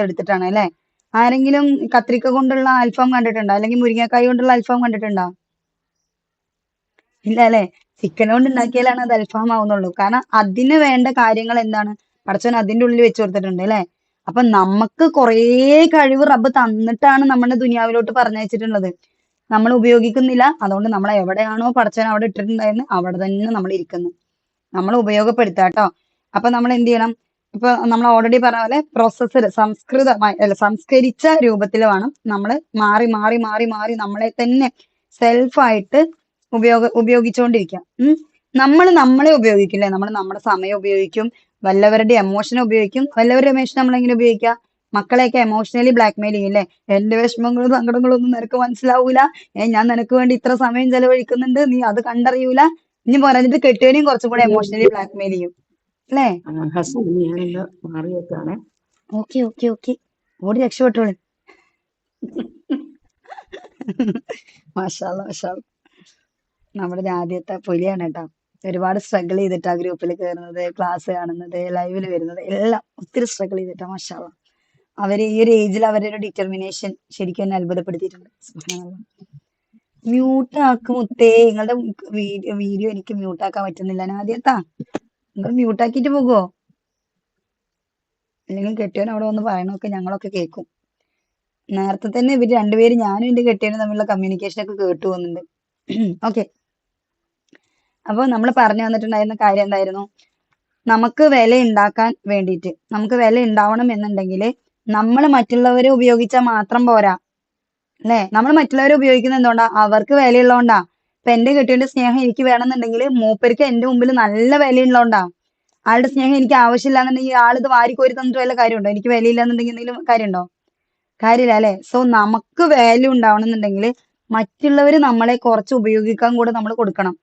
എടുത്തിട്ടാണ് അല്ലെ. ആരെങ്കിലും കത്രിക കൊണ്ടുള്ള അൽഫാം കണ്ടിട്ടുണ്ടോ? അല്ലെങ്കിൽ മുരിങ്ങക്കായ് കൊണ്ടുള്ള അൽഫാം കണ്ടിട്ടുണ്ടോ? ഇല്ല അല്ലെ. ചിക്കൻ കൊണ്ട് ഉണ്ടാക്കിയാലാണ് അത് അൽഫാം ആവുന്നുള്ളൂ. കാരണം അതിന് വേണ്ട കാര്യങ്ങൾ എന്താണ് പടച്ചോൻ അതിന്റെ ഉള്ളിൽ വെച്ച് കൊടുത്തിട്ടുണ്ട് അല്ലെ. അപ്പൊ നമുക്ക് കുറേ കഴിവ് റബ്ബ് തന്നിട്ടാണ് നമ്മുടെ ദുനിയാവിലോട്ട് പറഞ്ഞയച്ചിട്ടുള്ളത്. നമ്മൾ ഉപയോഗിക്കുന്നില്ല. അതുകൊണ്ട് നമ്മൾ എവിടെയാണോ പടച്ചോൻ അവിടെ ഇട്ടിട്ടുണ്ടായിരുന്നത് അവിടെ തന്നെ നമ്മൾ ഇരിക്കുന്നു. നമ്മൾ ഉപയോഗപ്പെടുത്താട്ടോ. അപ്പൊ നമ്മൾ എന്ത് ചെയ്യണം? ഇപ്പൊ നമ്മൾ ഓൾറെഡി പറഞ്ഞ പോലെ പ്രോസസ്സർ സംസ്കരിച്ച രൂപത്തിൽ വേണം നമ്മൾ മാറി മാറി മാറി മാറി നമ്മളെ തന്നെ സെൽഫായിട്ട് ഉപയോഗിച്ചുകൊണ്ടിരിക്കാം. നമ്മളെ ഉപയോഗിക്കില്ലേ, നമ്മൾ നമ്മുടെ സമയം ഉപയോഗിക്കും, വല്ലവരുടെ എമോഷൻ ഉപയോഗിക്കും. വല്ലവരുടെ എമോഷൻ നമ്മൾ എങ്ങനെ ഉപയോഗിക്കുക? മക്കളെയൊക്കെ എമോഷണലി ബ്ലാക്ക്മെയിൽ ചെയ്യില്ലേ. എന്റെ വിഷമങ്ങളും സങ്കടങ്ങളും ഒന്നും നിനക്ക് മനസ്സിലാവൂല, ഞാൻ നിനക്ക് വേണ്ടി ഇത്ര സമയം ചെലവഴിക്കുന്നുണ്ട്, നീ അത് കണ്ടറിയൂല. ഇനി പറഞ്ഞിട്ട് കെട്ടിയവനെയും കുറച്ചും കൂടെ എമോഷണലി ബ്ലാക്ക്മെയിൽ ചെയ്യും അല്ലേ. ഹസൻ ഞാനൊന്ന് മാറിയേക്കാണ്. ഓക്കെ ഓക്കെ ഓക്കെ, ഓടി രക്ഷപ്പെട്ടോളൂ. മാഷാ അല്ലാ, മാഷാ അല്ലാ. നമ്മുടെ ആദ്യത്തെ പുലിയാണ് കേട്ടോ. ഒരുപാട് സ്ട്രഗിൾ ചെയ്തിട്ടാ ഗ്രൂപ്പിൽ കയറുന്നത്, ക്ലാസ് കാണുന്നത്, ലൈവിൽ വരുന്നത്, എല്ലാം ഒത്തിരി സ്ട്രഗിൾ ചെയ്തിട്ടാ. മാഷാ അല്ലാ. അവര് ഈ ഒരു ഏജിൽ അവരുടെ ഒരു ഡിറ്റർമിനേഷൻ ശരിക്കും എന്നെ അത്ഭുതപ്പെടുത്തിയിട്ടുണ്ട്. സുബ്ഹാനല്ലാഹ്. മ്യൂട്ട് ആക്ക് മുത്തേ. നിങ്ങളുടെ വീഡിയോ എനിക്ക് മ്യൂട്ട് ആക്കാൻ പറ്റുന്നില്ല. ആദ്യത്താ നിങ്ങൾ മ്യൂട്ട് ആക്കിയിട്ട് പോകുമോ? അല്ലെങ്കിൽ കെട്ടിയവൻ അവിടെ വന്ന് പറയണൊക്കെ ഞങ്ങളൊക്കെ കേൾക്കും. നേരത്തെ തന്നെ ഇവര് രണ്ടുപേരും, ഞാനും എന്റെ കെട്ടിയവനും തമ്മിലുള്ള കമ്മ്യൂണിക്കേഷൻ ഒക്കെ കേട്ടു പോകുന്നുണ്ട്. ഓക്കെ, അപ്പൊ നമ്മൾ പറഞ്ഞു തന്നിട്ടുണ്ടായിരുന്ന കാര്യം എന്തായിരുന്നു? നമുക്ക് വില ഉണ്ടാക്കാൻ വേണ്ടിയിട്ട്, നമുക്ക് വില ഉണ്ടാവണം എന്നുണ്ടെങ്കിൽ നമ്മൾ മറ്റുള്ളവരെ ഉപയോഗിച്ചാൽ മാത്രം പോരാ അല്ലെ. നമ്മൾ മറ്റുള്ളവരെ ഉപയോഗിക്കുന്നത് എന്തുകൊണ്ടാ? അവർക്ക് വിലയുള്ളതുകൊണ്ടാ. ഇപ്പൊ എന്റെ കെട്ടിയവന്റെ സ്നേഹം എനിക്ക് വേണമെന്നുണ്ടെങ്കിൽ മൂപ്പർക്ക് എന്റെ മുമ്പിൽ നല്ല വിലയുള്ളതുകൊണ്ടാ. ആളുടെ സ്നേഹം എനിക്ക് ആവശ്യമില്ല എന്നുണ്ടെങ്കിൽ ആളിത് വാരിക്കോരി തന്നിട്ട് വല്ല കാര്യമുണ്ടോ? എനിക്ക് വിലയില്ല എന്നുണ്ടെങ്കിൽ എന്തെങ്കിലും കാര്യമുണ്ടോ? കാര്യമില്ല അല്ലെ. സോ നമുക്ക് വാല്യൂ ഉണ്ടാവണം എന്നുണ്ടെങ്കിൽ മറ്റുള്ളവർ നമ്മളെ കുറച്ച് ഉപയോഗിക്കാൻ കൂടെ നമ്മൾ കൊടുക്കണം.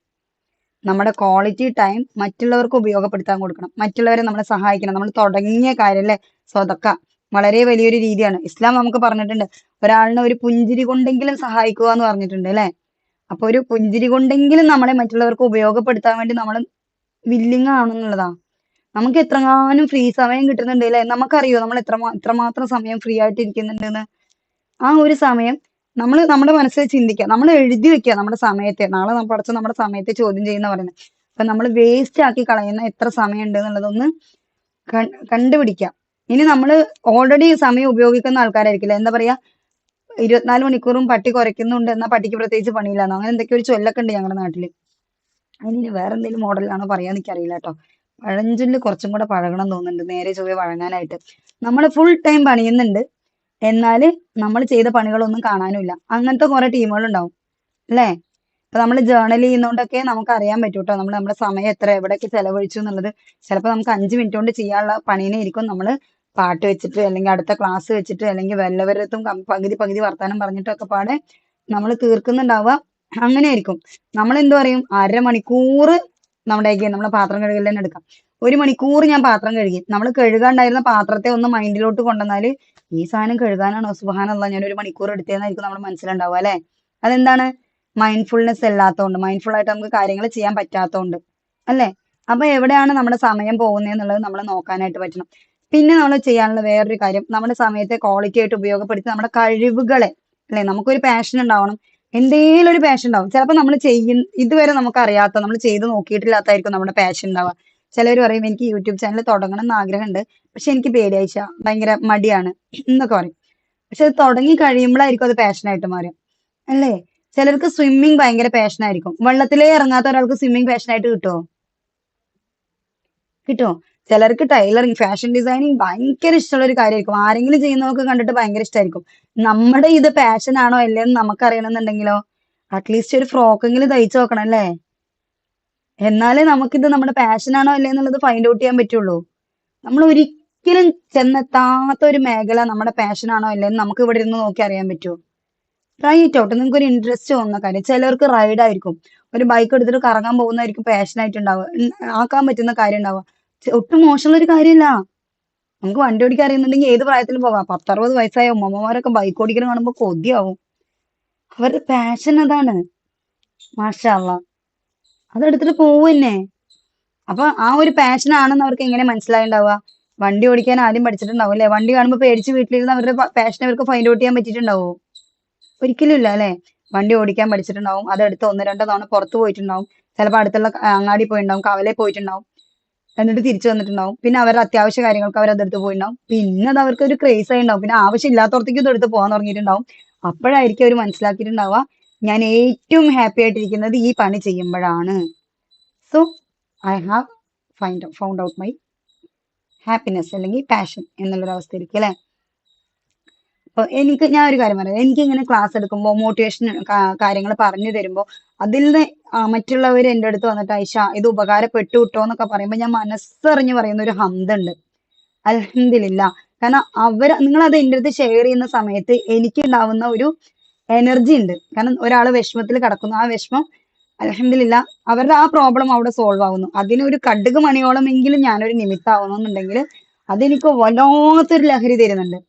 നമ്മുടെ ക്വാളിറ്റി ടൈം മറ്റുള്ളവർക്ക് ഉപയോഗപ്പെടുത്താൻ കൊടുക്കണം. മറ്റുള്ളവരെ നമ്മളെ സഹായിക്കണം. നമ്മൾ തുടങ്ങിയ കാര്യം അല്ലെ, സ്വതക്ക വളരെ വലിയൊരു രീതിയാണ്. ഇസ്ലാം നമുക്ക് പറഞ്ഞിട്ടുണ്ട്, ഒരാളിനെ ഒരു പുഞ്ചിരി കൊണ്ടെങ്കിലും സഹായിക്കുക എന്ന് പറഞ്ഞിട്ടുണ്ട് അല്ലെ. അപ്പൊ ഒരു പുഞ്ചിരി കൊണ്ടെങ്കിലും നമ്മളെ മറ്റുള്ളവർക്ക് ഉപയോഗപ്പെടുത്താൻ വേണ്ടി നമ്മൾ വില്ലിങ് ആണെന്നുള്ളതാ. നമുക്ക് എത്രങ്ങാനും ഫ്രീ സമയം കിട്ടുന്നുണ്ട് അല്ലെ? നമുക്കറിയോ നമ്മൾ എത്രമാത്രം സമയം ഫ്രീ ആയിട്ട് ഇരിക്കുന്നുണ്ടെന്ന്? ആ ഒരു സമയം നമ്മൾ നമ്മുടെ മനസ്സിൽ ചിന്തിക്കുക, നമ്മൾ എഴുതി വെക്കുക നമ്മുടെ സമയത്തെ. നാളെ പഠിച്ച നമ്മുടെ സമയത്തെ ചോദ്യം ചെയ്യുന്ന പറയുന്നത്. അപ്പൊ നമ്മൾ വേസ്റ്റ് ആക്കി കളയുന്ന എത്ര സമയം ഉണ്ട് എന്നുള്ളതൊന്ന് കണ്ടുപിടിക്കുക. ഇനി നമ്മൾ ഓൾറെഡി സമയം ഉപയോഗിക്കുന്ന ആൾക്കാരായിരിക്കില്ല, എന്താ പറയാ, 24 മണിക്കൂറും പട്ടി കുരയ്ക്കുന്നുണ്ട് എന്നാ പട്ടിക്ക് പ്രത്യേകിച്ച് പണിയില്ലാന്നോ, അങ്ങനെ എന്തൊക്കെയോ ഒരു ചൊല്ലൊക്കെ ഉണ്ട് ഞങ്ങളുടെ നാട്ടില്. അതിന് വേറെ എന്തെങ്കിലും മോഡലാണോ പറയാന്ന് എനിക്കറിയില്ല കേട്ടോ. പഴഞ്ചൊല്ല് കുറച്ചും കൂടെ പഴകണം തോന്നുന്നുണ്ട്, നേരെ ചൊവ്വേ വഴങ്ങാനായിട്ട്. നമ്മൾ ഫുൾ ടൈം പണിയുന്നുണ്ട്, എന്നാല് നമ്മൾ ചെയ്ത പണികളൊന്നും കാണാനുമില്ല. അങ്ങനത്തെ കുറെ ടീമുകൾ ഉണ്ടാവും അല്ലേ? ഇപ്പൊ നമ്മൾ ജേർണൽ ചെയ്യുന്നോണ്ടൊക്കെ നമുക്ക് അറിയാൻ പറ്റും കേട്ടോ, നമ്മൾ നമ്മുടെ സമയം എത്ര എവിടെയൊക്കെ ചെലവഴിച്ചു എന്നുള്ളത്. ചിലപ്പോൾ നമുക്ക് 5 മിനിറ്റ് കൊണ്ട് ചെയ്യാനുള്ള പണീനെ ആയിരിക്കും നമ്മൾ പാട്ട് വെച്ചിട്ട് അല്ലെങ്കിൽ അടുത്ത ക്ലാസ് വെച്ചിട്ട് അല്ലെങ്കിൽ വല്ലവരത്തും പകുതി വർത്താനം പറഞ്ഞിട്ടൊക്കെ പാടെ നമ്മൾ തീർക്കുന്നുണ്ടാവുക. അങ്ങനെ ആയിരിക്കും. നമ്മൾ എന്ത് പറയും, അരമണിക്കൂർ നമ്മളെ പാത്രം കഴുകൽ തന്നെ എടുക്കാം. 1 മണിക്കൂർ ഞാൻ പാത്രം കഴുകി. നമ്മൾ കഴുകാണ്ടായിരുന്ന പാത്രത്തെ ഒന്ന് മൈൻഡിലോട്ട് കൊണ്ടുവന്നാല് ഈ സാധനം കഴുകാനാണോ, സുബ്ഹാനല്ലാഹ് ഞാൻ 1 മണിക്കൂർ എടുത്തേന്നായിരിക്കും നമ്മുടെ മനസ്സിലുണ്ടാവുക അല്ലെ? അതെന്താണ്? മൈൻഡ്ഫുൾനെസ് അല്ലാത്തതുകൊണ്ട്, മൈൻഡ്ഫുൾ ആയിട്ട് നമുക്ക് കാര്യങ്ങൾ ചെയ്യാൻ പറ്റാത്തതുകൊണ്ട് അല്ലെ? അപ്പൊ എവിടെയാണ് നമ്മുടെ സമയം പോകുന്നതെന്നുള്ളത് നമ്മൾ നോക്കാനായിട്ട് പറ്റണം. പിന്നെ നമ്മൾ ചെയ്യാനുള്ള വേറൊരു കാര്യം, നമ്മുടെ സമയത്തെ ക്വാളിറ്റി ആയിട്ട് ഉപയോഗപ്പെടുത്തി നമ്മുടെ കഴിവുകളെ, അല്ലെ, നമുക്കൊരു പാഷൻ ഉണ്ടാവണം. എന്തെങ്കിലും ഒരു പാഷൻ ഉണ്ടാവും. ചിലപ്പോൾ നമ്മൾ ഇതുവരെ നമുക്ക് അറിയാത്ത, നമ്മൾ ചെയ്ത് നോക്കിയിട്ടില്ലാത്തായിരിക്കും നമ്മുടെ പാഷൻ ഉണ്ടാവുക. ചിലർ പറയും എനിക്ക് യൂട്യൂബ് ചാനൽ തുടങ്ങണം എന്ന് ആഗ്രഹമുണ്ട്, പക്ഷെ എനിക്ക് പേടിയാഴ്ച ഭയങ്കര മടിയാണ് എന്നൊക്കെ പറയും. പക്ഷെ അത് തുടങ്ങി കഴിയുമ്പോഴായിരിക്കും അത് പാഷനായിട്ട് മാറും അല്ലേ? ചിലർക്ക് സ്വിമ്മിങ് ഭയങ്കര പാഷനായിരിക്കും. വെള്ളത്തിലേ ഇറങ്ങാത്ത ഒരാൾക്ക് സ്വിമ്മിങ് പാഷനായിട്ട് കിട്ടുമോ? കിട്ടുമോ? ചിലർക്ക് ടൈലറിങ്, ഫാഷൻ ഡിസൈനിങ് ഭയങ്കര ഇഷ്ടമുള്ള ഒരു കാര്യമായിരിക്കും. ആരെങ്കിലും ചെയ്യുന്നതൊക്കെ കണ്ടിട്ട് ഭയങ്കര ഇഷ്ടമായിരിക്കും. നമ്മുടെ ഇത് പാഷൻ ആണോ അല്ലേന്ന് നമുക്കറിയണമെന്നുണ്ടെങ്കിലോ അറ്റ്ലീസ്റ്റ് ഒരു ഫ്രോക്കെങ്കിലും തയ്ച്ചു നോക്കണം അല്ലേ? എന്നാലേ നമുക്കിത് നമ്മുടെ പാഷൻ ആണോ അല്ലേ എന്നുള്ളത് ഫൈൻഡ് ഔട്ട് ചെയ്യാൻ പറ്റുള്ളൂ. നമ്മൾ ഒരിക്കലും ചെന്നെത്താത്ത ഒരു മേഖല നമ്മുടെ പാഷൻ ആണോ അല്ലേന്ന് നമുക്ക് ഇവിടെ ഇരുന്ന് നോക്കി അറിയാൻ പറ്റുമോ? Try it out. നിങ്ങൾക്ക് ഒരു ഇൻട്രസ്റ്റ് തോന്നുന്ന കാര്യം. ചിലർക്ക് റൈഡ് ആയിരിക്കും, ഒരു ബൈക്ക് എടുത്തിട്ട് കറങ്ങാൻ പോകുന്നതായിരിക്കും പാഷനായിട്ട് ഉണ്ടാവുക, ആക്കാൻ പറ്റുന്ന കാര്യം ഉണ്ടാവുക. ഒട്ടും മോശമുള്ള ഒരു കാര്യമില്ല. നമുക്ക് വണ്ടി ഓടിക്കാൻ അറിയുന്നുണ്ടെങ്കിൽ ഏത് പ്രായത്തിലും പോകാം. 10-60 വയസ്സായ ഉമ്മമാരൊക്കെ ബൈക്ക് ഓടിക്കണം കാണുമ്പോൾ കൊതിയാവും. അവരുടെ പാഷൻ അതാണ്. മാഷാ അള്ളാ, അതെടുത്തിട്ട് പോവന്നെ. അപ്പൊ ആ ഒരു പാഷൻ ആണെന്ന് അവർക്ക് എങ്ങനെ മനസ്സിലായിണ്ടാവുക? വണ്ടി ഓടിക്കാൻ ആദ്യം പഠിച്ചിട്ടുണ്ടാവും അല്ലെ? വണ്ടി കാണുമ്പോൾ പേടിച്ച് വീട്ടിലിരുന്ന് അവരുടെ പാഷൻ അവർക്ക് ഫൈൻഡ് ഔട്ട് ചെയ്യാൻ പറ്റിയിട്ടുണ്ടാവോ? ഒരിക്കലും ഇല്ല അല്ലെ? വണ്ടി ഓടിക്കാൻ പഠിച്ചിട്ടുണ്ടാവും, അതെടുത്ത് 1-2 തവണ പുറത്ത് പോയിട്ടുണ്ടാവും, ചിലപ്പോൾ അടുത്തുള്ള അങ്ങാടി പോയിട്ടുണ്ടാവും, കവലയിൽ പോയിട്ടുണ്ടാവും, എന്നിട്ട് തിരിച്ചു വന്നിട്ടുണ്ടാവും. പിന്നെ അവരുടെ അത്യാവശ്യ കാര്യങ്ങൾക്ക് അവർ അതെടുത്ത് പോയിട്ടുണ്ടാവും. പിന്നെ അത് അവർക്ക് ഒരു ക്രേസ് ആയി ഉണ്ടാവും. പിന്നെ ആവശ്യമില്ലാത്തടത്തേക്ക് ഇത് എടുത്ത് പോകാൻ തുടങ്ങിയിട്ടുണ്ടാവും. അപ്പോഴായിരിക്കും അവർ മനസ്സിലാക്കിയിട്ടുണ്ടാവുക ഞാൻ ഏറ്റവും ഹാപ്പി ആയിട്ടിരിക്കുന്നത് ഈ പണി ചെയ്യുമ്പോഴാണ്. So I have found out my happiness അല്ലെങ്കിൽ പാഷൻ എന്നുള്ളൊരു അവസ്ഥയിലേക്ക് അല്ലെ? അപ്പൊ ഞാൻ ഒരു കാര്യം പറയാം, എനിക്ക് ഇങ്ങനെ ക്ലാസ് എടുക്കുമ്പോൾ മോട്ടിവേഷൻ കാര്യങ്ങൾ പറഞ്ഞു തരുമ്പോൾ അതിൽ നിന്ന് മറ്റുള്ളവർ എൻ്റെ അടുത്ത് വന്നിട്ട് ഐഷ ഇത് ഉപകാരപ്പെട്ടു കിട്ടോ എന്നൊക്കെ പറയുമ്പോൾ ഞാൻ മനസ്സറിഞ്ഞ് പറയുന്ന ഒരു ഹംദുണ്ട്, അൽഹംദുലില്ലാ. കാരണം നിങ്ങൾ അത് എൻ്റെ അടുത്ത് ഷെയർ ചെയ്യുന്ന സമയത്ത് എനിക്ക് ഉണ്ടാവുന്ന ഒരു എനർജി ഉണ്ട്. കാരണം ഒരാൾ വിഷമത്തിൽ കിടക്കുന്നു, ആ വിഷമം അൽഹംദുലില്ലാ അവരുടെ ആ പ്രോബ്ലം അവിടെ സോൾവ് ആവുന്നു. അതിനൊരു കടുക് മണിയോളം എങ്കിലും ഞാനൊരു നിമിത്തമാവുന്നു എന്നുണ്ടെങ്കിൽ അതെനിക്ക് വല്ലാത്തൊരു ലഹരി തരുന്നുണ്ട്.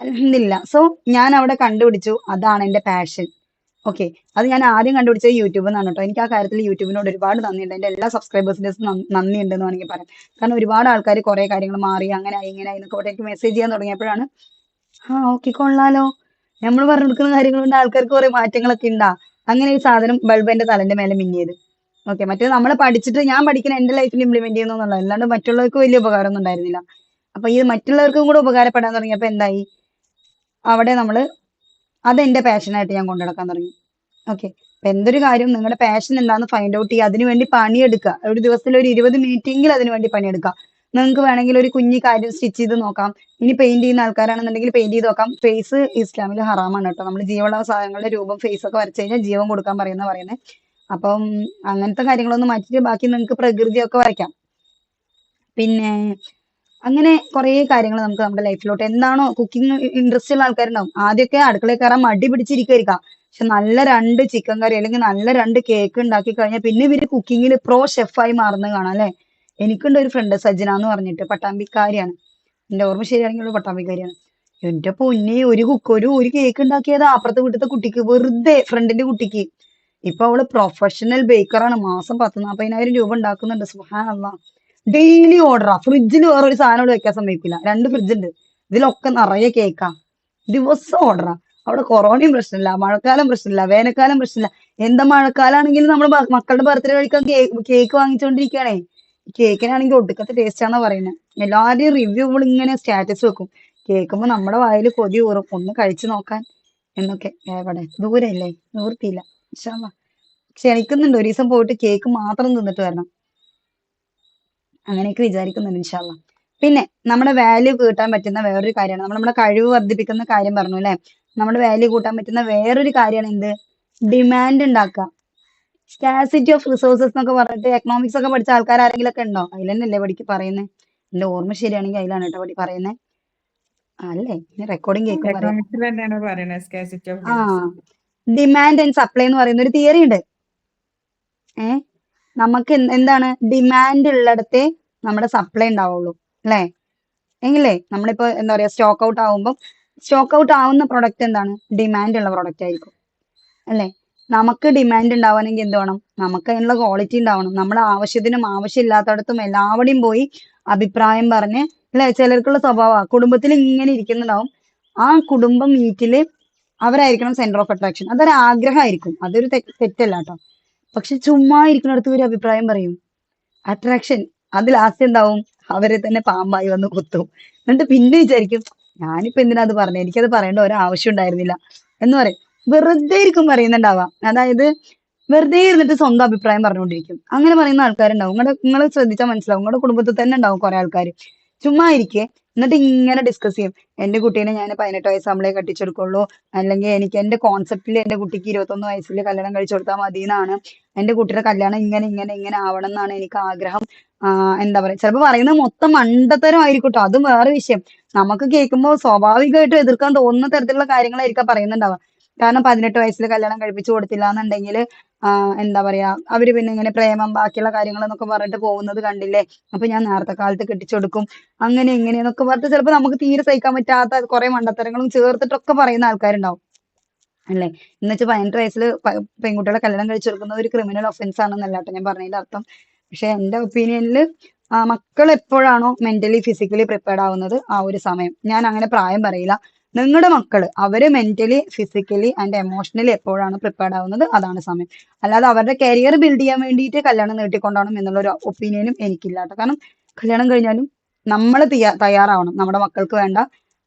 അൽഹംദുലില്ലാ. സോ ഞാൻ അവിടെ കണ്ടുപിടിച്ചു അതാണ് എന്റെ പാഷൻ. ഓക്കെ, അത് ഞാൻ ആദ്യം കണ്ടുപിടിച്ചത് യൂട്യൂബിൽ നിന്നാണ് കേട്ടോ. എനിക്ക് ആ കാര്യത്തിൽ യൂട്യൂബിനോട് ഒരുപാട് നന്ദിയുണ്ട്. എന്റെ എല്ലാ സബ്സ്ക്രൈബേഴ്സിനും നന്ദി ഉണ്ടെന്ന് വേണമെങ്കിൽ പറയാം. കാരണം ഒരുപാട് ആൾക്കാർ കുറെ കാര്യങ്ങൾ മാറി അങ്ങനെ ഇങ്ങനെ എന്നൊക്കെ എനിക്ക് മെസ്സേജ് ചെയ്യാൻ തുടങ്ങിയപ്പോഴാണ് ഓക്കെ കൊള്ളാലോ, നമ്മൾ പറഞ്ഞു കൊടുക്കുന്ന കാര്യങ്ങൾ കൊണ്ട് ആൾക്കാർക്ക് കുറെ മാറ്റങ്ങളൊക്കെ ഉണ്ടാ. അങ്ങനെ ഈ സാധനം ബൾബ് എന്റെ തലന്റെ മേലെ മിന്നിയത്. ഓക്കെ, മറ്റേ നമ്മൾ പഠിച്ചിട്ട് ഞാൻ പഠിക്കുന്ന എന്റെ ലൈഫിൽ ഇംപ്ലിമെന്റ് ചെയ്യുന്നു എന്നുള്ളത്, അല്ലാണ്ട് മറ്റുള്ളവർക്ക് വലിയ ഉപകാരമൊന്നും ഉണ്ടായിരുന്നില്ല. അപ്പൊ ഇത് മറ്റുള്ളവർക്കും കൂടെ ഉപകാരപ്പെടാൻ തുടങ്ങിയപ്പോ എന്തായി, അവിടെ അതെന്റെ പാഷനായിട്ട് ഞാൻ കൊണ്ടുനടക്കാൻ തുടങ്ങി. ഓക്കെ, അപ്പൊ എന്തൊരു കാര്യം നിങ്ങളുടെ പാഷൻ എന്താണെന്ന് ഫൈൻഡ് ഔട്ട് ചെയ്യുക, അതിനുവേണ്ടി പണിയെടുക്കുക. ഒരു ദിവസത്തിൽ ഒരു 20 മിനിറ്റെങ്കിലും അതിനുവേണ്ടി പണിയെടുക്കുക. നിങ്ങൾക്ക് വേണമെങ്കിൽ ഒരു കുഞ്ഞു കാര്യം സ്റ്റിച്ച് ചെയ്ത് നോക്കാം. ഇനി പെയിന്റ് ചെയ്യുന്ന ആൾക്കാരാണെന്നുണ്ടെങ്കിൽ പെയിന്റ് ചെയ്ത് നോക്കാം. ഫേസ് ഇസ്ലാമിൽ ഹറാമാണ് കേട്ടോ. നമ്മൾ ജീവനുള്ള സാധനങ്ങളുടെ രൂപം ഫേസ് ഒക്കെ വരച്ചു കഴിഞ്ഞാൽ ജീവൻ കൊടുക്കാൻ പറയുന്നത്. അപ്പം അങ്ങനത്തെ കാര്യങ്ങളൊന്നും മാറ്റിയിട്ട് ബാക്കി നിങ്ങൾക്ക് പ്രകൃതിയൊക്കെ വരയ്ക്കാം. പിന്നെ അങ്ങനെ കുറെ കാര്യങ്ങൾ നമുക്ക് നമ്മുടെ ലൈഫിലോട്ട്, എന്താണോ കുക്കിംഗ് ഇൻട്രസ്റ്റ് ഉള്ള ആൾക്കാരുണ്ടാവും. ആദ്യമൊക്കെ അടുക്കളയിൽ കയറാൻ മടി പിടിച്ചിരിക്കുക, പക്ഷെ നല്ല 2 ചിക്കൻ കറി അല്ലെങ്കിൽ നല്ല 2 കേക്ക് ഉണ്ടാക്കി കഴിഞ്ഞാൽ പിന്നെ ഇവര് കുക്കിങ്ങിൽ പ്രോ ഷെഫായി മാറുന്നത് കാണാം അല്ലെ? എനിക്കുണ്ട് ഒരു ഫ്രണ്ട് സജ്ജന എന്ന് പറഞ്ഞിട്ട്, പട്ടാമ്പിക്കാരിയാണ്. എന്റെ ഓർമ്മ ശരിയാണെങ്കിൽ പട്ടാമ്പിക്കാരിയാണ്. എന്റെ പൊന്നെ, ഒരു കേക്ക് ഉണ്ടാക്കിയത് അപ്പുറത്തെ വീട്ടിലത്തെ കുട്ടിക്ക്, വെറുതെ ഫ്രണ്ടിന്റെ കുട്ടിക്ക്. ഇപ്പൊ അവള് പ്രൊഫഷണൽ ബേക്കറാണ്. മാസം 10-40,000 രൂപ ഉണ്ടാക്കുന്നുണ്ട്. സുബ്ഹാനല്ലാഹ്. ഡെയിലി ഓർഡറാ. ഫ്രിഡ്ജിൽ വേറൊരു സാധനം ഇവിടെ വെക്കാൻ സമ്മതിക്കില്ല. 2 ഫ്രിഡ്ജ് ഉണ്ട്, ഇതിലൊക്കെ നിറയെ കേക്കാ. ദിവസം ഓർഡറാ. അവിടെ കൊറോണയും പ്രശ്നമില്ല, മഴക്കാലം പ്രശ്നമില്ല, വേനൽക്കാലം പ്രശ്നമില്ല. എന്താ മഴക്കാലാണെങ്കിലും നമ്മൾ മക്കളുടെ ബർത്ത്ഡേ കഴിക്കാൻ കേക്ക് വാങ്ങിച്ചുകൊണ്ടിരിക്കുകയാണേ. കേക്കിനാണെങ്കിൽ ഒടുക്കത്തെ ടേസ്റ്റ് ആണെന്നാ പറയുന്നത്. എല്ലാവരുടെയും റിവ്യൂ ഇവിടെ ഇങ്ങനെ സ്റ്റാറ്റസ് വെക്കും. കേൾക്കുമ്പോ നമ്മുടെ വായിൽ കൊതി ഊറും ഒന്ന് കഴിച്ചു നോക്കാൻ എന്നൊക്കെ. എവിടെ ദൂരല്ലേ, നിവൃത്തിയില്ല. ഇൻഷാ അള്ളാ ക്ഷണിക്കുന്നുണ്ട്, ഒരു ദിവസം പോയിട്ട് കേക്ക് മാത്രം തിന്നിട്ട് വരണം. അങ്ങനെയൊക്കെ വിചാരിക്കുന്നുണ്ട് ഇൻഷാ അള്ളാ. പിന്നെ നമ്മുടെ വാല്യൂ കൂട്ടാൻ പറ്റുന്ന വേറൊരു കാര്യമാണ്, നമ്മുടെ കഴിവ് വർദ്ധിപ്പിക്കുന്ന കാര്യം പറഞ്ഞു അല്ലെ. നമ്മുടെ വാല്യൂ കൂട്ടാൻ പറ്റുന്ന വേറൊരു കാര്യമാണ് എന്ത്? ഡിമാൻഡ് ഉണ്ടാക്കുക. സ്കാസിറ്റി ഓഫ് റിസോഴ്സസ് എന്നൊക്കെ പറഞ്ഞിട്ട് എക്കണോമിക്സ് ഒക്കെ പഠിച്ച ആൾക്കാർ ആരെങ്കിലും ഒക്കെ ഉണ്ടോ? അതിൽ തന്നെയല്ലേ പറയുന്നത്? എന്റെ ഓർമ്മ ശരിയാണെങ്കിൽ അതിലാണ് കേട്ടോ പറയുന്നത്. അല്ലേ, റെക്കോർഡിംഗ് കേൾക്കുമ്പോൾ അറിയാം. എക്കണോമിക്സിൽ തന്നെയാണ് പറയുന്നത് സ്കാസിറ്റി ഓഫ് ആ, ഗുഡ്സ്. ഡിമാൻഡ് ആൻഡ് സപ്ലൈ എന്ന് പറയുന്ന ഒരു തിയറി ഉണ്ട്. നമുക്ക് എന്താണ് ഡിമാൻഡ് ഉള്ളിടത്തേ നമ്മുടെ സപ്ലൈ ഉണ്ടാവുള്ളൂ അല്ലേ? എങ്കിലേ നമ്മളിപ്പോ എന്താ പറയാ, സ്റ്റോക്ക് ഔട്ട് ആവുമ്പോൾ സ്റ്റോക്ക് ഔട്ട് ആവുന്ന പ്രൊഡക്റ്റ് എന്താണ്? ഡിമാൻഡ് ഉള്ള പ്രൊഡക്റ്റ് ആയിരിക്കും അല്ലേ? നമുക്ക് ഡിമാൻഡ് ഉണ്ടാവണമെങ്കിൽ എന്ത് വേണം? നമുക്ക് അതിനുള്ള ക്വാളിറ്റി ഉണ്ടാവണം. നമ്മുടെ ആവശ്യത്തിനും ആവശ്യമില്ലാത്തടത്തും എല്ലാവരുടെയും പോയി അഭിപ്രായം പറഞ്ഞ് അല്ലെ. ചിലർക്കുള്ള സ്വഭാവമാണ് കുടുംബത്തിൽ ഇങ്ങനെ ഇരിക്കുന്നുണ്ടാവും. ആ കുടുംബം മീറ്റില് അവരായിരിക്കണം സെന്റർ ഓഫ് അട്രാക്ഷൻ. അതൊരു ആഗ്രഹമായിരിക്കും, അതൊരു തെറ്റല്ല കേട്ടോ. പക്ഷെ ചുമ്മാ ഇരിക്കുന്നിടത്ത് ഒരു അഭിപ്രായം പറയും, അട്രാക്ഷൻ. അത് ലാസ്റ്റ് എന്താവും? അവരെ തന്നെ പാമ്പായി വന്ന് കുത്തും. എന്നിട്ട് പിന്നെ വിചാരിക്കും, ഞാനിപ്പോ എന്തിനാ അത് പറഞ്ഞത്, എനിക്കത് പറയേണ്ട ഒരു ആവശ്യം ഉണ്ടായിരുന്നില്ല എന്ന് പറയും. വെറുതെ ഇരിക്കും പറയുന്നുണ്ടാവാം. അതായത് വെറുതെ ഇരുന്നിട്ട് സ്വന്തം അഭിപ്രായം പറഞ്ഞുകൊണ്ടിരിക്കും. അങ്ങനെ പറയുന്ന ആൾക്കാരുണ്ടാവും. നിങ്ങൾ ശ്രദ്ധിച്ചാൽ മനസ്സിലാവും, നിങ്ങളുടെ കുടുംബത്തിൽ തന്നെ ഉണ്ടാവും കുറെ ആൾക്കാർ. ചുമ്മാ ഇരിക്കെ എന്നിട്ട് ഇങ്ങനെ ഡിസ്കസ് ചെയ്യും. എന്റെ കുട്ടീനെ ഞാൻ 18 വയസ്സാകുമ്പോഴേ കെട്ടിച്ചെടുക്കുള്ളൂ, അല്ലെങ്കിൽ എനിക്ക് എന്റെ കോൺസെപ്റ്റിൽ എന്റെ കുട്ടിക്ക് 21 വയസ്സിൽ കല്യാണം കഴിച്ചു കൊടുത്താൽ മതി എന്നാണ്, എന്റെ കുട്ടിയുടെ കല്യാണം ഇങ്ങനെ ഇങ്ങനെ ഇങ്ങനെ ആവണം എന്നാണ് എനിക്ക് ആഗ്രഹം. എന്താ പറയാ, ചിലപ്പോ പറയുന്നത് മൊത്തം മണ്ടത്തരം ആയിരിക്കും ട്ടോ. അതും വേറെ വിഷയം. നമുക്ക് കേൾക്കുമ്പോൾ സ്വാഭാവികമായിട്ടും എതിർക്കാൻ തോന്നുന്ന തരത്തിലുള്ള കാര്യങ്ങളായിരിക്കാം പറയുന്നുണ്ടാവുക. കാരണം 18 വയസ്സിൽ കല്യാണം കഴിപ്പിച്ചു കൊടുത്തില്ല എന്നുണ്ടെങ്കിൽ എന്താ പറയാ, അവര് പിന്നെ ഇങ്ങനെ പ്രേമം ബാക്കിയുള്ള കാര്യങ്ങൾ എന്നൊക്കെ പറഞ്ഞിട്ട് പോകുന്നത് കണ്ടില്ലേ, അപ്പൊ ഞാൻ നേരത്തെ കാലത്ത് കെട്ടിച്ചെടുക്കും അങ്ങനെ ഇങ്ങനെയെന്നൊക്കെ പറഞ്ഞിട്ട് ചിലപ്പോൾ നമുക്ക് തീരെ സഹിക്കാൻ പറ്റാത്ത കുറെ മണ്ടത്തരങ്ങളും ചേർത്തിട്ടൊക്കെ പറയുന്ന ആൾക്കാരുണ്ടാവും അല്ലേ. എന്നുവെച്ചാൽ 18 വയസ്സിൽ പെൺകുട്ടികളെ കല്യാണം കഴിച്ചു കൊടുക്കുന്നത് ഒരു ക്രിമിനൽ ഒഫൻസ് ആണെന്നല്ല കേട്ടോ ഞാൻ പറഞ്ഞതിന്റെ അർത്ഥം. പക്ഷെ എന്റെ ഒപ്പീനിയനിൽ മക്കൾ എപ്പോഴാണോ മെന്റലി ഫിസിക്കലി പ്രിപ്പയർഡ് ആവുന്നത് ആ ഒരു സമയം, ഞാൻ അങ്ങനെ പ്രായം പറയില്ല, നിങ്ങളുടെ മക്കള് അവര് മെന്റലി ഫിസിക്കലി ആൻഡ് എമോഷണലി എപ്പോഴാണ് പ്രിപ്പയർഡ് ആവുന്നത് അതാണ് സമയം. അല്ലാതെ അവരുടെ കരിയർ ബിൽഡ് ചെയ്യാൻ വേണ്ടിയിട്ട് കല്യാണം നീട്ടിക്കൊണ്ടാവണം എന്നുള്ള ഒരു ഒപ്പീനിയനും എനിക്കില്ല കേട്ടോ. കാരണം കല്യാണം കഴിഞ്ഞാലും നമ്മൾ തയ്യാറാവണം. നമ്മുടെ മക്കൾക്ക് വേണ്ട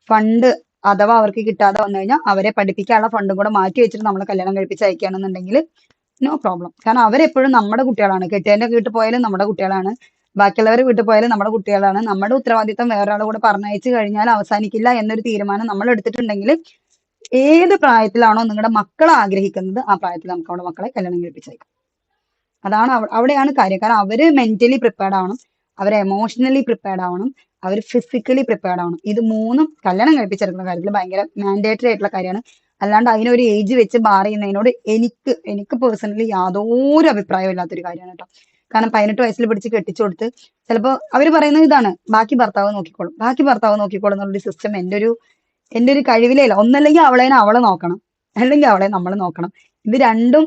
ഫണ്ട് അഥവാ അവർക്ക് കിട്ടാതെ വന്നു കഴിഞ്ഞാൽ അവരെ പഠിപ്പിക്കാനുള്ള ഫണ്ടും കൂടെ മാറ്റി വെച്ചിട്ട് നമ്മൾ കല്യാണം കഴിപ്പിച്ച് അയക്കുകയാണെന്നുണ്ടെങ്കിൽ നോ പ്രോബ്ലം. കാരണം അവരെപ്പോഴും നമ്മുടെ കുട്ടികളാണ്. കെട്ടിയതിന്റെ വീട്ടിൽ പോയാലും നമ്മുടെ കുട്ടികളാണ്, ബാക്കിയുള്ളവരെ വീട്ടിൽ പോയാലും നമ്മുടെ കുട്ടികളാണ്. നമ്മുടെ ഉത്തരവാദിത്തം വേറൊരാളെ കൂടെ പറഞ്ഞയച്ചു കഴിഞ്ഞാൽ അവസാനിക്കില്ല എന്നൊരു തീരുമാനം നമ്മൾ എടുത്തിട്ടുണ്ടെങ്കിൽ ഏത് പ്രായത്തിലാണോ നിങ്ങളുടെ മക്കൾ ആഗ്രഹിക്കുന്നത് ആ പ്രായത്തിൽ നമുക്ക് നമ്മുടെ മക്കളെ കല്യാണം കഴിപ്പിച്ചയക്കാം. അതാണ് അവിടെയാണ് കാര്യം. കാരണം അവര് മെന്റലി പ്രിപ്പയർഡ് ആവണം, അവർ എമോഷണലി പ്രിപ്പയർഡ് ആവണം, അവർ ഫിസിക്കലി പ്രിപ്പയർഡ് ആവണം. ഇത് മൂന്നും കല്യാണം കഴിപ്പിച്ചെടുക്കുന്ന കാര്യത്തിൽ ഭയങ്കര മാൻഡേറ്ററി ആയിട്ടുള്ള കാര്യമാണ്. അല്ലാണ്ട് അതിനൊരു ഏജ് വെച്ച് ബാർ ചെയ്യുന്നതിനോട് എനിക്ക് പേഴ്സണലി യാതൊരു അഭിപ്രായവും ഇല്ലാത്തൊരു കാര്യമാണ് കേട്ടോ. കാരണം 18 വയസ്സിൽ പിടിച്ച് കെട്ടിച്ചു കൊടുത്ത് ചിലപ്പോൾ അവര് പറയുന്നത് ഇതാണ്, ബാക്കി ഭർത്താവ് നോക്കിക്കോളും, ബാക്കി ഭർത്താവ് നോക്കിക്കോളും എന്നുള്ളൊരു സിസ്റ്റം എന്റെ ഒരു കഴിവിലേ ഇല്ല. ഒന്നല്ലെങ്കിൽ അവളെ നോക്കണം, അല്ലെങ്കിൽ അവളെ നമ്മൾ നോക്കണം. ഇത് രണ്ടും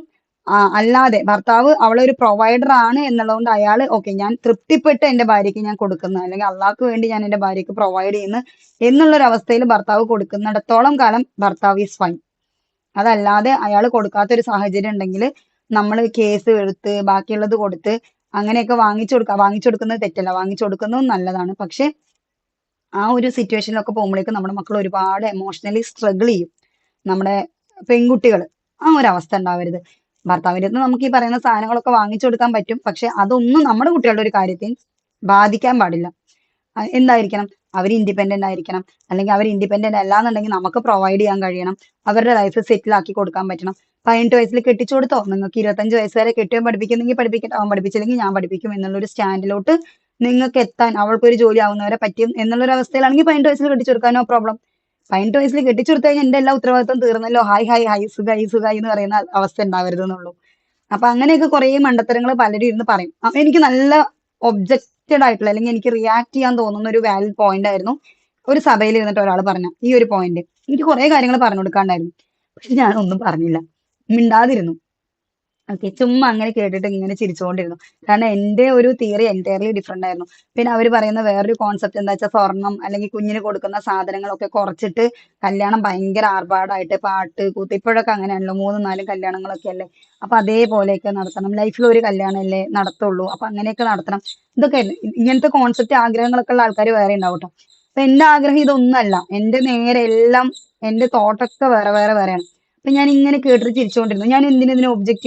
അല്ലാതെ ഭർത്താവ് അവളെ ഒരു പ്രൊവൈഡർ ആണ് എന്നുള്ളതുകൊണ്ട് അയാള് ഓക്കെ ഞാൻ തൃപ്തിപ്പെട്ട് എന്റെ ഭാര്യയ്ക്ക് ഞാൻ കൊടുക്കുന്നു, അല്ലെങ്കിൽ അള്ളാഹ്ക്ക് വേണ്ടി ഞാൻ എന്റെ ഭാര്യയ്ക്ക് പ്രൊവൈഡ് ചെയ്യുന്നു എന്നുള്ളൊരു അവസ്ഥയിൽ ഭർത്താവ് കൊടുക്കുന്നിടത്തോളം കാലം ഭർത്താവ് ഈസ് ഫൈൻ. അതല്ലാതെ അയാൾ കൊടുക്കാത്തൊരു സാഹചര്യം ഉണ്ടെങ്കിൽ നമ്മൾ കേസ് എടുത്ത് ബാക്കിയുള്ളത് കൊടുത്ത് അങ്ങനെയൊക്കെ വാങ്ങിച്ചു കൊടുക്കുന്നത് തെറ്റല്ല, വാങ്ങിച്ചു കൊടുക്കുന്നതും നല്ലതാണ്. പക്ഷെ ആ ഒരു സിറ്റുവേഷനിലൊക്കെ പോകുമ്പോഴേക്കും നമ്മുടെ മക്കൾ ഒരുപാട് എമോഷണലി സ്ട്രഗിൾ ചെയ്യും. നമ്മുടെ പെൺകുട്ടികൾ ആ ഒരു അവസ്ഥ ഉണ്ടാവരുത്. ഭർത്താവിന്റെ അടുത്ത് നമുക്ക് ഈ പറയുന്ന സാധനങ്ങളൊക്കെ വാങ്ങിച്ചു കൊടുക്കാൻ പറ്റും, പക്ഷെ അതൊന്നും നമ്മുടെ കുട്ടികളുടെ ഒരു കാര്യത്തെയും ബാധിക്കാൻ പാടില്ല. എന്തായിരിക്കണം, അവർ ഇൻഡിപെൻഡന്റ് ആയിരിക്കണം. അല്ലെങ്കിൽ അവർ ഇൻഡിപെൻഡന്റ് അല്ലാന്നുണ്ടെങ്കിൽ നമുക്ക് പ്രൊവൈഡ് ചെയ്യാൻ കഴിയണം, അവരുടെ ലൈഫ് സെറ്റിൽ ആക്കി കൊടുക്കാൻ പറ്റണം. 18 വയസ്സിൽ കെട്ടിച്ചു കൊടുത്തോ, നിങ്ങൾക്ക് 25 വയസ്സ് വരെ കെട്ടിയാൻ പഠിപ്പിക്കുന്നെങ്കിൽ പഠിപ്പിക്കട്ടെ, അവൻ പഠിപ്പിച്ചില്ലെങ്കിൽ ഞാൻ പഠിപ്പിക്കും എന്നുള്ളൊരു സ്റ്റാൻഡിലോട്ട് നിങ്ങൾക്ക് എത്താൻ, അവൾക്കൊരു ജോലി ആവുന്നവരെ പറ്റും എന്നുള്ളൊരു അവസ്ഥയിലാണെങ്കിൽ 18 വയസ്സിൽ കെട്ടിച്ചു കൊടുക്കാൻ നോ പ്രോബ്ലം. 18 വയസ്സിൽ കെട്ടിച്ചു കൊടുത്തു കഴിഞ്ഞാൽ എന്റെ എല്ലാ ഉത്തരവാദിത്വം തീർന്നല്ലോ, ഹായ് ഹായ് ഹായ് സുഖായി എന്ന് പറയുന്ന അവസ്ഥ ഉണ്ടാവരുത് എന്നുള്ളൂ. അപ്പൊ അങ്ങനെയൊക്കെ കുറെ മണ്ടത്തരങ്ങൾ പലരും ഇരുന്ന് പറയും. എനിക്ക് നല്ല ഒബ്ജക്റ്റഡ് ആയിട്ടുള്ള അല്ലെങ്കിൽ എനിക്ക് റിയാക്ട് ചെയ്യാൻ തോന്നുന്ന ഒരു വാലിഡ് പോയിന്റ് ആയിരുന്നു ഒരു സഭയിൽ ഇരുന്നിട്ട് ഒരാൾ പറഞ്ഞ ഈ ഒരു പോയിന്റ്. എനിക്ക് കുറെ കാര്യങ്ങൾ പറഞ്ഞു കൊടുക്കാണ്ടായിരുന്നു, പക്ഷെ ഞാനൊന്നും പറഞ്ഞില്ല, മിണ്ടാതിരുന്നു. ഓക്കെ, ചുമ്മാ അങ്ങനെ കേട്ടിട്ട് ഇങ്ങനെ ചിരിച്ചുകൊണ്ടിരുന്നു. കാരണം എന്റെ ഒരു തിയറി എൻറ്റയർലി ഡിഫറെന്റ് ആയിരുന്നു. പിന്നെ അവർ പറയുന്ന വേറൊരു കോൺസെപ്റ്റ് എന്താ വെച്ചാൽ സ്വർണം അല്ലെങ്കിൽ കുഞ്ഞിന് കൊടുക്കുന്ന സാധനങ്ങളൊക്കെ കുറച്ചിട്ട് കല്യാണം ഭയങ്കര ആർഭാടായിട്ട് പാട്ട് കൂത്ത് ഇപ്പോഴൊക്കെ അങ്ങനെയാണല്ലോ, 3-4 കല്യാണങ്ങളൊക്കെ അല്ലേ. അപ്പൊ അതേപോലെയൊക്കെ നടത്തണം, ലൈഫിൽ ഒരു കല്യാണമല്ലേ നടത്തുള്ളൂ, അപ്പൊ അങ്ങനെയൊക്കെ നടത്തണം. ഇതൊക്കെ ഇങ്ങനത്തെ കോൺസെപ്റ്റ് ആഗ്രഹങ്ങളൊക്കെ ഉള്ള ആൾക്കാർ വേറെ ഉണ്ടാവും കേട്ടോ. അപ്പൊ എന്റെ ആഗ്രഹം ഇതൊന്നല്ല, എന്റെ നേരെ എല്ലാം എന്റെ തോട്ടൊക്കെ വേറെ വേറെ വേറെയാണ്. അപ്പൊ ഞാൻ ഇങ്ങനെ കേട്ടിട്ട് ചിരിച്ചുകൊണ്ടിരുന്നു. ഞാൻ എന്തിനു ഒബ്ജക്ട്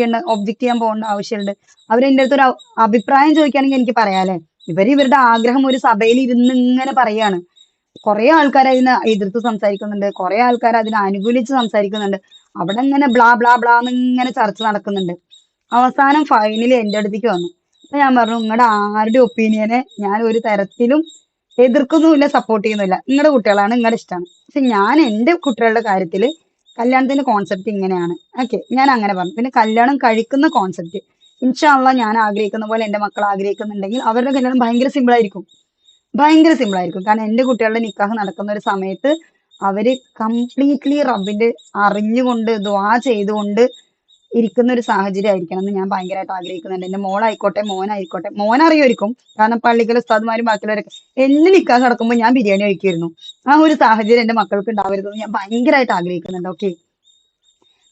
ചെയ്യാൻ പോകേണ്ട ആവശ്യമുണ്ട്? അവരെന്റെ അടുത്ത് ഒരു അഭിപ്രായം ചോദിക്കുകയാണെങ്കിൽ എനിക്ക് പറയാലേ. ഇവരുടെ ആഗ്രഹം ഒരു സഭയിൽ ഇരുന്ന് ഇങ്ങനെ പറയാണ്. കുറെ ആൾക്കാർ അതിനെ എതിർത്ത് സംസാരിക്കുന്നുണ്ട്, കുറെ ആൾക്കാർ അതിനെ അനുകൂലിച്ച് സംസാരിക്കുന്നുണ്ട്. അവിടെ ഇങ്ങനെ ബ്ലാ ബ്ലാ ബ്ലാ എന്നിങ്ങനെ ചർച്ച നടക്കുന്നുണ്ട്. അവസാനം ഫൈനലി എന്റെ അടുത്തേക്ക് വന്നു. അപ്പൊ ഞാൻ പറഞ്ഞു, നിങ്ങളുടെ ആരുടെ ഒപ്പീനിയനെ ഞാൻ ഒരു തരത്തിലും എതിർക്കുന്നുമില്ല, സപ്പോർട്ട് ചെയ്യുന്നില്ല. നിങ്ങളുടെ കുട്ടികളാണ്, നിങ്ങളുടെ ഇഷ്ടമാണ്. പക്ഷെ ഞാൻ എന്റെ കുട്ടികളുടെ കാര്യത്തില് കല്യാണത്തിന്റെ കോൺസെപ്റ്റ് ഇങ്ങനെയാണ്. ഓക്കെ, ഞാൻ അങ്ങനെ പറഞ്ഞു. പിന്നെ കല്യാണം കഴിക്കുന്ന കോൺസെപ്റ്റ് ഇൻഷാ അള്ളാ ഞാൻ ആഗ്രഹിക്കുന്ന പോലെ എന്റെ മക്കൾ ആഗ്രഹിക്കുന്നുണ്ടെങ്കിൽ അവരുടെ കല്യാണം ഭയങ്കര സിമ്പിൾ ആയിരിക്കും, ഭയങ്കര സിമ്പിൾ ആയിരിക്കും. കാരണം എന്റെ കുട്ടികളുടെ നിക്കാഹ് നടക്കുന്ന ഒരു സമയത്ത് അവര് കംപ്ലീറ്റ്ലി റബ്ബിന്റെ അറിഞ്ഞുകൊണ്ട് ദുആ ചെയ്തുകൊണ്ട് ഇരിക്കുന്ന ഒരു സാഹചര്യം ആയിരിക്കണം എന്ന് ഞാൻ ഭയങ്കരമായിട്ട് ആഗ്രഹിക്കുന്നുണ്ട്. എന്റെ മോളായിക്കോട്ടെ മോനായിക്കോട്ടെ, മോനറിയുമായിരിക്കും കാരണം പള്ളിക്കലെ ഉസ്താദ്മാരും ബാക്കിയുള്ളവരൊക്കെ എന്നെ നിക്കാഹ് നടക്കുമ്പോൾ ഞാൻ ബിരിയാണി കഴിക്കുമായിരുന്നു. ആ ഒരു സാഹചര്യം എന്റെ മക്കൾക്ക് ഉണ്ടാവരുതെന്ന് ഞാൻ ഭയങ്കരമായിട്ട് ആഗ്രഹിക്കുന്നുണ്ട്. ഓക്കെ,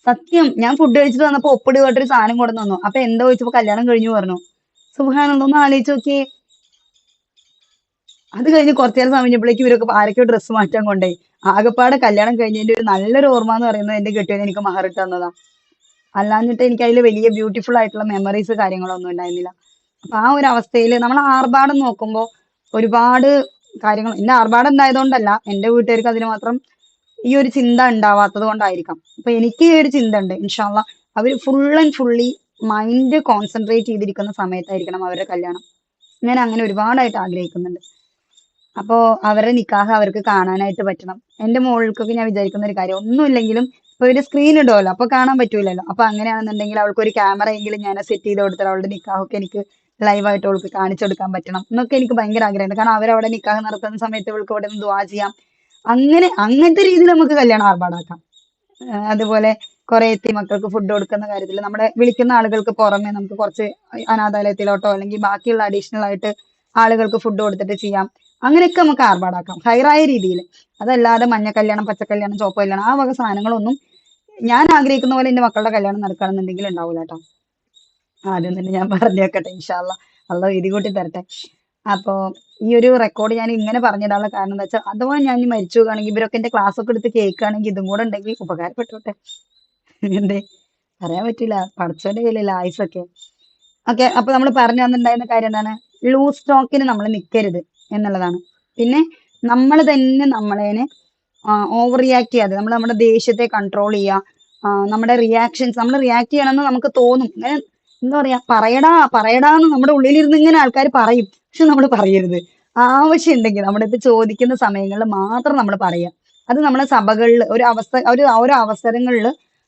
സത്യം. ഞാൻ ഫുഡ് കഴിച്ചിട്ട് വന്നപ്പോ ഒപ്പിട് കേട്ടൊരു സാധനം കൊണ്ടു തന്നു. അപ്പൊ എന്താ ചോദിച്ചപ്പോ കല്യാണം കഴിഞ്ഞു പറഞ്ഞു. സുബ്ഹാനല്ലാഹ്, ഒന്ന് ആലോചിച്ച് നോക്കിയേ. അത് കഴിഞ്ഞ് കുറച്ചു നേരം സമയപ്പോഴേക്ക് ഇവരൊക്കെ ആരൊക്കെയോ ഡ്രസ്സ് മാറ്റാൻ കൊണ്ടേ. ആകെപ്പാടെ കല്യാണം കഴിഞ്ഞതിന്റെ ഒരു നല്ലൊരു ഓർമ്മ എന്ന് പറയുന്നത് എന്റെ കെട്ടിയവൻ എനിക്ക് മഹറിട്ട് തന്നതാ. അല്ലാഞ്ഞിട്ട് എനിക്ക് അതിൽ വലിയ ബ്യൂട്ടിഫുൾ ആയിട്ടുള്ള മെമ്മറീസ് കാര്യങ്ങളൊന്നും ഉണ്ടായിരുന്നില്ല. അപ്പൊ ആ ഒരു അവസ്ഥയിൽ നമ്മൾ ആർഭാടം നോക്കുമ്പോൾ ഒരുപാട് കാര്യങ്ങൾ, എന്റെ ആർഭാടം ഉണ്ടായതുകൊണ്ടല്ല, എന്റെ വീട്ടുകാർക്ക് അതിന് മാത്രം ഈ ഒരു ചിന്ത ഉണ്ടാവാത്തത് കൊണ്ടായിരിക്കാം. അപ്പൊ എനിക്ക് ഈ ഒരു ചിന്ത ഉണ്ട്. ഇൻഷാല്ല അവർ full and fully mind concentrate ചെയ്തിരിക്കുന്ന സമയത്തായിരിക്കണം അവരുടെ കല്യാണം. ഞാൻ അങ്ങനെ ഒരുപാടായിട്ട് ആഗ്രഹിക്കുന്നുണ്ട്. അപ്പോ അവരുടെ നിക്കാഹ് അവർക്ക് കാണാനായിട്ട് പറ്റണം. എന്റെ മോൾക്കൊക്കെ ഞാൻ വിചാരിക്കുന്ന ഒരു കാര്യം, ഒന്നുമില്ലെങ്കിലും ഇപ്പൊ ഒരു സ്ക്രീൻ ഇടുമല്ലോ, അപ്പൊ കാണാൻ പറ്റൂലല്ലോ. അപ്പൊ അങ്ങനെയാണെന്നുണ്ടെങ്കിൽ അവൾക്ക് ഒരു ക്യാമറ എങ്കിലും ഞാൻ സെറ്റ് ചെയ്ത് കൊടുത്താൽ അവളുടെ നിക്കാഹൊക്കെ എനിക്ക് ലൈവായിട്ട് അവൾക്ക് കാണിച്ചു കൊടുക്കാൻ പറ്റണം എന്നൊക്കെ എനിക്ക് ഭയങ്കര ആഗ്രഹമുണ്ട്. കാരണം അവരവിടെ നിക്കാഹ് നടത്തുന്ന സമയത്ത് അവൾക്ക് അവിടെ നിന്ന് ദുആ ചെയ്യാം. അങ്ങനത്തെ രീതിയിൽ നമുക്ക് കല്യാണം ആർഭാടാക്കാം. അതുപോലെ കുറെ എത്തി മക്കൾക്ക് ഫുഡ് കൊടുക്കുന്ന കാര്യത്തിൽ നമ്മുടെ വിളിക്കുന്ന ആളുകൾക്ക് പുറമെ നമുക്ക് കുറച്ച് അനാഥാലയത്തിലോട്ടോ അല്ലെങ്കിൽ ബാക്കിയുള്ള അഡീഷണൽ ആയിട്ട് ആളുകൾക്ക് ഫുഡ് കൊടുത്തിട്ട് ചെയ്യാം. അങ്ങനെയൊക്കെ നമുക്ക് ആർഭാടാക്കാം ഹൈറായ രീതിയിൽ. അതല്ലാതെ മഞ്ഞ കല്യാണം, പച്ച കല്യാണം, ചുവപ്പ് കല്യാണം, ആ വക സാധനങ്ങളൊന്നും ഞാൻ ആഗ്രഹിക്കുന്ന പോലെ എന്റെ മക്കളുടെ കല്യാണം നടക്കുകയാണെന്നുണ്ടെങ്കിൽ ഉണ്ടാവില്ല കേട്ടോ. ആദ്യം തന്നെ ഞാൻ പറഞ്ഞു വെക്കട്ടെ. ഇൻഷാല്ലാ അള്ളാഹ് വിധി കൂട്ടി തരട്ടെ. അപ്പോ ഈ ഒരു റെക്കോർഡ് ഞാൻ ഇങ്ങനെ പറഞ്ഞിടാനുള്ള കാരണം എന്താ വെച്ചാൽ അഥവാ ഞാൻ ഇനി മരിച്ചു പോകുകയാണെങ്കിൽ ഇവരൊക്കെ എന്റെ ക്ലാസ് ഒക്കെ എടുത്ത് കേൾക്കുകയാണെങ്കിൽ ഇതും കൂടെ ഉണ്ടെങ്കിൽ ഉപകാരപ്പെട്ടോട്ടെ. എന്തേ പറയാൻ പറ്റില്ല, പഠിച്ചോന്റെ കയ്യിലല്ല ആയുസൊക്കെ. ഓക്കെ, അപ്പൊ നമ്മൾ പറഞ്ഞു തന്നിട്ടുണ്ടായിരുന്ന കാര്യം എന്താണ്? ലൂസ് ടോക്കിന് നമ്മൾ നിൽക്കരുത് എന്നുള്ളതാണ്. പിന്നെ നമ്മൾ തന്നെ നമ്മളേനെ ഓവർ റിയാക്ട് ചെയ്യാതെ നമ്മൾ നമ്മുടെ ദേഷ്യത്തെ കൺട്രോൾ ചെയ്യുക. നമ്മുടെ റിയാക്ഷൻസ് നമ്മൾ റിയാക്ട് ചെയ്യണമെന്ന് നമുക്ക് തോന്നും. ഇങ്ങനെ എന്താ പറയാ, പറയടാന്ന് നമ്മുടെ ഉള്ളിലിരുന്ന് ഇങ്ങനെ ആൾക്കാർ പറയും, പക്ഷെ നമ്മൾ പറയരുത്. ആവശ്യം ഉണ്ടെങ്കിൽ നമ്മുടെ അടുത്ത് ചോദിക്കുന്ന സമയങ്ങളിൽ മാത്രം നമ്മൾ പറയുക. അത് നമ്മുടെ സഭകളിൽ ഓരോ അവസരങ്ങളിൽ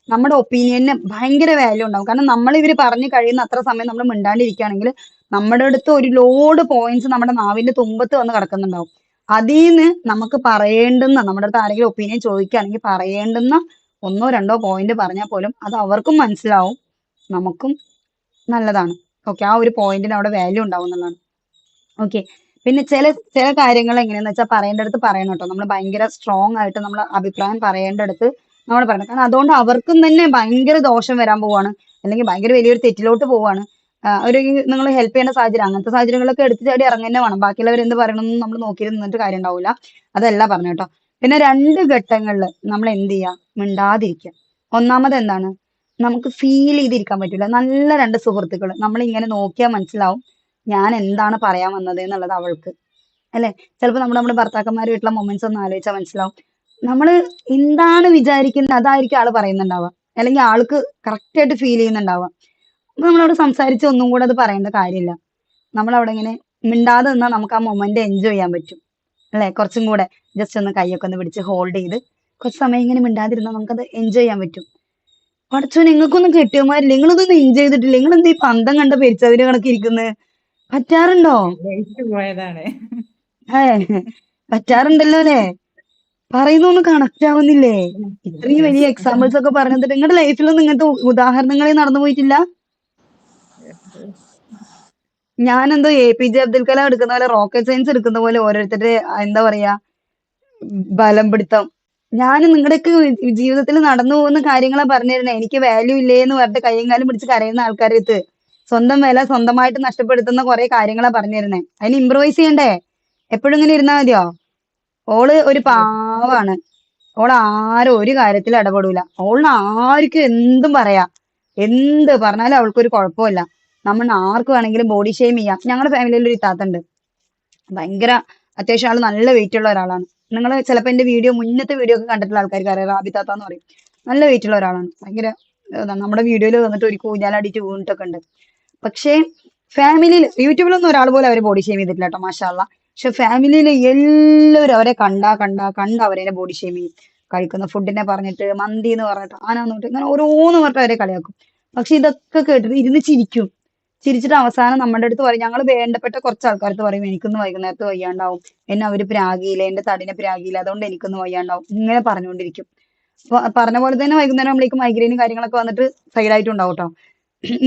നമ്മുടെ ഒപ്പീനിയന് ഭയങ്കര വാല്യൂ ഉണ്ടാവും. കാരണം നമ്മൾ ഇവർ പറഞ്ഞു കഴിയുന്ന അത്ര സമയം നമ്മൾ മിണ്ടാണ്ടിരിക്കുകയാണെങ്കിൽ നമ്മുടെ അടുത്ത് ഒരു ലോഡ് പോയിന്റ്സ് നമ്മുടെ നാവിന്റെ തുമ്പത്ത് വന്ന് കിടക്കുന്നുണ്ടാവും. അതിന്ന് നമുക്ക് പറയേണ്ടുന്ന, നമ്മുടെ അടുത്ത് ആരെങ്കിലും ഒപ്പീനിയൻ ചോദിക്കുകയാണെങ്കിൽ പറയേണ്ടുന്ന 1-2 പോയിന്റ് പറഞ്ഞാൽ പോലും അത് അവർക്കും മനസ്സിലാവും, നമുക്കും നല്ലതാണ്. ഓക്കെ, ആ ഒരു പോയിന്റിന് അവിടെ വാല്യൂ ഉണ്ടാവും എന്നുള്ളതാണ്. ഓക്കെ, പിന്നെ ചില കാര്യങ്ങൾ എങ്ങനെയാന്ന് വെച്ചാൽ പറയേണ്ടടുത്ത് പറയണം കേട്ടോ. നമ്മൾ ഭയങ്കര സ്ട്രോങ് ആയിട്ട് നമ്മൾ അഭിപ്രായം പറയേണ്ടടുത്ത് നമ്മൾ പറയണം. കാരണം അതുകൊണ്ട് അവർക്കും തന്നെ ഭയങ്കര ദോഷം വരാൻ പോവാണ്, അല്ലെങ്കിൽ ഭയങ്കര വലിയൊരു തെറ്റിലോട്ട് പോവാണ്. ഒരു നിങ്ങൾ ഹെൽപ്പ് ചെയ്യേണ്ട സാഹചര്യം, അങ്ങനത്തെ സാഹചര്യങ്ങളൊക്കെ എടുത്തു ചാടി ഇറങ്ങുന്നെ വേണം. ബാക്കിയുള്ളവർ എന്ത് പറയണമെന്ന് നമ്മൾ നോക്കിയിരുന്നിട്ട് കാര്യം ഉണ്ടാവില്ല. അതല്ല പറഞ്ഞു കേട്ടോ. പിന്നെ 2 ഘട്ടങ്ങളിൽ നമ്മൾ എന്ത് ചെയ്യുക, മിണ്ടാതിരിക്കുക. ഒന്നാമത് എന്താണ്, നമുക്ക് ഫീൽ ചെയ്തിരിക്കാൻ പറ്റില്ല. നല്ല 2 സുഹൃത്തുക്കൾ നമ്മൾ ഇങ്ങനെ നോക്കിയാൽ മനസ്സിലാവും ഞാൻ എന്താണ് പറയാൻ വന്നത് എന്നുള്ളത് അവൾക്ക്, അല്ലെ? ചിലപ്പോൾ നമ്മുടെ ഭർത്താക്കന്മാരുമായിട്ടുള്ള മൊമെന്റ്സ് ഒന്ന് ആലോചിച്ചാൽ മനസ്സിലാവും നമ്മൾ എന്താണ് വിചാരിക്കുന്നത് അതായിരിക്കും ആള് പറയുന്നുണ്ടാവുക, അല്ലെങ്കിൽ ആൾക്ക് കറക്റ്റ് ആയിട്ട് ഫീൽ ചെയ്യുന്നുണ്ടാവുക. അപ്പൊ നമ്മളവിടെ സംസാരിച്ച് ഒന്നും കൂടെ അത് പറയേണ്ട കാര്യമില്ല. നമ്മളവിടെ ഇങ്ങനെ മിണ്ടാതെ നിന്നാൽ നമുക്ക് ആ മൊമെന്റ് എൻജോയ് ചെയ്യാൻ പറ്റും, അല്ലെ? കുറച്ചും കൂടെ ജസ്റ്റ് ഒന്ന് കൈയൊക്കെ ഒന്ന് പിടിച്ച് ഹോൾഡ് ചെയ്ത് കുറച്ച് സമയം ഇങ്ങനെ മിണ്ടാതിരുന്നാൽ നമുക്കത് എൻജോയ് ചെയ്യാൻ പറ്റും. പഠിച്ചോ, നിങ്ങൾക്കൊന്നും കെട്ടിയമാരില്ല, നിങ്ങളതൊന്നും എൻജോയ് ചെയ്തിട്ടില്ല, നിങ്ങൾ എന്ത് ഈ പന്തം കണ്ട പെരിച്ചതിന് കണക്ക് ഇരിക്കുന്നത്? പറ്റാറുണ്ടോ? ലയിച്ചു പോയതാണ്. പറ്റാറുണ്ടല്ലോ അല്ലെ? പറയുന്നൊന്നും കണക്ട് ആവുന്നില്ലേ? ഇത്രയും വലിയ എക്സാമ്പിൾസ് ഒക്കെ പറഞ്ഞിട്ട് നിങ്ങളുടെ ലൈഫിലൊന്നും ഇങ്ങനത്തെ ഉദാഹരണങ്ങളെ നടന്നു പോയിട്ടില്ല? ഞാനെന്തോ APJ അബ്ദുൽ കലാം എടുക്കുന്ന പോലെ റോക്കറ്റ് സയൻസ് എടുക്കുന്ന പോലെ ഓരോരുത്തരുടെ എന്താ പറയാ ബലം പിടുത്തം. ഞാൻ നിങ്ങളുടെയൊക്കെ ജീവിതത്തിൽ നടന്നു പോകുന്ന കാര്യങ്ങളാ പറഞ്ഞിരുന്നത്. എനിക്ക് വാല്യൂ ഇല്ലേ എന്ന് പറഞ്ഞിട്ട് കയ്യും കാലും പിടിച്ച് കരയുന്ന ആൾക്കാരുടെ അടുത്ത് സ്വന്തം വില സ്വന്തമായിട്ട് നഷ്ടപ്പെടുത്തുന്ന കുറെ കാര്യങ്ങളാ പറഞ്ഞിരുന്നത്. അതിന് ഇംപ്രൂവൈസ് ചെയ്യണ്ടേ? എപ്പോഴും ഇങ്ങനെ ഇരുന്നാ മതിയോ? ഓള് ഒരു പാവാണ്. ഓള് ആരും ഒരു കാര്യത്തിൽ ഇടപെടൂല. ഓളിന് ആർക്കും എന്തും പറയാം. എന്ത് പറഞ്ഞാലും അവൾക്കൊരു കുഴപ്പമില്ല. നമ്മൾ ആർക്ക് വേണമെങ്കിലും ബോഡി ഷെയിം ചെയ്യാം. ഞങ്ങളുടെ ഫാമിലിയിൽ ഒരു ഇത്താത്തുണ്ട്. ഭയങ്കര അത്യാവശ്യം ആള് നല്ല വെയിറ്റ് ഉള്ള ഒരാളാണ്. നിങ്ങൾ ചിലപ്പോൾ എന്റെ മുന്നത്തെ വീഡിയോ ഒക്കെ കണ്ടിട്ടുള്ള ആൾക്കാർക്ക് അറിയാം. റാബി താത്ത എന്ന് പറയും. നല്ല വെയിറ്റ് ഉള്ള ഒരാളാണ്. ഭയങ്കര നമ്മുടെ വീഡിയോയിൽ വന്നിട്ട് ഒരു ഊഞ്ഞാലാടിയിട്ട് വീണിട്ടൊക്കെ ഉണ്ട്. പക്ഷേ ഫാമിലിയിൽ യൂട്യൂബിലൊന്നും ഒരാൾ പോലും അവരെ ബോഡി ഷെയിം ചെയ്തിട്ടില്ല കേട്ടോ, മാഷാല്ല. പക്ഷെ ഫാമിലിയിൽ എല്ലാവരും അവരെ കണ്ട അവരെ ബോഡി ഷെയിം ചെയ്യും. കഴിക്കുന്ന ഫുഡിനെ പറഞ്ഞിട്ട്, മന്തി എന്ന് പറഞ്ഞിട്ട്, ആനാന്ന് പറഞ്ഞിട്ട്, ഇങ്ങനെ ഓരോന്ന് പറഞ്ഞിട്ട് അവരെ കളിയാക്കും. പക്ഷെ ഇതൊക്കെ കേട്ടിട്ട് ഇരുന്ന് ചിരിക്കും. ചിരിച്ചിട്ട് അവസാനം നമ്മുടെ അടുത്ത് പറയും, ഞങ്ങൾ വേണ്ടപ്പെട്ട കുറച്ച് ആൾക്കാർക്ക് പറയും, എനിക്കൊന്ന് വൈകുന്നേരത്ത് വയ്യാണ്ടാവും, എന്നെ അവര് പ്രാഗിയില്ല, എന്റെ തടിനെ പ്രാഗിയില്ല, അതുകൊണ്ട് എനിക്കൊന്ന് വയ്യാണ്ടാവും, ഇങ്ങനെ പറഞ്ഞുകൊണ്ടിരിക്കും. അപ്പൊ പറഞ്ഞ പോലെ തന്നെ വൈകുന്നേരം നമ്മളേക്ക് മൈഗ്രെയിനും കാര്യങ്ങളൊക്കെ വന്നിട്ട് സൈഡായിട്ടുണ്ടാവും കേട്ടോ.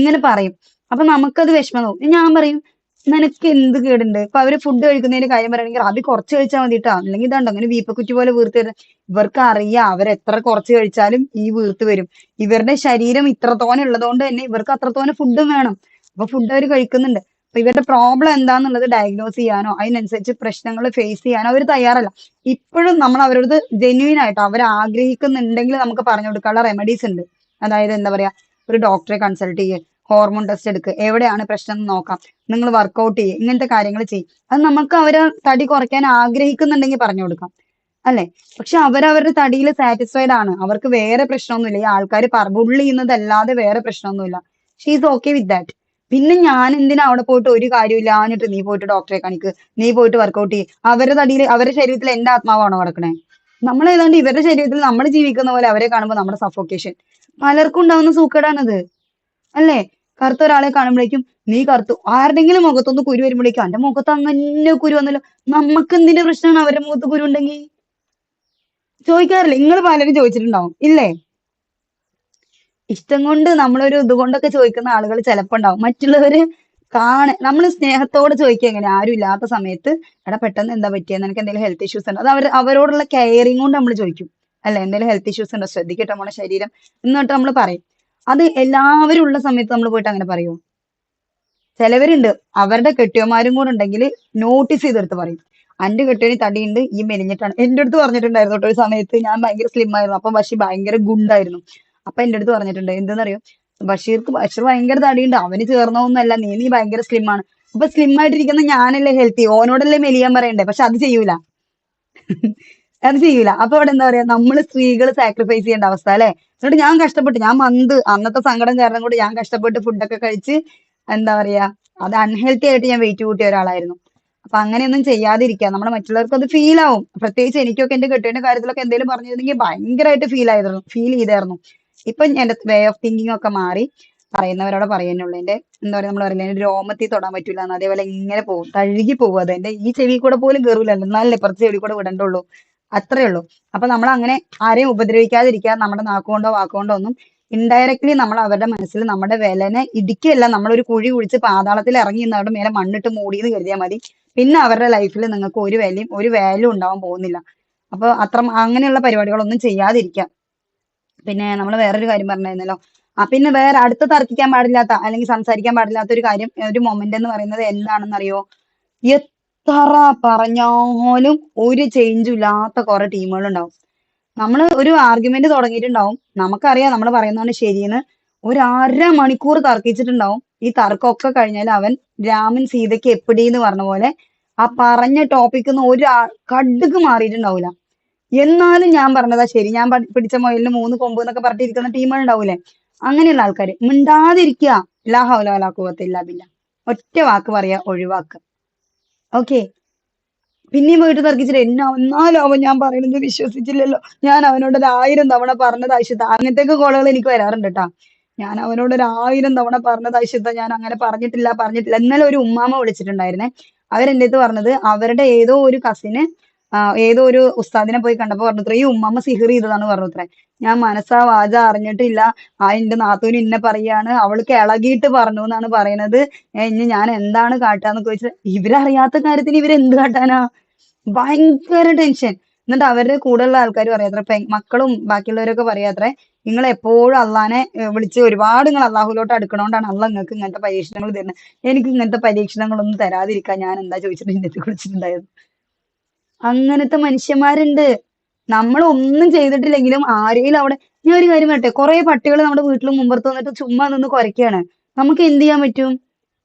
ഇങ്ങനെ പറയും. അപ്പൊ നമുക്കത് വിഷമം തോന്നും. ഞാൻ പറയും, നിനക്ക് എന്ത് കേടുണ്ട്? ഇപ്പൊ അവര് ഫുഡ് കഴിക്കുന്നതിന്റെ കാര്യം പറയുകയാണെങ്കിൽ അത് കുറച്ച് കഴിച്ചാൽ മതി കേട്ടോ, അല്ലെങ്കിൽ ഇതാണ്ടോ അങ്ങനെ വീപ്പക്കുറ്റി പോലെ വീർത്ത് വരും. ഇവർക്ക് അറിയാം അവരെത്ര കുറച്ച് കഴിച്ചാലും ഈ വീർത്ത് വരും. ഇവരുടെ ശരീരം ഇത്രത്തോനെ ഉള്ളതുകൊണ്ട് തന്നെ ഇവർക്ക് അത്രത്തോനെ ഫുഡും വേണം. അപ്പൊ ഫുഡ് അവർ കഴിക്കുന്നുണ്ട്. അപ്പൊ ഇവരുടെ പ്രോബ്ലം എന്താന്നുള്ളത് ഡയഗ്നോസ് ചെയ്യാനോ അതിനനുസരിച്ച് പ്രശ്നങ്ങൾ ഫേസ് ചെയ്യാനോ അവർ തയ്യാറല്ല. ഇപ്പോഴും നമ്മൾ അവരോട് ജെന്യൂൻ ആയിട്ട് അവർ ആഗ്രഹിക്കുന്നുണ്ടെങ്കിൽ നമുക്ക് പറഞ്ഞു കൊടുക്കാനുള്ള റെമഡീസ് ഉണ്ട്. അതായത് എന്താ പറയാ, ഒരു ഡോക്ടറെ കൺസൾട്ട് ചെയ്യുക, ഹോർമോൺ ടെസ്റ്റ് എടുക്കുക, എവിടെയാണ് പ്രശ്നം എന്ന് നോക്കാം, നിങ്ങൾ വർക്കൗട്ട് ചെയ്യുക, ഇങ്ങനത്തെ കാര്യങ്ങൾ ചെയ്യും. അത് നമുക്ക് അവരെ തടി കുറയ്ക്കാൻ ആഗ്രഹിക്കുന്നുണ്ടെങ്കിൽ പറഞ്ഞു കൊടുക്കാം, അല്ലെ? പക്ഷെ അവരവരുടെ തടിയിൽ സാറ്റിസ്ഫൈഡ് ആണ്, അവർക്ക് വേറെ പ്രശ്നമൊന്നുമില്ല. ഈ ആൾക്കാർ ബുള്ളി ചെയ്യുന്നതല്ലാതെ വേറെ പ്രശ്നമൊന്നുമില്ല. She is okay with that. പിന്നെ ഞാൻ എന്തിനാ അവിടെ പോയിട്ട് ഒരു കാര്യമില്ലാഞ്ഞിട്ട് നീ പോയിട്ട് ഡോക്ടറെ കാണിക്ക്, നീ പോയിട്ട് വർക്കൗട്ട് ചെയ്യും. അവരുടെ തടിയിൽ അവരുടെ ശരീരത്തിൽ എന്റെ ആത്മാവാണോ കിടക്കണേ? നമ്മൾ ഏതാണ്ട് ഇവരുടെ ശരീരത്തിൽ നമ്മൾ ജീവിക്കുന്ന പോലെ അവരെ കാണുമ്പോൾ നമ്മുടെ സഫോക്കേഷൻ. പലർക്കും ഉണ്ടാവുന്ന സൂക്കേടാണത്, അല്ലേ? കറുത്ത ഒരാളെ കാണുമ്പോഴേക്കും നീ കറുത്തു, ആരുടെങ്കിലും മുഖത്തൊന്ന് കുരു വരുമ്പോഴേക്കും എന്റെ മുഖത്ത് അങ്ങനെ കുരു വന്നല്ലോ. നമുക്ക് എന്തിന്റെ പ്രശ്നമാണ് അവരുടെ മുഖത്ത് കുരു ഉണ്ടെങ്കിൽ? ചോദിക്കാറില്ല? നിങ്ങൾ പലരും ചോദിച്ചിട്ടുണ്ടാവും, ഇല്ലേ? ഇഷ്ടം കൊണ്ട് നമ്മളൊരു ഇതുകൊണ്ടൊക്കെ ചോദിക്കുന്ന ആളുകൾ ചിലപ്പോ ഉണ്ടാവും. മറ്റുള്ളവര് നമ്മൾ സ്നേഹത്തോടെ ചോദിക്കുക, എങ്ങനെ ആരും ഇല്ലാത്ത സമയത്ത്, എടാ പെട്ടെന്ന് എന്താ പറ്റിയത്, നിനക്ക് എന്തെങ്കിലും ഹെൽത്ത് ഇഷ്യൂസ് ഉണ്ടോ? അത് അവരോടുള്ള കെയറിങ് കൊണ്ട് നമ്മൾ ചോദിക്കും, അല്ലെ? എന്തെങ്കിലും ഹെൽത്ത് ഇഷ്യൂസ് ഉണ്ടോ, ശ്രദ്ധിക്കട്ടെ നമ്മുടെ ശരീരം എന്നിട്ട് നമ്മൾ പറയും. അത് എല്ലാവരും ഉള്ള സമയത്ത് നമ്മൾ പോയിട്ട് അങ്ങനെ പറയുമോ? ചിലവരുണ്ട് അവരുടെ കെട്ടിയന്മാരും കൂടെ ഉണ്ടെങ്കിൽ നോട്ടീസ് ചെയ്തെടുത്ത് പറയും, അന്റെ കെട്ടിയന് തടിയുണ്ട്, ഈ മെലിഞ്ഞിട്ടാണ്. എന്റെ അടുത്ത് പറഞ്ഞിട്ടുണ്ടായിരുന്നു കേട്ടോ ഒരു സമയത്ത്. ഞാൻ ഭയങ്കര സ്ലിം ആയിരുന്നു, അപ്പൊ ബഷീർ ഭയങ്കര ഗുണ്ടായിരുന്നു. അപ്പൊ എന്റെ അടുത്ത് പറഞ്ഞിട്ടുണ്ട്, എന്തെന്നറിയോ, ബഷീർ ഭയങ്കര തടിയുണ്ട്, അവന് ചേർന്നതൊന്നല്ല, നീ ഭയങ്കര സ്ലിം ആണ്. അപ്പൊ സ്ലിം ആയിട്ടിരിക്കുന്ന ഞാനല്ലേ ഹെൽത്തി, ഓനോടല്ലേ മെലിയാൻ പറയണ്ടേ? പക്ഷെ അത് ചെയ്യൂല. അത് ചെയ്യൂല. അപ്പൊ അവിടെ എന്താ പറയാ, നമ്മള് സ്ത്രീകൾ സാക്രിഫൈസ് ചെയ്യേണ്ട അവസ്ഥ, അല്ലെ? എന്നിട്ട് ഞാൻ കഷ്ടപ്പെട്ട്, ഞാൻ അന്നത്തെ സങ്കടം കാരണം കൊണ്ട് ഞാൻ കഷ്ടപ്പെട്ട് ഫുഡൊക്കെ കഴിച്ച് എന്താ പറയാ, അത് അൺഹെൽത്തി ആയിട്ട് ഞാൻ വെയിറ്റ് കൂട്ടിയ ഒരാളായിരുന്നു. അപ്പൊ അങ്ങനെയൊന്നും ചെയ്യാതിരിക്കുക. നമ്മുടെ മറ്റുള്ളവർക്ക് അത് ഫീൽ ആവും. പ്രത്യേകിച്ച് എനിക്കൊക്കെ എന്റെ കെട്ടിയതിന്റെ കാര്യത്തിലൊക്കെ എന്തെങ്കിലും പറഞ്ഞിരുന്നെങ്കിൽ ഭയങ്കരമായിട്ട് ഫീൽ ചെയ്തായിരുന്നു. ഇപ്പൊ എന്റെ വേ ഓഫ് തിങ്കിങ് ഒക്കെ മാറി. പറയുന്നവരോട് പറയുന്നുള്ളൂ. എന്റെ എന്താ പറയാ, നമ്മൾ പറയില്ല, എന്റെ രോമത്തിൽ തൊടാൻ പറ്റൂല എന്ന്, അതേപോലെ ഇങ്ങനെ പോകും, തഴുകി പോകും. അത് എന്റെ ഈ ചെവി കൂടെ പോലും കയറൂലല്ലോ, എന്നാലല്ലേ ഇപ്പുറത്തെ ചെവി കൂടെ വിടണ്ടുള്ളൂ. അത്രേ ഉള്ളൂ. അപ്പൊ നമ്മൾ അങ്ങനെ ആരെയും ഉപദ്രവിക്കാതിരിക്കുക. നമ്മുടെ നാക്കുകൊണ്ടോ വാക്കുകൊണ്ടോ ഒന്നും ഇൻഡയറക്ട്ലി നമ്മൾ അവരുടെ മനസ്സിൽ നമ്മുടെ വിലനെ ഇടിക്കുകയല്ല, നമ്മളൊരു കുഴി കുഴിച്ച് പാതാളത്തിൽ ഇറങ്ങി നിന്ന് അവിടെ മേലെ മണ്ണിട്ട് മൂടിയെന്ന് കരുതിയാൽ മതി. പിന്നെ അവരുടെ ലൈഫിൽ നിങ്ങൾക്ക് ഒരു വിലയും ഒരു വാല്യൂ ഉണ്ടാവാൻ പോകുന്നില്ല. അപ്പൊ അങ്ങനെയുള്ള പരിപാടികളൊന്നും ചെയ്യാതിരിക്കുക. പിന്നെ നമ്മൾ വേറൊരു കാര്യം പറഞ്ഞിരുന്നല്ലോ, പിന്നെ വേറെ അടുത്ത് തർക്കിക്കാൻ പാടില്ലാത്ത അല്ലെങ്കിൽ സംസാരിക്കാൻ പാടില്ലാത്ത ഒരു കാര്യം, ഒരു മൊമെന്റ് എന്ന് പറയുന്നത് എന്താണെന്നറിയോ? എത്ര പറഞ്ഞാലും ഒരു ചേഞ്ചും ഇല്ലാത്ത കുറെ ടീമുകൾ ഉണ്ടാവും. നമ്മൾ ഒരു ആർഗ്യുമെന്റ് തുടങ്ങിയിട്ടുണ്ടാവും, നമുക്കറിയാം നമ്മൾ പറയുന്നതാണ് ശരിയെന്ന്. ഒരു അരമണിക്കൂർ തർക്കിച്ചിട്ടുണ്ടാവും. ഈ തർക്കമൊക്കെ കഴിഞ്ഞാൽ അവൻ രാമൻ സീതയ്ക്ക് എപ്പിടി എന്ന് പറഞ്ഞ പോലെ ആ പറഞ്ഞ ടോപ്പിക്കിന്ന് ഒരു കടുക് മാറിയിട്ടുണ്ടാവില്ല. എന്നാലും ഞാൻ പറഞ്ഞതാ ശരി, ഞാൻ പിടിച്ച മുയലിന് 3 കൊമ്പ് എന്നൊക്കെ പറഞ്ഞിരിക്കുന്ന ടീമുകൾ ഉണ്ടാവൂലേ? അങ്ങനെയുള്ള ആൾക്കാർ മിണ്ടാതിരിക്കുക. ലാ ഹൗല വലാ ഖുവത ഇല്ലാ ബില്ലാ. ഒറ്റ വാക്ക് പറയാ, ഒഴിവാക്കുക. ഓക്കെ? പിന്നെയും പോയിട്ട് തർക്കിച്ചിട്ട് എന്നാലും അവൻ ഞാൻ പറയുന്നത് വിശ്വസിച്ചില്ലല്ലോ, ഞാൻ അവനോട് 1000 തവണ പറഞ്ഞത് ആയിഷത്ത. അങ്ങനത്തെയൊക്കെ കോളുകൾ എനിക്ക് വരാറുണ്ട് കേട്ടാ. ഞാൻ അവനോട് 1000 തവണ പറഞ്ഞത് ആയിഷത്ത, ഞാൻ അങ്ങനെ പറഞ്ഞിട്ടില്ല. ഇന്നലെ ഒരു ഉമ്മാമ വിളിച്ചിട്ടുണ്ടായിരുന്നേ. അവരെന്റെ അടുത്ത് പറഞ്ഞത് അവരുടെ ഏതോ ഒരു കസിന് ഏതോ ഒരു ഉസ്താദിനെ പോയി കണ്ടപ്പോ പറഞ്ഞത്രേ ഈ ഉമ്മമ്മ സിഹിർ ചെയ്തതാന്ന് പറഞ്ഞത്രേ. ഞാൻ മനസ്സാ വാച അറിഞ്ഞിട്ടില്ല, എന്റെ നാത്തൂന് ഇന്നെ പറയാണ്, അവൾക്ക് ഇളകിയിട്ട് പറഞ്ഞു എന്നാണ് പറയണത്. ഇനി ഞാൻ എന്താണ് കാട്ടാന്നൊക്കെ ചോദിച്ചത്. ഇവരറിയാത്ത കാര്യത്തിന് ഇവരെന്ത് കാട്ടാനാ? ഭയങ്കര ടെൻഷൻ. എന്നിട്ട് അവരുടെ കൂടെയുള്ള ആൾക്കാർ പറയാത്രേ, മക്കളും ബാക്കിയുള്ളവരൊക്കെ പറയാത്രേ, നിങ്ങൾ എപ്പോഴും അള്ളാനെ വിളിച്ച് ഒരുപാട് നിങ്ങൾ അള്ളാഹുലോട്ട് അടുക്കണോണ്ടാണ് അള്ളാഹ് നിങ്ങൾക്ക് ഇങ്ങനത്തെ പരീക്ഷണങ്ങൾ തരുന്നത്. എനിക്ക് ഇങ്ങനത്തെ പരീക്ഷണങ്ങളൊന്നും തരാതിരിക്കാൻ ഞാൻ എന്താ ചോദിച്ചിട്ട് ഇന്നത്തെ കുറിച്ചിട്ടുണ്ടായത്. അങ്ങനത്തെ മനുഷ്യന്മാരുണ്ട്. നമ്മൾ ഒന്നും ചെയ്തിട്ടില്ലെങ്കിലും ആരെങ്കിലും അവിടെ, ഞാൻ ഒരു കാര്യം പറയട്ടെ, കുറെ പട്ടികൾ നമ്മുടെ വീട്ടിൽ മുമ്പത്ത് വന്നിട്ട് ചുമ്മാ നിന്ന് കുരയ്ക്കാണ്. നമുക്ക് എന്ത് ചെയ്യാൻ പറ്റും?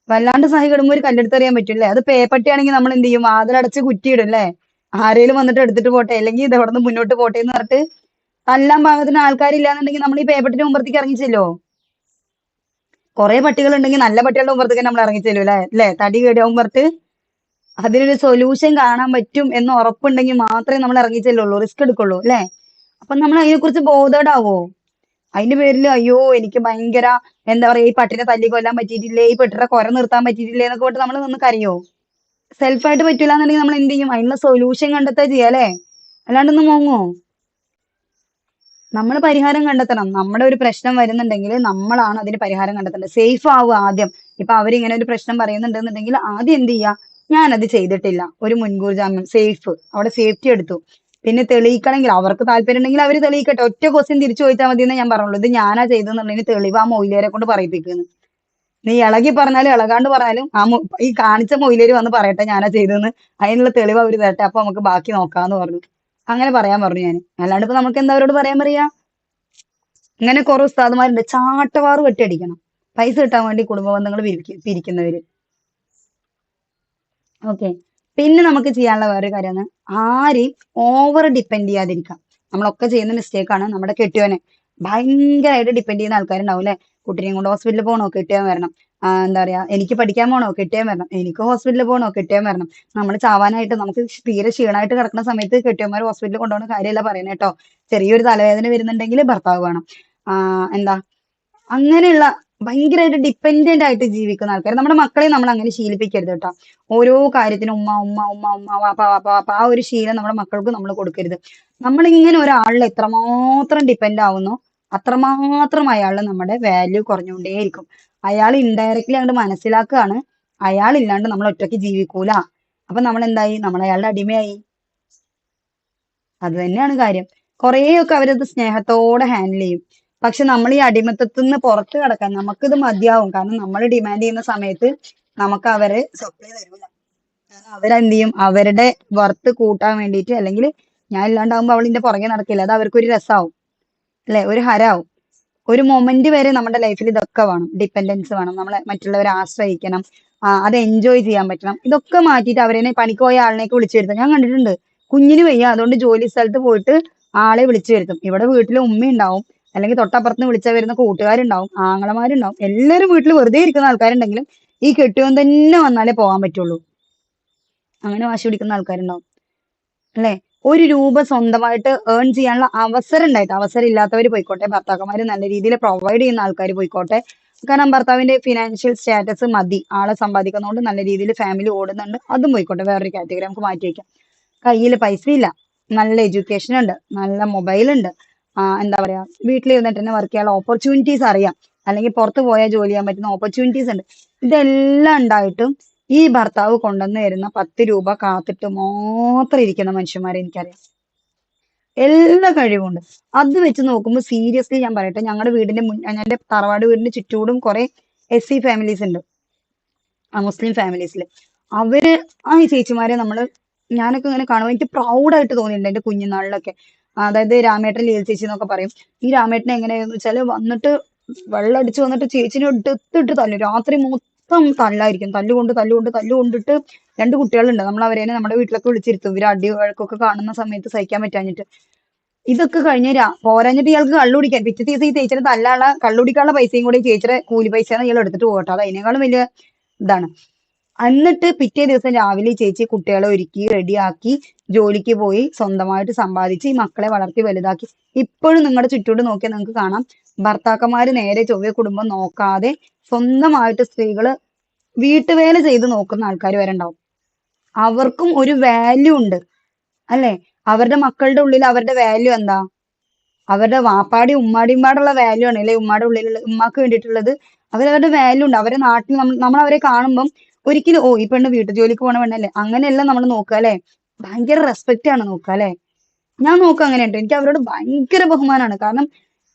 വല്ലാണ്ട് സഹി കെടുമ്പോ ഒരു കല്ലെടുത്തെറിയാൻ പറ്റില്ലേ? അത് പേപ്പട്ടിയാണെങ്കിൽ നമ്മൾ എന്ത് ചെയ്യും? വാതിലടച്ച് കുറ്റിയിടും അല്ലേ? ആരേലും വന്നിട്ട് എടുത്തിട്ട് പോട്ടെ, അല്ലെങ്കിൽ ഇത് ഇവിടെ നിന്ന് മുന്നോട്ട് പോട്ടെ എന്ന് പറഞ്ഞിട്ട് തല്ലാൻ പാകത്തിന് ആൾക്കാരില്ലാന്നുണ്ടെങ്കിൽ നമ്മൾ ഈ പേപ്പട്ടിന്റെ മുമ്പത്തേക്ക് ഇറങ്ങിച്ചല്ലോ. കുറെ പട്ടികൾ ഉണ്ടെങ്കിൽ നല്ല പട്ടികളുടെ മുമ്പത്തേക്ക് നമ്മൾ ഇറങ്ങിച്ചല്ലോ അല്ലേ? തടി കേടാവും പറഞ്ഞിട്ട് അതിനൊരു സൊല്യൂഷൻ കാണാൻ പറ്റും എന്ന് ഉറപ്പുണ്ടെങ്കിൽ മാത്രമേ നമ്മൾ ഇറങ്ങിച്ചെല്ലുള്ളൂ, റിസ്ക് എടുക്കുള്ളൂ അല്ലേ? അപ്പൊ നമ്മൾ അതിനെക്കുറിച്ച് ബോധേഡാവോ? അതിന്റെ പേരിൽ അയ്യോ എനിക്ക് ഭയങ്കര എന്താ പറയാ, ഈ പട്ടിനെ തല്ലി കൊല്ലാൻ പറ്റിയിട്ടില്ലേ, ഈ പെട്ടിയുടെ കുര നിർത്താൻ പറ്റിയിട്ടില്ലേ എന്നൊക്കെ പറഞ്ഞിട്ട് നമ്മൾ നിന്ന് കരയോ? സെൽഫായിട്ട് പറ്റൂല എന്നുണ്ടെങ്കിൽ നമ്മൾ എന്ത് ചെയ്യും? അതിനുള്ള സൊല്യൂഷൻ കണ്ടെത്താ ചെയ്യാ അല്ലേ? അല്ലാണ്ടൊന്നും മോങ്ങോ? നമ്മൾ പരിഹാരം കണ്ടെത്തണം. നമ്മുടെ ഒരു പ്രശ്നം വരുന്നുണ്ടെങ്കിൽ നമ്മളാണ് അതിന് പരിഹാരം കണ്ടെത്തേണ്ടത്. സേഫ് ആവുക ആദ്യം. ഇപ്പൊ അവരിങ്ങനെ ഒരു പ്രശ്നം പറയുന്നുണ്ടെന്നുണ്ടെങ്കിൽ ആദ്യം എന്ത് ചെയ്യുക? ഞാനത് ചെയ്തിട്ടില്ല, ഒരു മുൻകൂർ ജാമ്യം, സേഫ്, അവിടെ സേഫ്റ്റി എടുത്തു. പിന്നെ തെളിയിക്കണമെങ്കിൽ അവർക്ക് താല്പര്യം ഉണ്ടെങ്കിൽ അവർ തെളിയിക്കട്ടെ. ഒറ്റ ക്വസ്റ്റ്യൻ തിരിച്ചു ചോദിച്ചാൽ മതി എന്ന് ഞാൻ പറഞ്ഞുള്ളൂ. ഇത് ഞാനാ ചെയ്തെന്നുണ്ടെങ്കിൽ തെളിവ് ആ മൊയിലേരെ കൊണ്ട് പറയിപ്പിക്കുന്നു. നീ ഇളകി പറഞ്ഞാലും ഇളകാണ്ട് പറഞ്ഞാലും ഈ കാണിച്ച മൊയിലേര് വന്ന് പറയട്ടെ ഞാനാ ചെയ്തതെന്ന്, അതിനുള്ള തെളിവ് അവർ തരട്ടെ, അപ്പൊ നമുക്ക് ബാക്കി നോക്കാന്ന് പറഞ്ഞു. അങ്ങനെ പറയാൻ പറഞ്ഞു ഞാൻ. അല്ലാണ്ട് ഇപ്പൊ നമുക്ക് എന്താ അവരോട് പറയാൻ പറയാ? ഇങ്ങനെ കുറെ ഉസ്താദുമാരുണ്ട് ചാട്ടവാറ് വെട്ടിയടിക്കണം, പൈസ കിട്ടാൻ വേണ്ടി കുടുംബ ബന്ധങ്ങൾ പിരിക്കുന്നവര്. ഓക്കെ. പിന്നെ നമുക്ക് ചെയ്യാനുള്ള വേറൊരു കാര്യമാണ്, ആരെയും ഓവർ ഡിപ്പെൻഡ് ചെയ്യാതിരിക്കാം. നമ്മളൊക്കെ ചെയ്യുന്ന മിസ്റ്റേക്കാണ്. നമ്മുടെ കെട്ടിയോനെ ഭയങ്കരമായിട്ട് ഡിപ്പെൻഡ് ചെയ്യുന്ന ആൾക്കാരുണ്ടാവും അല്ലെ? കുട്ടീനെയും കൊണ്ട് ഹോസ്പിറ്റലിൽ പോകണോ? കെട്ടിയാൻ വരണം. എന്താ പറയാ, എനിക്ക് പഠിക്കാൻ പോകണോ? കെട്ടിയാൻ വരണം. എനിക്ക് ഹോസ്പിറ്റലിൽ പോകണോ? കെട്ടിയാൻ വരണം. നമ്മൾ ചാവാനായിട്ട് നമുക്ക് തീരെ ക്ഷീണമായിട്ട് കിടക്കുന്ന സമയത്ത് കെട്ടിയന്മാർ ഹോസ്പിറ്റലിൽ കൊണ്ടുപോകുന്ന കാര്യമല്ല പറയുന്നത് കേട്ടോ. ചെറിയൊരു തലവേദന വരുന്നുണ്ടെങ്കിൽ ഭർത്താവ് വേണം. എന്താ അങ്ങനെയുള്ള ഭയങ്കരമായിട്ട് ഡിപ്പെൻഡന്റ് ആയിട്ട് ജീവിക്കുന്ന ആൾക്കാർ. നമ്മുടെ മക്കളെ നമ്മൾ അങ്ങനെ ശീലിപ്പിക്കരുത് കേട്ടോ. ഓരോ കാര്യത്തിനും ഉമ്മ ഉമ്മ ഉമ്മ ഉമ്മ വാപ്പ വാപ്പ വാപ്പ, ആ ഒരു ശീലം നമ്മുടെ മക്കൾക്ക് നമ്മൾ കൊടുക്കരുത്. നമ്മളിങ്ങനെ ഒരാളിൽ എത്രമാത്രം ഡിപ്പെൻഡ് ആവുന്നോ അത്രമാത്രം അയാളിൽ നമ്മുടെ വാല്യൂ കുറഞ്ഞുകൊണ്ടേയിരിക്കും. അയാൾ ഇൻഡയറക്ട്ലി അങ്ങോട്ട് മനസ്സിലാക്കുകയാണ് അയാൾ ഇല്ലാണ്ട് നമ്മൾ ഒറ്റയ്ക്ക് ജീവിക്കൂല. അപ്പൊ നമ്മൾ എന്തായി? നമ്മൾ അയാളുടെ അടിമയായി. അത് തന്നെയാണ് കാര്യം. കുറേയൊക്കെ അവരത് സ്നേഹത്തോടെ ഹാൻഡിൽ ചെയ്യും. പക്ഷെ നമ്മൾ ഈ അടിമത്തത്തിൽ നിന്ന് പുറത്ത് കിടക്കാൻ നമുക്കിത് മതിയാവും. കാരണം നമ്മൾ ഡിമാൻഡ് ചെയ്യുന്ന സമയത്ത് നമുക്ക് അവര് സപ്ലൈ തരൂല. കാരണം അവരെന്ത് ചെയ്യും? അവരുടെ വർത്ത് കൂട്ടാൻ വേണ്ടിയിട്ട്, അല്ലെങ്കിൽ ഞാൻ ഇല്ലാണ്ടാവുമ്പോ അവളിന്റെ പുറകെ നടക്കില്ല, അത് അവർക്കൊരു രസമാവും അല്ലെ? ഒരു ഹരാവും. ഒരു മൊമെന്റ് വരെ നമ്മുടെ ലൈഫിൽ ഇതൊക്കെ വേണം. ഡിപ്പെൻഡൻസ് വേണം, നമ്മളെ മറ്റുള്ളവരെ ആശ്രയിക്കണം, അത് എൻജോയ് ചെയ്യാൻ പറ്റണം. ഇതൊക്കെ മാറ്റിയിട്ട് അവരെ പണിക്ക് പോയ ആളിനെയൊക്കെ വിളിച്ചു വരുത്തും. ഞാൻ കണ്ടിട്ടുണ്ട്. കുഞ്ഞിന് വയ്യ, അതുകൊണ്ട് ജോലി സ്ഥലത്ത് പോയിട്ട് ആളെ വിളിച്ചു വരുത്തും. ഇവിടെ വീട്ടിൽ ഉമ്മയുണ്ടാവും, അല്ലെങ്കിൽ തൊട്ടപ്പുറത്ത് വിളിച്ചാൽ വരുന്ന കൂട്ടുകാരുണ്ടാവും, ആങ്ങളമാരുണ്ടാവും, എല്ലാവരും വീട്ടിൽ വെറുതെ ഇരിക്കുന്ന ആൾക്കാരുണ്ടെങ്കിലും ഈ കെട്ടിയോൻ തന്നെ വന്നാലേ പോകാൻ പറ്റുള്ളൂ. അങ്ങനെ വാശി പിടിക്കുന്ന ആൾക്കാരുണ്ടാവും അല്ലെ? ഒരു രൂപ സ്വന്തമായിട്ട് ഏൺ ചെയ്യാനുള്ള അവസരം ഉണ്ടായിട്ട്, അവസരം ഇല്ലാത്തവർ പോയിക്കോട്ടെ, ഭർത്താക്കന്മാര് നല്ല രീതിയിൽ പ്രൊവൈഡ് ചെയ്യുന്ന ആൾക്കാർ പോയിക്കോട്ടെ. കാരണം ഭർത്താവിന്റെ ഫിനാൻഷ്യൽ സ്റ്റാറ്റസ് മതി, ആളെ സമ്പാദിക്കുന്നതുകൊണ്ട് നല്ല രീതിയിൽ ഫാമിലി ഓടുന്നുണ്ട്, അതും പോയിക്കോട്ടെ, വേറൊരു കാറ്റഗറി നമുക്ക് മാറ്റി വയ്ക്കാം. കയ്യിൽ പൈസ ഇല്ല, നല്ല എഡ്യൂക്കേഷൻ ഉണ്ട്, നല്ല മൊബൈൽ ഉണ്ട്, എന്താ പറയാ, വീട്ടിലിരുന്നിട്ട് തന്നെ വർക്ക് ചെയ്യാനുള്ള ഓപ്പർച്യൂണിറ്റീസ് അറിയാം, അല്ലെങ്കിൽ പുറത്ത് പോയാൽ ജോലി ചെയ്യാൻ പറ്റുന്ന ഓപ്പർച്യൂണിറ്റീസ് ഉണ്ട്. ഇതെല്ലാം ഉണ്ടായിട്ടും ഈ ഭർത്താവ് കൊണ്ടുവന്ന് തരുന്ന 10 രൂപ കാത്തിട്ട് മാത്രം ഇരിക്കുന്ന മനുഷ്യന്മാരെ എനിക്കറിയാം. എല്ലാ കഴിവുണ്ട്. അത് വെച്ച് നോക്കുമ്പോൾ സീരിയസ്ലി ഞാൻ പറയട്ടെ, ഞങ്ങളുടെ വീടിന്റെ എന്റെ തറവാട് വീടിന്റെ ചുറ്റോടും കുറെ SC ഫാമിലീസ് ഉണ്ട്, മുസ്ലിം ഫാമിലീസിൽ. അവര് ആ ചേച്ചിമാരെ ഞാനൊക്കെ ഇങ്ങനെ കാണുമ്പോൾ എനിക്ക് പ്രൗഡായിട്ട് തോന്നിയിട്ടുണ്ട് എന്റെ കുഞ്ഞുനാളിലൊക്കെ. അതായത് രാമേട്ടൻ ലീല ചേച്ചി എന്നൊക്കെ പറയും. ഈ രാമേട്ടൻ എങ്ങനെയാന്ന് വെച്ചാല് വന്നിട്ട് വെള്ളം അടിച്ച് വന്നിട്ട് ചേച്ചിനെ എടുത്തിട്ട് തല്ലും. രാത്രി മൊത്തം തല്ലായിരിക്കും, തല്ലുകൊണ്ടിട്ട് 2 കുട്ടികളുണ്ട്. നമ്മൾ അവരെ നമ്മുടെ വീട്ടിലൊക്കെ വിളിച്ചിരുത്തും. ഇവര് അടി വഴക്കൊക്കെ കാണുന്ന സമയത്ത് സഹിക്കാൻ പറ്റാഞ്ഞിട്ട്. ഇതൊക്കെ കഴിഞ്ഞ് പോരാഞ്ഞിട്ട് ഇയാൾക്ക് കള്ളു കുടിക്കാൻ, പിറ്റേ ദിവസം ഈ ചേച്ചിനെ തല്ലാനുള്ള കള്ളു കുടിക്കാനുള്ള പൈസയും കൂടി ചേച്ചിയുടെ കൂലി പൈസയാണ് ഇയാൾ എടുത്തിട്ട് പോകട്ടോ. അത് അതിനേക്കാളും വലിയ ഇതാണ്. എന്നിട്ട് പിറ്റേ ദിവസം രാവിലെ ഈ ചേച്ചി കുട്ടികളെ ഒരുക്കി റെഡിയാക്കി ജോലിക്ക് പോയി സ്വന്തമായിട്ട് സമ്പാദിച്ച് ഈ മക്കളെ വളർത്തി വലുതാക്കി. ഇപ്പോഴും നിങ്ങളുടെ ചുറ്റോട്ട് നോക്കിയാൽ നിങ്ങൾക്ക് കാണാം, ഭർത്താക്കന്മാര് നേരെ ചൊവ്വെ കുടുംബം നോക്കാതെ സ്വന്തമായിട്ട് സ്ത്രീകള് വീട്ടുവേല ചെയ്ത് നോക്കുന്ന ആൾക്കാർ വരെ ഉണ്ടാവും. അവർക്കും ഒരു വാല്യൂ ഉണ്ട്. അല്ലെ? അവരുടെ മക്കളുടെ ഉള്ളിൽ അവരുടെ വാല്യൂ എന്താ? അവരുടെ വാപ്പാടി ഉമ്മാടിയും പാടുള്ള വാല്യൂ ആണ് അല്ലെ? ഉമ്മാടെ ഉള്ളിലുള്ള ഉമ്മാക്ക് വേണ്ടിയിട്ടുള്ളത് അവരവരുടെ വാല്യൂ ഉണ്ട്. അവരെ നാട്ടിൽ നമ്മൾ അവരെ കാണുമ്പം ഒരിക്കലും ഓ ഈ പെണ്ണ് വീട്ടു ജോലിക്ക് പോണ പെണ്ണല്ലേ അങ്ങനെയല്ല നമ്മൾ നോക്കുക അല്ലെ? ഭയങ്കര റെസ്പെക്റ്റ് ആണ് നോക്കുക അല്ലെ? ഞാൻ നോക്കുക അങ്ങനെയുണ്ട്. എനിക്ക് അവരോട് ഭയങ്കര ബഹുമാനമാണ്. കാരണം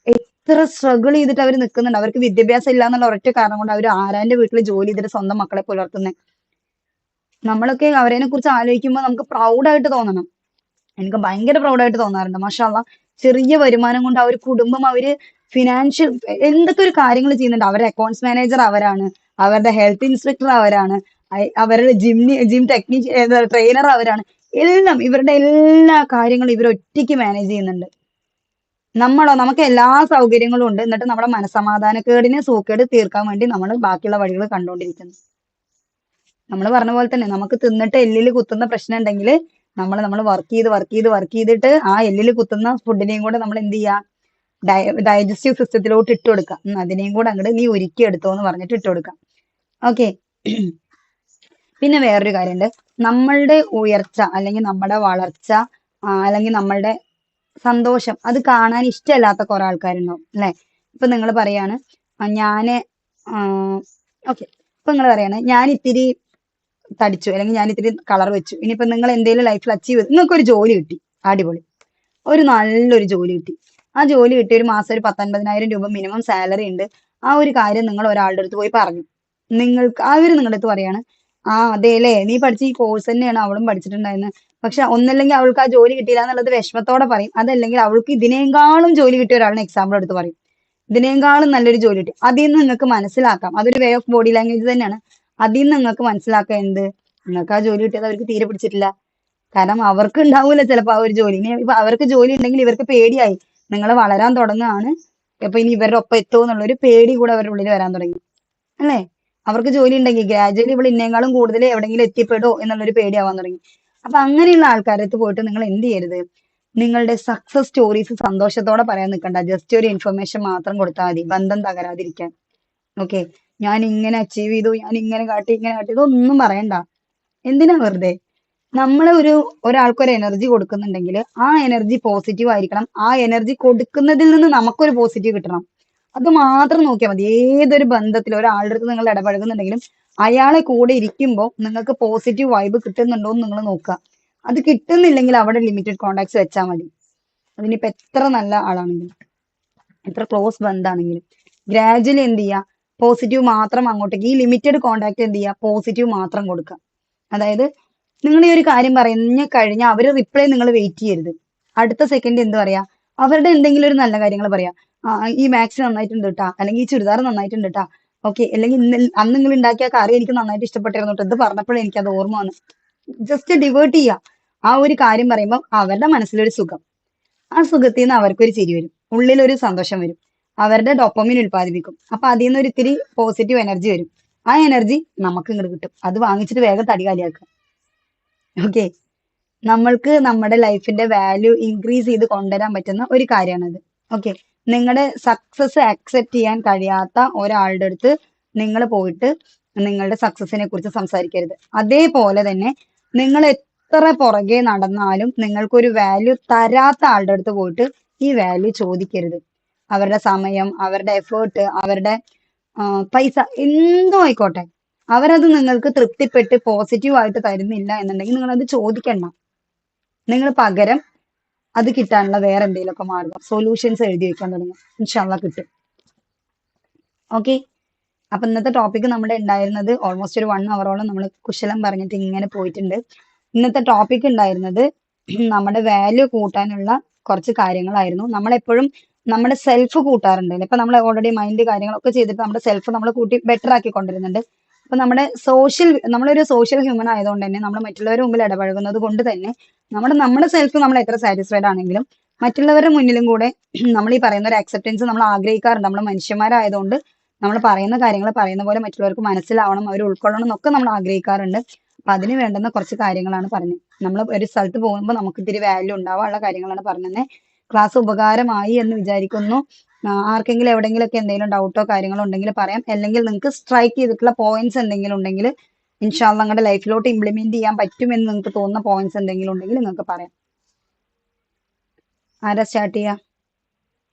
എത്ര സ്ട്രഗിൾ ചെയ്തിട്ട് അവർ നിൽക്കുന്നുണ്ട്. അവർക്ക് വിദ്യാഭ്യാസം ഇല്ല എന്നുള്ള ഒരൊറ്റ കാരണം കൊണ്ട് അവർ ആരാന്റെ വീട്ടിൽ ജോലി ചെയ്തിട്ട് സ്വന്തം മക്കളെ പുലർത്തുന്നത്. നമ്മളൊക്കെ അവരെ കുറിച്ച് ആലോചിക്കുമ്പോൾ നമുക്ക് പ്രൗഡായിട്ട് തോന്നണം. എനിക്ക് ഭയങ്കര പ്രൗഡായിട്ട് തോന്നാറുണ്ട്. മാഷാ അള്ളാ ചെറിയ വരുമാനം കൊണ്ട് ആ ഒരു കുടുംബം അവര് ഫിനാൻഷ്യൽ എന്തൊക്കെ ഒരു കാര്യങ്ങൾ ചെയ്യുന്നുണ്ട്. അവരുടെ അക്കൗണ്ട്സ് മാനേജർ അവരാണ്, അവരുടെ ഹെൽത്ത് ഇൻസ്ട്രക്ടർ അവരാണ്, അവരുടെ ജിം ടെക്നീഷ്യൻ ട്രെയിനർ അവരാണ്. എല്ലാം ഇവരുടെ എല്ലാ കാര്യങ്ങളും ഇവർ ഒറ്റയ്ക്ക് മാനേജ് ചെയ്യുന്നുണ്ട്. നമ്മളോ നമുക്ക് എല്ലാ സൗകര്യങ്ങളും ഉണ്ട്, എന്നിട്ട് നമ്മുടെ മനസമാധാനക്കേടിനെ സൂക്കേട് തീർക്കാൻ വേണ്ടി നമ്മൾ ബാക്കിയുള്ള വഴികൾ കണ്ടുകൊണ്ടിരിക്കുന്നു. നമ്മൾ പറഞ്ഞ പോലെ തന്നെ നമുക്ക് തിന്നിട്ട് എല്ലിൽ കുത്തുന്ന പ്രശ്നം ഉണ്ടെങ്കിൽ നമ്മൾ വർക്ക് ചെയ്തിട്ട് ആ എല്ലിൽ കുത്തുന്ന ഫുഡിനെയും കൂടെ നമ്മൾ എന്ത് ചെയ്യുക, ഡൈജസ്റ്റീവ് സിസ്റ്റത്തിലോട്ട് ഇട്ട് കൊടുക്കാം. അതിനെയും കൂടെ അങ്ങോട്ട് നീ ഒരുക്കി എടുത്തോ എന്ന് പറഞ്ഞിട്ട് ഇട്ട് കൊടുക്കാം. ഓക്കെ. പിന്നെ വേറൊരു കാര്യമുണ്ട്. നമ്മളുടെ ഉയർച്ച അല്ലെങ്കിൽ നമ്മുടെ വളർച്ച അല്ലെങ്കിൽ നമ്മളുടെ സന്തോഷം അത് കാണാൻ ഇഷ്ടമല്ലാത്ത കുറെ ആൾക്കാരുണ്ടാവും അല്ലെ? ഇപ്പൊ നിങ്ങൾ പറയാണ് ഞാന് ഓക്കെ, ഇപ്പൊ നിങ്ങൾ പറയാണ് ഞാൻ ഇത്തിരി തടിച്ചു അല്ലെങ്കിൽ ഞാൻ ഇത്തിരി കളർ വെച്ചു. ഇനിയിപ്പോ നിങ്ങൾ എന്തെങ്കിലും ലൈഫിൽ അച്ചീവ് ചെയ്തു, നിങ്ങൾക്ക് ഒരു ജോലി കിട്ടി, അടിപൊളി, ഒരു നല്ലൊരു ജോലി കിട്ടി. ആ ജോലി കിട്ടി ഒരു മാസം ഒരു 19,000 രൂപ മിനിമം സാലറി ഉണ്ട്. ആ ഒരു കാര്യം നിങ്ങൾ ഒരാളുടെ അടുത്ത് പോയി പറഞ്ഞു. നിങ്ങൾക്ക് അവര് നിങ്ങളുടെ അടുത്ത് പറയാണ് അതേല്ലേ നീ പഠിച്ച ഈ കോഴ്സ് തന്നെയാണ് അവളും പഠിച്ചിട്ടുണ്ടായിരുന്നത്, പക്ഷെ ഒന്നല്ലെങ്കിൽ അവൾക്ക് ആ ജോലി കിട്ടിയില്ല എന്നുള്ളത് വിഷമത്തോടെ പറയും. അതല്ലെങ്കിൽ അവൾക്ക് ഇതിനേക്കാളും ജോലി കിട്ടിയ ഒരാളിനെ എക്സാമ്പിൾ എടുത്ത് പറയും, ഇതിനേക്കാളും നല്ലൊരു ജോലി കിട്ടി. അതിൽ നിന്ന് നിങ്ങൾക്ക് മനസ്സിലാക്കാം, അതൊരു വേ ഓഫ് ബോഡി ലാംഗ്വേജ് തന്നെയാണ്. അതിൽ നിന്ന് നിങ്ങൾക്ക് മനസ്സിലാക്കാം എന്ത്, നിങ്ങൾക്ക് ആ ജോലി കിട്ടിയത് അവർക്ക് തീരെ പിടിച്ചിട്ടില്ല. കാരണം അവർക്ക് ഉണ്ടാവൂല ചിലപ്പോൾ ആ ഒരു ജോലി. ഇപ്പൊ അവർക്ക് ജോലി ഉണ്ടെങ്കിൽ ഇവർക്ക് പേടിയായി, നിങ്ങൾ വളരാൻ തുടങ്ങുകയാണ്, അപ്പൊ ഇനി ഇവരുടെ ഒപ്പം എത്തുമോ എന്നുള്ളൊരു പേടി കൂടെ അവരുടെ ഉള്ളിൽ വരാൻ തുടങ്ങി അല്ലേ? അവർക്ക് ജോലി ഉണ്ടെങ്കിൽ ഗ്രാജുവലി ഇവിടെ ഇന്നേക്കാളും കൂടുതൽ എവിടെയെങ്കിലും എത്തിപ്പെടുമോ എന്നുള്ളൊരു പേടിയാവാൻ തുടങ്ങി. അപ്പൊ അങ്ങനെയുള്ള ആൾക്കാരുടെ അടുത്ത് പോയിട്ട് നിങ്ങൾ എന്ത് ചെയ്യരുത്, നിങ്ങളുടെ സക്സസ് സ്റ്റോറീസ് സന്തോഷത്തോടെ പറയാൻ നിൽക്കണ്ട. ജസ്റ്റ് ഒരു ഇൻഫർമേഷൻ മാത്രം കൊടുത്താൽ മതി, ബന്ധം തകരാതിരിക്കാൻ. ഓക്കെ, ഞാൻ ഇങ്ങനെ അച്ചീവ് ചെയ്തു, ഞാൻ ഇങ്ങനെ കാട്ടി ഇതൊന്നും പറയണ്ട. എന്തിനാ വെറുതെ? നമ്മളെ ഒരാൾക്കൊരു എനർജി കൊടുക്കുന്നുണ്ടെങ്കിൽ ആ എനർജി പോസിറ്റീവ് ആയിരിക്കണം. ആ എനർജി കൊടുക്കുന്നതിൽ നിന്ന് നമുക്കൊരു പോസിറ്റീവ് കിട്ടണം. അത് മാത്രം നോക്കിയാൽ മതി. ഏതൊരു ബന്ധത്തിൽ ഒരാളുടെ അടുത്ത് നിങ്ങൾ ഇടപഴകുന്നുണ്ടെങ്കിലും അയാളെ കൂടെ ഇരിക്കുമ്പോൾ നിങ്ങൾക്ക് പോസിറ്റീവ് വൈബ് കിട്ടുന്നുണ്ടോ എന്ന് നിങ്ങൾ നോക്കുക. അത് കിട്ടുന്നില്ലെങ്കിൽ അവിടെ ലിമിറ്റഡ് കോണ്ടാക്ട്സ് വെച്ചാൽ മതി. അതിനിപ്പോ എത്ര നല്ല ആളാണെങ്കിലും എത്ര ക്ലോസ് ബന്ധമാണെങ്കിലും ഗ്രാജുവലി എന്ത് ചെയ്യുക, പോസിറ്റീവ് മാത്രം അങ്ങോട്ടേക്ക്, ഈ ലിമിറ്റഡ് കോണ്ടാക്ട് എന്ത് ചെയ്യുക, പോസിറ്റീവ് മാത്രം കൊടുക്കുക. അതായത് നിങ്ങൾ ഈ ഒരു കാര്യം പറഞ്ഞു കഴിഞ്ഞാൽ അവര് റിപ്ലൈ നിങ്ങൾ വെയിറ്റ് ചെയ്യരുത്. അടുത്ത സെക്കൻഡ് എന്ത് പറയാ, അവരുടെ എന്തെങ്കിലും ഒരു നല്ല കാര്യങ്ങൾ പറയാ. ഈ മാക്സ് നന്നായിട്ടുണ്ട് കേട്ടാ, അല്ലെങ്കിൽ ഈ ചുരിദാർ നന്നായിട്ടുണ്ട് കേട്ടാ, ഓക്കെ, അല്ലെങ്കിൽ അന്ന് നിങ്ങൾ ഉണ്ടാക്കിയ കറി എനിക്ക് നന്നായിട്ട് ഇഷ്ടപ്പെട്ടിരുന്നു കേട്ടോ, ഇത് പറഞ്ഞപ്പോഴും എനിക്ക് അത് ഓർമ്മ വന്നു. ജസ്റ്റ് ഡിവേർട്ട് ചെയ്യുക. ആ ഒരു കാര്യം പറയുമ്പോൾ അവരുടെ മനസ്സിലൊരു സുഖം, ആ സുഖത്തിൽ നിന്ന് അവർക്കൊരു ചിരി വരും, ഉള്ളിലൊരു സന്തോഷം വരും, അവരുടെ ഡോപ്പമിൻ ഉൽപ്പാദിപ്പിക്കും. അപ്പൊ അതിൽ നിന്ന് ഒരു ഇത്തിരി പോസിറ്റീവ് എനർജി വരും. ആ എനർജി നമുക്ക് ഇങ്ങോട്ട് കിട്ടും. അത് വാങ്ങിച്ചിട്ട് വേഗം തടി കാലിയാക്കുക. ഓക്കെ, നമ്മൾക്ക് നമ്മുടെ ലൈഫിന്റെ വാല്യൂ ഇൻക്രീസ് ചെയ്ത് കൊണ്ടുവരാൻ പറ്റുന്ന ഒരു കാര്യമാണത്. ഓക്കെ, നിങ്ങളുടെ സക്സസ് അക്സെപ്റ്റ് ചെയ്യാൻ കഴിയാത്ത ഒരാളുടെ അടുത്ത് നിങ്ങൾ പോയിട്ട് നിങ്ങളുടെ സക്സസിനെ കുറിച്ച് സംസാരിക്കരുത്. അതേപോലെ തന്നെ നിങ്ങൾ എത്ര പുറകെ നടന്നാലും നിങ്ങൾക്കൊരു വാല്യൂ തരാത്ത ആളുടെ അടുത്ത് പോയിട്ട് ഈ വാല്യൂ ചോദിക്കരുത്. അവരുടെ സമയം, അവരുടെ എഫേർട്ട്, അവരുടെ പൈസ എന്തോ ആയിക്കോട്ടെ, അവരത് നിങ്ങൾക്ക് തൃപ്തിപ്പെട്ട് പോസിറ്റീവ് ആയിട്ട് തരുന്നില്ല എന്നുണ്ടെങ്കിൽ നിങ്ങൾ അത് ചോദിക്കണ്ട. നിങ്ങൾ പകരം അത് കിട്ടാനുള്ള വേറെ എന്തെങ്കിലുമൊക്കെ മാർഗം, സൊല്യൂഷൻസ് എഴുതി വെക്കാൻ തുടങ്ങും. ഇൻഷാ അള്ളാ കിട്ടും. ഓക്കെ, അപ്പൊ ഇന്നത്തെ ടോപ്പിക് നമ്മുടെ ഉണ്ടായിരുന്നത് ഓൾമോസ്റ്റ് ഒരു 1 അവറോളം നമ്മൾ കുശലം പറഞ്ഞിട്ട് ഇങ്ങനെ പോയിട്ടുണ്ട്. ഇന്നത്തെ ടോപ്പിക് ഉണ്ടായിരുന്നത് നമ്മുടെ വാല്യൂ കൂട്ടാനുള്ള കുറച്ച് കാര്യങ്ങളായിരുന്നു. നമ്മളെപ്പോഴും നമ്മുടെ സെൽഫ് കൂട്ടാറുണ്ട്. ഇപ്പൊ നമ്മൾ ഓൾറെഡി മൈൻഡ് കാര്യങ്ങളൊക്കെ ചെയ്തിട്ട് നമ്മുടെ സെൽഫ് നമ്മൾ കൂട്ടി ബെറ്റർ ആക്കി കൊണ്ടുവരുന്നുണ്ട്. അപ്പൊ നമ്മളൊരു സോഷ്യൽ ഹ്യൂമൻ ആയതുകൊണ്ട് തന്നെ നമ്മൾ മറ്റുള്ളവരുടെ മുമ്പിൽ ഇടപഴകുന്നത് കൊണ്ട് തന്നെ നമ്മുടെ സെൽഫ് നമ്മൾ എത്ര സാറ്റിസ്ഫൈഡ് ആണെങ്കിലും മറ്റുള്ളവരുടെ മുന്നിലും കൂടെ നമ്മൾ ഈ പറയുന്ന ഒരു അക്സെപ്റ്റൻസ് നമ്മൾ ആഗ്രഹിക്കാറുണ്ട്. നമ്മൾ മനുഷ്യന്മാരായതുകൊണ്ട് നമ്മൾ പറയുന്ന കാര്യങ്ങൾ പറയുന്ന പോലെ മറ്റുള്ളവർക്ക് മനസ്സിലാവണം, അവർ ഉൾക്കൊള്ളണം എന്നൊക്കെ നമ്മൾ ആഗ്രഹിക്കാറുണ്ട്. അപ്പൊ അതിന് വേണ്ടുന്ന കുറച്ച് കാര്യങ്ങളാണ് പറഞ്ഞത്. നമ്മൾ ഒരു സ്ഥലത്ത് പോകുമ്പോൾ നമുക്ക് ഇത്തിരി വാല്യൂ ഉണ്ടാവാനുള്ള കാര്യങ്ങളാണ് പറഞ്ഞത്. ക്ലാസ് ഉപകാരമായി എന്ന് വിചാരിക്കുന്നു. ആർക്കെങ്കിലും എവിടെയെങ്കിലുമൊക്കെ എന്തെങ്കിലും ഡൗട്ടോ കാര്യങ്ങളോ ഉണ്ടെങ്കിൽ പറയാം. അല്ലെങ്കിൽ നിങ്ങൾക്ക് സ്ട്രൈക്ക് ചെയ്തിട്ടുള്ള പോയിന്റ്സ് എന്തെങ്കിലും ഉണ്ടെങ്കിൽ ഇൻഷാ അള്ളാ നിങ്ങളുടെ ലൈഫിലോട്ട് ഇംപ്ലിമെന്റ് ചെയ്യാൻ പറ്റുമെന്ന് നിങ്ങൾക്ക് തോന്നുന്ന പോയിന്റ്സ് എന്തെങ്കിലും ഉണ്ടെങ്കിൽ നിങ്ങൾക്ക് പറയാം. ആരാ സ്റ്റാർട്ട് ചെയ്യാ?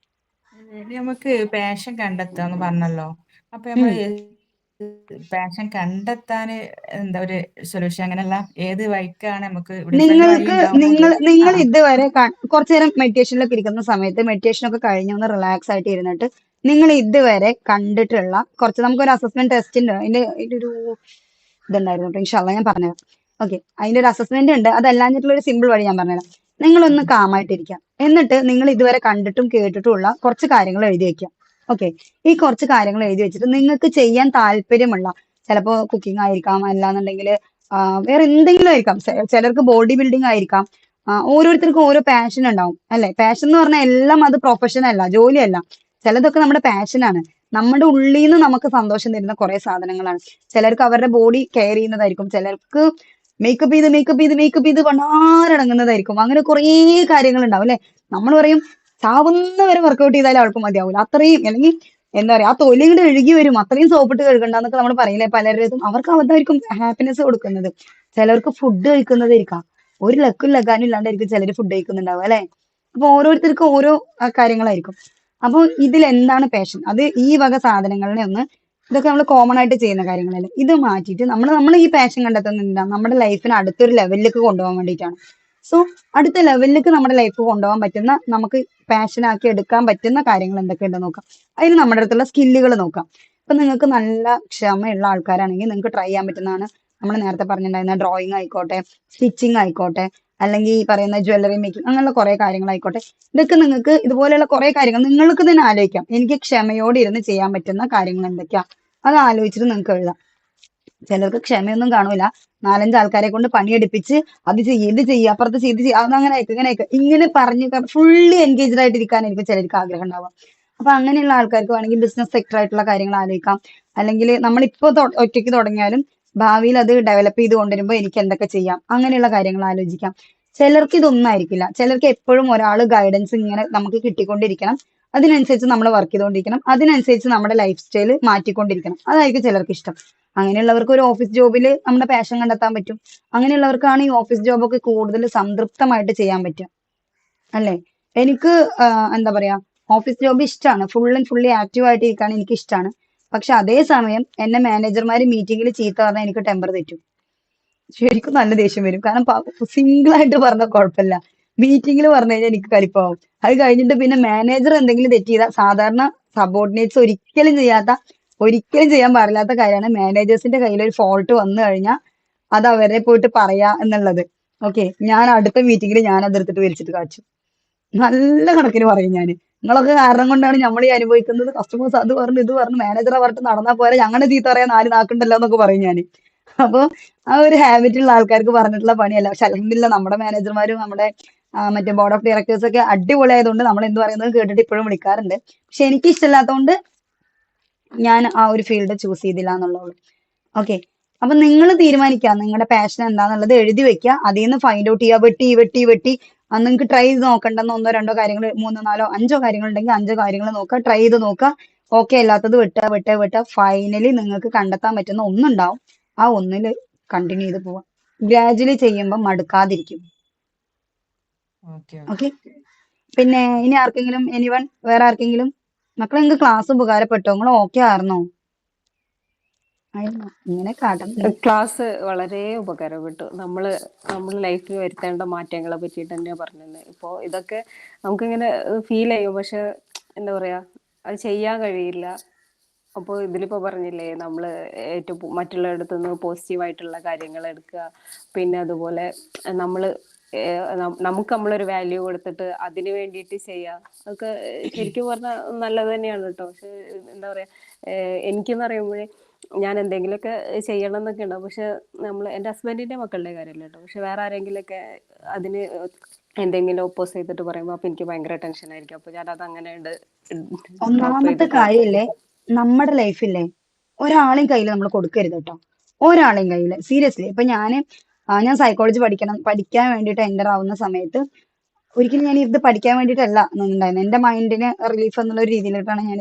നമുക്ക് പാഷൻ കണ്ടെത്താന്ന് പറഞ്ഞല്ലോ. അപ്പൊ ഉം. നമ്മള് പാഷൻ കണ്ടെത്താന് എന്താ ഒരു സൊല്യൂഷൻ? അങ്ങനെയല്ല, ഏത് വഴിക്കാണ് നമുക്ക് ഡിഫറെന്റ് വഴി നിങ്ങൾക്ക് ഉണ്ടാവുമ്പോ നിങ്ങൾ ആ ഇതുവരെ കുറച്ചു നേരം മെഡിറ്റേഷനിലൊക്കെ ഇരിക്കുന്ന സമയത്ത് മെഡിറ്റേഷൻ ഒക്കെ കഴിഞ്ഞ് ഒന്ന് റിലാക്സ് ആയിട്ട് ഇരുന്നിട്ട് നിങ്ങൾ ഇതുവരെ കണ്ടിട്ടുള്ള കുറച്ച് നമുക്കൊരു അസസ്മെന്റ് ടെസ്റ്റ് ഉണ്ട്. അതിന്റെ ഒരു ഇതുണ്ടായിരുന്നു കേട്ടോ. ഇൻഷാല്ല ഞാൻ പറഞ്ഞുതരാം. ഓക്കെ, അതിന്റെ ഒരു അസസ്മെന്റ് ഉണ്ട്. അതല്ലാഞ്ഞിട്ടുള്ള ഒരു സിമ്പിൾ വഴി ഞാൻ പറഞ്ഞുതരാം. നിങ്ങളൊന്ന് കാമായിട്ടിരിക്കാം. എന്നിട്ട് നിങ്ങൾ ഇതുവരെ കണ്ടിട്ടും കേട്ടിട്ടുമുള്ള കുറച്ച് കാര്യങ്ങൾ എഴുതി വെക്കാം. ഓക്കെ, ഈ കുറച്ച് കാര്യങ്ങൾ എഴുതി വെച്ചിട്ട് നിങ്ങൾക്ക് ചെയ്യാൻ താല്പര്യമുള്ള, ചിലപ്പോൾ കുക്കിംഗ് ആയിരിക്കാം, അല്ലാന്നുണ്ടെങ്കിൽ വേറെ എന്തെങ്കിലും ആയിരിക്കാം. ചിലർക്ക് ബോഡി ബിൽഡിംഗ് ആയിരിക്കാം. ഓരോരുത്തർക്കും ഓരോ പാഷൻ ഉണ്ടാവും അല്ലെ? പാഷൻ എന്ന് പറഞ്ഞാൽ എല്ലാം അത് പ്രൊഫഷൻ അല്ല, ജോലിയല്ല. ചിലതൊക്കെ നമ്മുടെ പാഷനാണ്. നമ്മുടെ ഉള്ളിൽ നിന്ന് നമുക്ക് സന്തോഷം തരുന്ന കുറെ സാധനങ്ങളാണ്. ചിലർക്ക് അവരുടെ ബോഡി കെയർ ചെയ്യുന്നതായിരിക്കും, ചിലർക്ക് മേക്കപ്പ് ചെയ്ത് വണ്ണാരടങ്ങുന്നതായിരിക്കും. അങ്ങനെ കുറേ കാര്യങ്ങൾ ഉണ്ടാവും അല്ലെ? നമ്മൾ പറയും ചാവുന്നവരെ വർക്കൗട്ട് ചെയ്താലും ആൾക്ക് മതിയാവില്ല, അത്രയും. അല്ലെങ്കിൽ എന്താ പറയാ, ആ തൊലി ഇങ്ങോട്ട് ഒഴുകി വരും, അത്രയും സോപ്പിട്ട് കഴുകണ്ടെന്നൊക്കെ നമ്മൾ പറയില്ലേ പലരും. അവർക്ക് അതായിരിക്കും ഹാപ്പിനെസ് കൊടുക്കുന്നത്. ചിലർക്ക് ഫുഡ് കഴിക്കുന്നതായിരിക്കാം, ഒരു ലക്കും ലഗാനും ഇല്ലാണ്ടായിരിക്കും ചിലർ ഫുഡ് കഴിക്കുന്നുണ്ടാവും അല്ലെ? അപ്പൊ ഓരോരുത്തർക്കും ഓരോ കാര്യങ്ങളായിരിക്കും. അപ്പൊ ഇതിൽ എന്താണ് പാഷൻ? അത് ഈ വക സാധനങ്ങളെ ഒന്ന്, ഇതൊക്കെ നമ്മൾ കോമൺ ആയിട്ട് ചെയ്യുന്ന കാര്യങ്ങളല്ലേ, ഇത് മാറ്റിയിട്ട് നമ്മൾ ഈ പാഷൻ കണ്ടെത്തുന്നില്ല, നമ്മുടെ ലൈഫിനെ അടുത്തൊരു ലെവലിലേക്ക് കൊണ്ടുപോകാൻ വേണ്ടിയിട്ടാണ്. സോ അടുത്ത ലെവലിലേക്ക് നമ്മുടെ ലൈഫ് കൊണ്ടുപോകാൻ പറ്റുന്ന, നമുക്ക് പാഷനാക്കി എടുക്കാൻ പറ്റുന്ന കാര്യങ്ങൾ എന്തൊക്കെയുണ്ടെന്ന് നോക്കാം. അതിന് നമ്മുടെ അടുത്തുള്ള സ്കില്ലുകൾ നോക്കാം. ഇപ്പൊ നിങ്ങൾക്ക് നല്ല ക്ഷമയുള്ള ആൾക്കാരാണെങ്കിൽ നിങ്ങൾക്ക് ട്രൈ ചെയ്യാൻ പറ്റുന്നതാണ് നമ്മൾ നേരത്തെ പറഞ്ഞിട്ടുണ്ടായിരുന്ന ഡ്രോയിങ് ആയിക്കോട്ടെ, സ്റ്റിച്ചിങ് ആയിക്കോട്ടെ, അല്ലെങ്കിൽ ഈ പറയുന്ന ജ്വല്ലറി മേക്കിംഗ്, അങ്ങനെയുള്ള കുറെ കാര്യങ്ങളായിക്കോട്ടെ. ഇതൊക്കെ നിങ്ങൾക്ക് ഇതുപോലെയുള്ള കുറെ കാര്യങ്ങൾ നിങ്ങൾക്ക് തന്നെ ആലോചിക്കാം. എനിക്ക് ക്ഷമയോടെ ഇരുന്ന് ചെയ്യാൻ പറ്റുന്ന കാര്യങ്ങൾ എന്തൊക്കെയാ, അത് ആലോചിച്ചിട്ട് നിങ്ങൾക്ക് എഴുതാം. ചിലർക്ക് ക്ഷമയൊന്നും കാണൂല, നാലഞ്ച് ആൾക്കാരെ കൊണ്ട് പണിയെടുപ്പിച്ച് അത് ചെയ്യ് ഇത് ചെയ്യ് അപ്പുറത്ത് ചെയ്ത് ചെയ്യ്, അങ്ങനെ അയക്ക് ഇങ്ങനെ അയക്ക്, ഇങ്ങനെ പറഞ്ഞ് ഫുള്ളി എൻഗേജ്ഡ് ആയിട്ട് ഇരിക്കാനായിരിക്കും ചിലർക്ക് ആഗ്രഹം ഉണ്ടാവുക. അപ്പൊ അങ്ങനെയുള്ള ആൾക്കാർക്ക് വേണമെങ്കിൽ ബിസിനസ് സെക്ടർ ആയിട്ടുള്ള കാര്യങ്ങൾ ആലോചിക്കാം. അല്ലെങ്കിൽ നമ്മളിപ്പോ ഒറ്റയ്ക്ക് തുടങ്ങിയാലും ഭാവിയിൽ അത് ഡെവലപ്പ് ചെയ്ത് കൊണ്ടുവരുമ്പോൾ എനിക്ക് എന്തൊക്കെ ചെയ്യാം, അങ്ങനെയുള്ള കാര്യങ്ങൾ ആലോചിക്കാം. ചിലർക്ക് ഇതൊന്നും ആയിരിക്കില്ല. ചിലർക്ക് എപ്പോഴും ഒരാൾ ഗൈഡൻസ് ഇങ്ങനെ നമുക്ക് കിട്ടിക്കൊണ്ടിരിക്കണം, അതിനനുസരിച്ച് നമ്മൾ വർക്ക് ചെയ്തുകൊണ്ടിരിക്കണം, അതിനനുസരിച്ച് നമ്മുടെ ലൈഫ് സ്റ്റൈൽ മാറ്റിക്കൊണ്ടിരിക്കണം, അതായിരിക്കും ചിലർക്ക് ഇഷ്ടം. അങ്ങനെയുള്ളവർക്ക് ഒരു ഓഫീസ് ജോബിൽ നമ്മുടെ പാഷൻ കണ്ടെത്താൻ പറ്റും. അങ്ങനെയുള്ളവർക്കാണ് ഈ ഓഫീസ് ജോബൊക്കെ കൂടുതൽ സംതൃപ്തമായിട്ട് ചെയ്യാൻ പറ്റുക അല്ലെ? എനിക്ക് എന്താ പറയാ, ഓഫീസ് ജോബ് ഇഷ്ടമാണ്, ഫുള്ളി ആക്റ്റീവ് ആയിട്ട് ഇരിക്കാൻ എനിക്ക് ഇഷ്ടമാണ്. പക്ഷെ അതേസമയം എന്നെ മാനേജർമാർ മീറ്റിംഗിൽ ചീത്ത പറഞ്ഞാൽ എനിക്ക് ടെമ്പർ തെറ്റും, ശരിക്കും നല്ല ദേഷ്യം വരും. കാരണം സിംഗിൾ ആയിട്ട് പറഞ്ഞാൽ കുഴപ്പമില്ല, മീറ്റിംഗിൽ പറഞ്ഞു കഴിഞ്ഞാൽ എനിക്ക് കലിപ്പാവും. അത് കഴിഞ്ഞിട്ട് പിന്നെ മാനേജർ എന്തെങ്കിലും തെറ്റ് ചെയ്താൽ, സാധാരണ സബോർഡിനേറ്റ്സ് ഒരിക്കലും ചെയ്യാൻ പാടില്ലാത്ത കാര്യമാണ് മാനേജേഴ്സിന്റെ കയ്യിൽ ഒരു ഫോൾട്ട് വന്നു കഴിഞ്ഞാൽ അത് അവരെ പോയിട്ട് പറയാ എന്നുള്ളത്. ഓക്കെ, ഞാൻ അടുത്ത മീറ്റിംഗിൽ ഞാൻ അതെടുത്തിട്ട് വലിച്ചിട്ട് കാച്ചു, നല്ല കണക്കിന് പറയും ഞാൻ. നിങ്ങളൊക്കെ കാരണം കൊണ്ടാണ് നമ്മൾ ഈ അനുഭവിക്കുന്നത്, കസ്റ്റമേഴ്സ് അത് പറഞ്ഞു ഇത് പറഞ്ഞു, മാനേജറെ പറഞ്ഞിട്ട് നടന്നാൽ പോരെ, ഞങ്ങളുടെ ചീത്ത പറയാൻ 4 നാക്കുണ്ടല്ലോ എന്നൊക്കെ പറയും ഞാൻ. അപ്പൊ ആ ഒരു ഹാബിറ്റുള്ള ആൾക്കാർക്ക് പറഞ്ഞിട്ടുള്ള പണിയല്ല. പക്ഷെ അൽഹംദുലില്ലാ നമ്മുടെ മാനേജർമാരും നമ്മുടെ മറ്റേ ബോർഡ് ഓഫ് ഡയറക്ടേഴ്സ് ഒക്കെ അടിപൊളിയായതുകൊണ്ട് നമ്മൾ എന്ത് പറയുന്നത് കേട്ടിട്ട് ഇപ്പോഴും വിളിക്കാറുണ്ട്. പക്ഷെ എനിക്ക് ഇഷ്ടമില്ലാത്തതുകൊണ്ട് ഞാൻ ആ ഒരു ഫീൽഡ് ചൂസ് ചെയ്തില്ല എന്നുള്ളൂ. ഓക്കെ, അപ്പൊ നിങ്ങൾ തീരുമാനിക്കുക നിങ്ങളുടെ പാഷൻ എന്താന്നുള്ളത് എഴുതി വെക്കുക. അതിൽ നിന്ന് ഫൈൻഡ് ഔട്ട് ചെയ്യുക, വെട്ടി നിങ്ങൾക്ക് ട്രൈ ചെയ്ത് നോക്കണ്ടെന്ന് 1 2 കാര്യങ്ങൾ, 3 4 5 കാര്യങ്ങൾ ഉണ്ടെങ്കിൽ 5 കാര്യങ്ങൾ നോക്കുക, ട്രൈ ചെയ്ത് നോക്കുക. ഓക്കെ അല്ലാത്തത് വെട്ടുക. ഫൈനലി നിങ്ങൾക്ക് കണ്ടെത്താൻ പറ്റുന്ന ഒന്നുണ്ടാവും, ആ ഒന്നില് കണ്ടിന്യൂ ചെയ്ത് പോവാം. ഗ്രാജുവലി ചെയ്യുമ്പോൾ മടുക്കാതിരിക്കും. ഓക്കെ ഓക്കെ, പിന്നെ ഇനി ആർക്കെങ്കിലും വേറെ ആർക്കെങ്കിലും മക്കളെ നിങ്ങൾക്ക് ക്ലാസ് ഉപകാരപ്പെട്ടോ? നിങ്ങൾ ഓക്കെ ആയിരുന്നോ? ഇങ്ങനെ കാട്ടുന്നു. ക്ലാസ് വളരെ ഉപകാരപ്പെട്ടു. നമ്മൾ ലൈഫിൽ വരുത്തേണ്ട മാറ്റങ്ങളെ പറ്റിയിട്ട് തന്നെയാണ് പറഞ്ഞത്. ഇപ്പോൾ ഇതൊക്കെ നമുക്കിങ്ങനെ ഫീൽ ചെയ്യും, പക്ഷെ എന്താ പറയാ, അത് ചെയ്യാൻ കഴിയില്ല. അപ്പോൾ ഇതിലിപ്പോൾ പറഞ്ഞില്ലേ, നമ്മൾ ഏറ്റവും മറ്റുള്ളവരുടെ നിന്ന് പോസിറ്റീവായിട്ടുള്ള കാര്യങ്ങൾ എടുക്കുക, പിന്നെ അതുപോലെ നമ്മൾ നമുക്ക് നമ്മളൊരു വാല്യൂ കൊടുത്തിട്ട് അതിന് വേണ്ടിയിട്ട് ചെയ്യുക, അതൊക്കെ ശരിക്കും പറഞ്ഞാൽ നല്ലത് തന്നെയാണ് കേട്ടോ. പക്ഷെ എന്താ പറയാ, എനിക്കെന്ന് പറയുമ്പോഴേ ഞാൻ എന്തെങ്കിലുമൊക്കെ ചെയ്യണം എന്നൊക്കെ ഉണ്ടാവും. പക്ഷെ എൻ്റെ ഹസ്ബൻഡിന്റെ മക്കളുടെ കാര്യമല്ല കേട്ടോ, പക്ഷെ വേറെ ആരെങ്കിലുമൊക്കെ അതിന് എന്തെങ്കിലും ഓപ്പോസ് ചെയ്തിട്ട് പറയുമ്പോൾ അപ്പൊ എനിക്ക് ഭയങ്കര ടെൻഷൻ ആയിരിക്കും. അപ്പൊ ഞാൻ അത് അങ്ങനെ ഡ്രോപ്പ് ഒന്നാമത്തെ ചെയ്തിട്ട് കാര്യമില്ലേ, നമ്മുടെ ലൈഫില്ലേ ഒരാളെയും കയ്യിൽ നമ്മൾ കൊടുക്കരുത് കേട്ടോ. ഒരാളെയും കയ്യിൽ സീരിയസ്ലി. ഇപ്പൊ ഞാൻ സൈക്കോളജി പഠിക്കാൻ വേണ്ടിയിട്ട് എൻ്റർ ആവുന്ന സമയത്ത് ഒരിക്കലും ഞാൻ ഇത് പഠിക്കാൻ വേണ്ടിയിട്ടല്ല നിന്നുണ്ടായിരുന്നത്. എന്റെ മൈൻഡിന് റിലീഫ് എന്നുള്ള ഒരു രീതിയിലോട്ടാണ് ഞാൻ